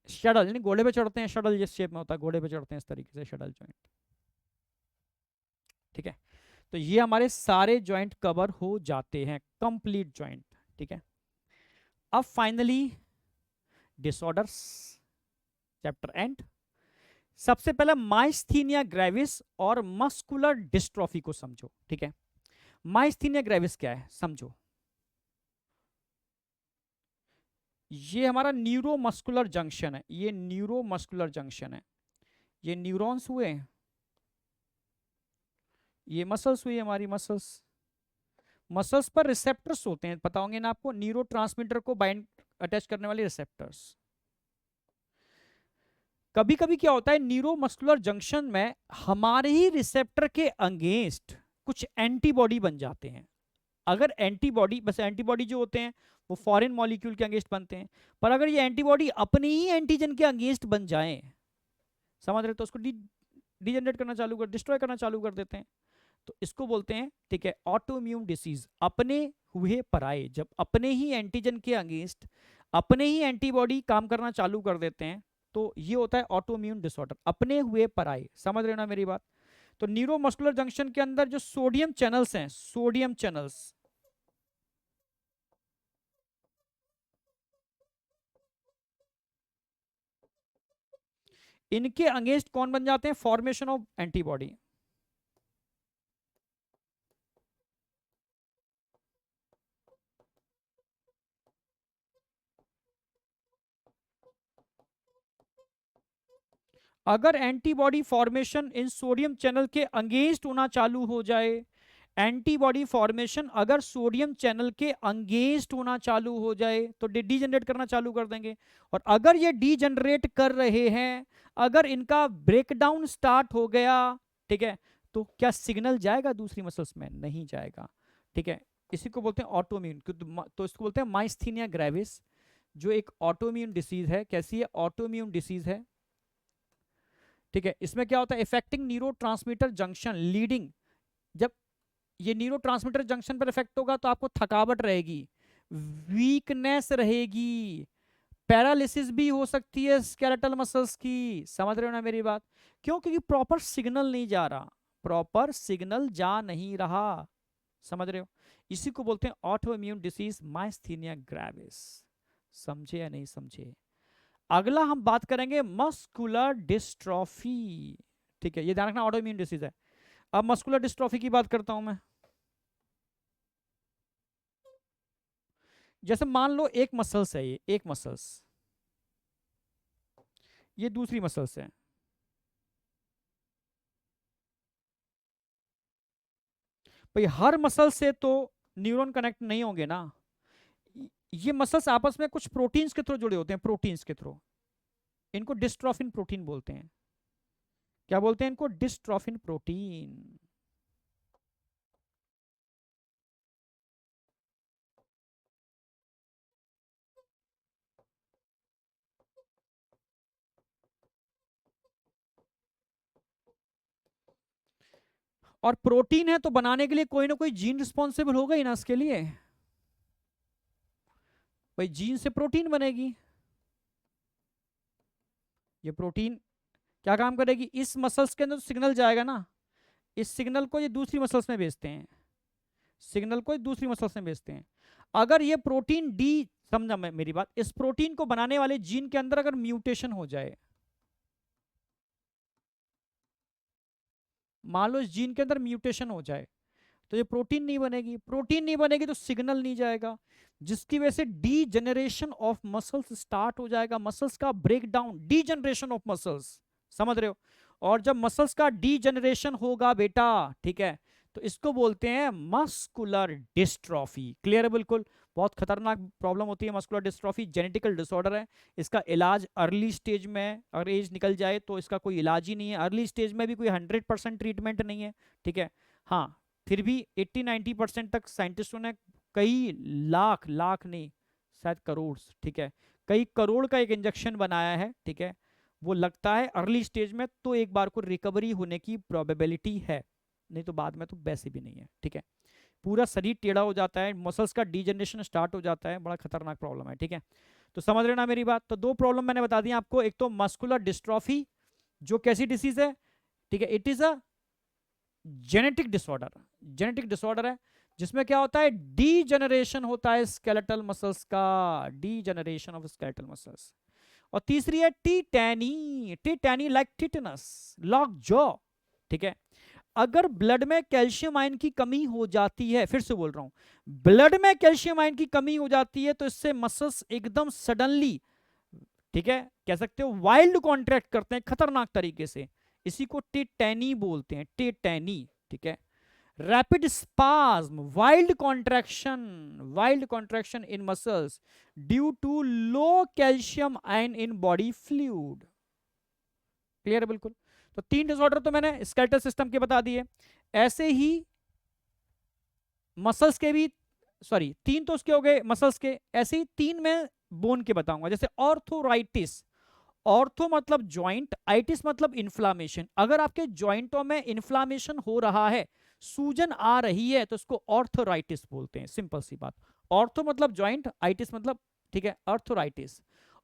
शटल यानी घोड़े पे चढ़ते हैं, शटल जिस शेप में होता है घोड़े पे चढ़ते हैं, इस तरीके से शटल ज्वाइंट, ठीक है। तो ये हमारे सारे ज्वाइंट कवर हो जाते हैं, कंप्लीट ज्वाइंट, ठीक है। अब फाइनली डिसऑर्डर्स चैप्टर एंड। सबसे पहले माइस्थीनिया ग्रेविस और मस्कुलर डिस्ट्रॉफी को समझो, ठीक है। माइस्थीनिया ग्रेविस क्या है समझो, ये हमारा न्यूरोमस्कुलर जंक्शन है, ये न्यूरोमस्कुलर जंक्शन है, ये न्यूरॉन्स हुए, ये मसल्स हुई हमारी, मसल्स, मसल्स पर रिसेप्टर्स होते हैं, पता होंगे ना आपको, न्यूरोट्रांसमीटर को बाइंड अटैच करने वाले रिसेप्टर्स। कभी कभी क्या होता है, न्यूरोमस्कुलर जंक्शन में हमारे ही रिसेप्टर के अगेंस्ट कुछ एंटीबॉडी बन जाते हैं। अगर एंटीबॉडी, बस एंटीबॉडी जो होते हैं वो फॉरेन मॉलिक्यूल के अगेंस्ट बनते हैं, पर अगर ये एंटीबॉडी अपने ही एंटीजन के अगेंस्ट बन जाए, समझ रहे, तो उसको डिजेनरेट करना चालू कर, डिस्ट्रॉय करना चालू कर देते हैं। तो इसको बोलते हैं, ठीक है, ऑटोइम्यून डिसीज, अपने हुए पराये, जब अपने ही एंटीजन के अगेंस्ट अपने ही एंटीबॉडी काम करना चालू कर देते हैं, तो ये होता है ऑटोइम्यून डिसऑर्डर, अपने हुए पराये, समझ रहे हो ना मेरी बात। तो न्यूरोमस्कुलर जंक्शन के अंदर जो सोडियम चैनल्स हैं, सोडियम चैनल्स, इनके अगेंस्ट कौन बन जाते हैं, फॉर्मेशन ऑफ एंटीबॉडी। अगर एंटीबॉडी फॉर्मेशन इन सोडियम चैनल के अगेंस्ट होना चालू हो जाए, एंटीबॉडी फॉर्मेशन अगर सोडियम चैनल के अगेंस्ट होना चालू हो जाए तो डीजनरेट करना चालू कर देंगे। और अगर ये डीजनरेट कर रहे हैं, अगर इनका ब्रेकडाउन स्टार्ट हो गया, ठीक है, तो क्या सिग्नल जाएगा दूसरी मसल्स में, नहीं जाएगा, ठीक है। इसी को बोलते हैं ऑटोइम्यून, तो इसको बोलते हैं माइस्थीनिया ग्रेविस, जो एक ऑटोइम्यून डिसीज है। कैसी है? ऑटोइम्यून डिसीज है, ठीक है। इसमें क्या होता है? इफेक्टिंग न्यूरोट्रांसमीटर जंक्शन लीडिंग, जब ये न्यूरोट्रांसमीटर जंक्शन पर इफेक्ट होगा तो आपको थकावट रहेगी, वीकनेस रहेगी, पैरालिसिस भी हो सकती है स्केलेटल मसल्स की। समझ रहे हो ना मेरी बात? क्यों? क्योंकि प्रॉपर सिग्नल नहीं जा रहा, प्रॉपर सिग्नल जा नहीं रहा। समझ रहे हो? इसी को बोलते हैं autoimmune disease myasthenia gravis. समझे या नहीं समझे? अगला हम बात करेंगे मस्कुलर डिस्ट्रॉफी, ठीक है। ये ध्यान रखना ऑटो इम्यून डिसीज है। अब मस्कुलर डिस्ट्रॉफी की बात करता हूं मैं। जैसे मान लो एक मसल्स है, ये एक मसल्स, ये दूसरी मसल्स है। भाई हर मसल से तो न्यूरॉन कनेक्ट नहीं होंगे ना, ये मसल्स आपस में कुछ प्रोटीन्स के थ्रू जुड़े होते हैं, प्रोटीन्स के थ्रू। इनको डिस्ट्रोफिन प्रोटीन बोलते हैं। क्या बोलते हैं इनको? Dystrophin protein. और प्रोटीन है तो बनाने के लिए कोई ना कोई जीन रिस्पॉन्सिबल होगा ही ना इसके लिए। भाई जीन से प्रोटीन बनेगी। ये प्रोटीन क्या काम करेगी? इस मसल्स के अंदर सिग्नल जाएगा ना, इस सिग्नल को ये दूसरी मसल्स में भेजते हैं, सिग्नल को दूसरी मसल्स में भेजते हैं। अगर ये प्रोटीन डी, समझा मैं मेरी बात, इस प्रोटीन को बनाने वाले जीन के अंदर अगर म्यूटेशन हो जाए, मान लो इस जीन के अंदर म्यूटेशन हो जाए, तो ये प्रोटीन नहीं बनेगी। प्रोटीन नहीं बनेगी तो सिग्नल नहीं जाएगा, जिसकी वजह से degeneration of muscles start हो जाएगा, मसल्स का breakdown, degeneration of muscles. समझ रहे हो? और जब मसल्स का डी जनरेशन होगा बेटा, ठीक है, तो इसको बोलते हैं मस्कुलर डिस्ट्रॉफी। क्लियर है? बिल्कुल। बहुत खतरनाक प्रॉब्लम होती है मस्कुलर डिस्ट्रॉफी, जेनेटिकल डिसऑर्डर है। इसका इलाज अर्ली स्टेज में, अगर एज निकल जाए तो इसका कोई इलाज ही नहीं है। अर्ली स्टेज में भी कोई 100% ट्रीटमेंट नहीं है, ठीक है। हाँ, फिर भी 80-90% तक साइंटिस्टों ने कई लाख, लाख नहीं शायद करोड़, ठीक है, कई करोड़ का एक इंजेक्शन बनाया है, ठीक है। वो लगता है अर्ली स्टेज में तो एक बार को रिकवरी होने की प्रोबेबिलिटी है, नहीं तो बाद में तो वैसे भी नहीं है, ठीक है। पूरा शरीर टेढ़ा हो जाता है, मसल्स का डीजनरेशन स्टार्ट हो जाता है, बड़ा खतरनाक प्रॉब्लम है, ठीक है। तो समझ रहे ना मेरी बात? तो दो प्रॉब्लम मैंने बता दी आपको, एक तो मस्कुलर डिस्ट्रॉफी जो कैसी डिसीज है, ठीक है, it is a genetic disorder, genetic disorder है, जिसमें क्या होता है? डीजनरेशन होता है स्केलेटल मसल्स का, डीजनरेशन ऑफ स्केलेटल मसल्स। और तीसरी है टीटैनी, टीटैनी लाइक टिटनस, लॉक जॉ, ठीक है। अगर ब्लड में कैल्शियम आयन की कमी हो जाती है, फिर से बोल रहा हूं, ब्लड में कैल्शियम आयन की कमी हो जाती है तो इससे मसल्स एकदम सडनली, ठीक है, कह सकते हो वाइल्ड कॉन्ट्रैक्ट करते हैं खतरनाक तरीके से। इसी को टेटैनी बोलते हैं, टेटैनी, ठीक है। Rapid spasm, wild contraction in muscles due to low calcium ion in body fluid. Clear है? बिल्कुल। तो तीन डिसऑर्डर तो मैंने स्केलेटल सिस्टम के बता दिए, ऐसे ही मसल्स के भी, सॉरी तीन तो उसके हो गए मसल्स के, ऐसे ही तीन मैं बोन के बताऊंगा। जैसे ऑर्थोराइटिस, ऑर्थो मतलब ज्वाइंट, आइटिस मतलब इन्फ्लामेशन। अगर आपके ज्वाइंटों में इन्फ्लामेशन हो रहा है, सूजन आ रही है, तो इसको ऑर्थोराइटिस बोलते हैं, सिंपल सी बात। ऑर्थो मतलब ज्वाइंट, आइटिस मतलब, ठीक है, ऑर्थोराइटिस।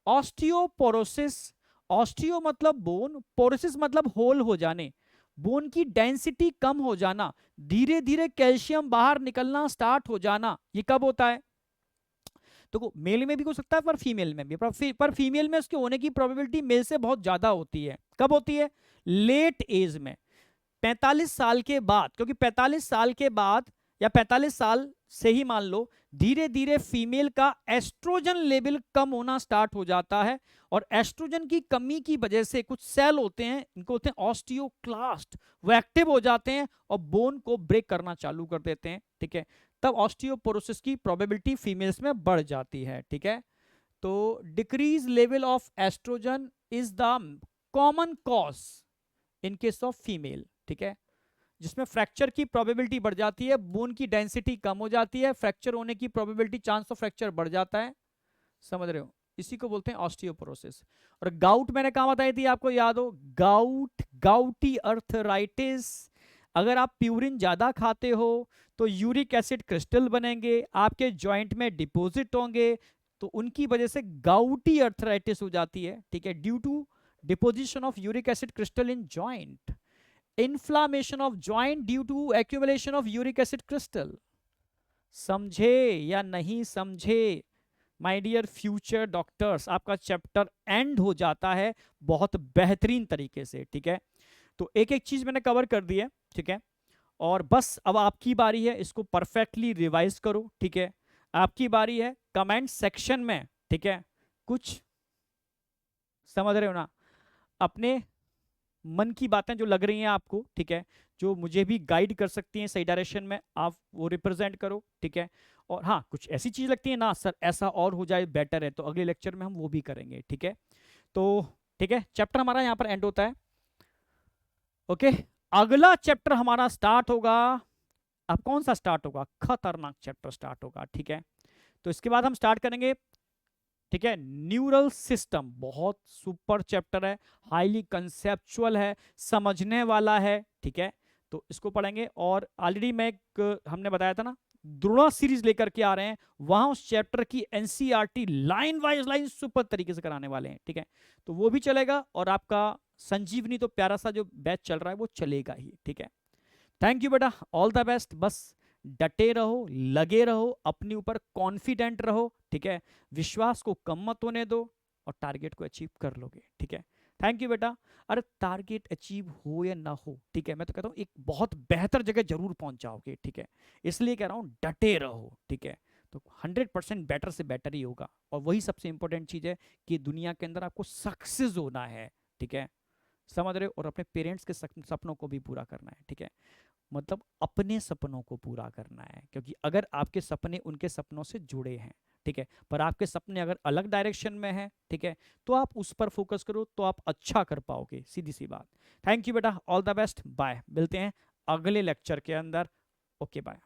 ऑस्टियोपोरोसिस, ऑस्टियो मतलब बोन, पोरोसिस मतलब होल हो जाने, बोन की डेंसिटी कम हो जाना, धीरे धीरे कैल्शियम बाहर निकलना स्टार्ट हो जाना। ये कब होता है? तो मेल में भी हो सकता है पर फीमेल में भी, पर फीमेल में उसके होने की प्रोबेबिलिटी मेल से बहुत ज्यादा होती है। कब होती है? लेट एज में, 45 साल के बाद। क्योंकि 45 साल के बाद या 45 साल से ही मान लो धीरे धीरे फीमेल का एस्ट्रोजन लेवल कम होना स्टार्ट हो जाता है, और एस्ट्रोजन की कमी की वजह से कुछ सेल होते हैं, इनको होते हैं ऑस्टियोक्लास्ट, वो एक्टिव हो जाते हैं और बोन को ब्रेक करना चालू कर देते हैं, ठीक है। तब ऑस्टियोपोरोसिस की प्रोबेबिलिटी फीमेल्स में बढ़ जाती है, ठीक है। तो decrease level of oestrogen is the common cause in case of female, ठीक है, जिसमें फ्रैक्चर की प्रोबेबिलिटी बढ़ जाती है, बोन की डेंसिटी कम हो जाती है, फ्रैक्चर होने की प्रोबेबिलिटी, चांस ऑफ फ्रैक्चर बढ़ जाता है। समझ रहे हो? इसी को बोलते हैं ऑस्टियोपोरोसिस। और गाउट मैंने कहा बताई थी आपको, याद हो, गाउट, गाउटी अर्थराइटिस, अगर आप प्यूरिन ज्यादा खाते हो तो यूरिक एसिड क्रिस्टल बनेंगे, आपके जॉइंट में डिपॉजिट होंगे, तो उनकी वजह से गाउटी अर्थराइटिस हो जाती है, ठीक है, due to deposition of uric acid crystal in joint, inflammation of joint due to accumulation of uric acid crystal. समझे या नहीं समझे माय डियर फ्यूचर डॉक्टर्स, आपका चैप्टर एंड हो जाता है बहुत बेहतरीन तरीके से, ठीक है। तो एक एक चीज मैंने कवर कर दी है, ठीक है, और बस अब आपकी बारी है, इसको परफेक्टली रिवाइज करो, ठीक है। आपकी बारी है कमेंट सेक्शन में, ठीक है, कुछ समझ रहे हो ना, अपने मन की बातें जो लग रही हैं आपको, ठीक है, जो मुझे भी गाइड कर सकती हैं सही डायरेक्शन में, आप वो रिप्रेजेंट करो, ठीक है। और हाँ, कुछ ऐसी चीज लगती है ना सर ऐसा और हो जाए बेटर है, तो अगले लेक्चर में हम वो भी करेंगे, ठीक है। तो ठीक है, चैप्टर हमारा यहाँ पर एंड होता है। ओके, अगला चैप्टर हमारा स्टार्ट होगा, अब कौन सा स्टार्ट होगा, खतरनाक चैप्टर स्टार्ट होगा, ठीक है। तो इसके बाद हम स्टार्ट करेंगे, ठीक है, न्यूरल सिस्टम, बहुत सुपर चैप्टर है, हाईली कंसेप्चुअल है, समझने वाला है, ठीक है। तो इसको पढ़ेंगे, और ऑलरेडी मैं एक हमने बताया था ना द्रोणा सीरीज लेकर के आ रहे हैं, वहां उस चैप्टर की NCERT line wise line super तरीके से कराने वाले हैं, ठीक है। तो वो भी चलेगा, और आपका संजीवनी तो प्यारा सा जो बैच चल रहा है वो चलेगा ही, ठीक है। थैंक यू बेटा, ऑल द बेस्ट, बस डटे रहो, लगे रहो, अपने ऊपर कॉन्फिडेंट रहो, ठीक है, विश्वास को कम मत होने दो, और टारगेट को अचीव कर लोगे, ठीक है। थैंक यू बेटा। अरे टारगेट अचीव हो या ना हो, ठीक है, मैं तो कहता हूँ एक बहुत बेहतर जगह जरूर पहुंच जाओगे, ठीक है, इसलिए कह रहा हूँ डटे रहो, ठीक है। तो 100% बेटर से बेटर ही होगा, और वही सबसे इंपॉर्टेंट चीज है कि दुनिया के अंदर आपको सक्सेस होना है, ठीक है, समझ रहे हो, और अपने पेरेंट्स के सपनों को भी पूरा करना है, ठीक है, मतलब अपने सपनों को पूरा करना है, क्योंकि अगर आपके सपने उनके सपनों से जुड़े हैं, ठीक है, पर आपके सपने अगर अलग डायरेक्शन में हैं, ठीक है, तो आप उस पर फोकस करो, तो आप अच्छा कर पाओगे, सीधी सी बात। थैंक यू बेटा, ऑल द बेस्ट, बाय, मिलते हैं अगले लेक्चर के अंदर। Okay bye.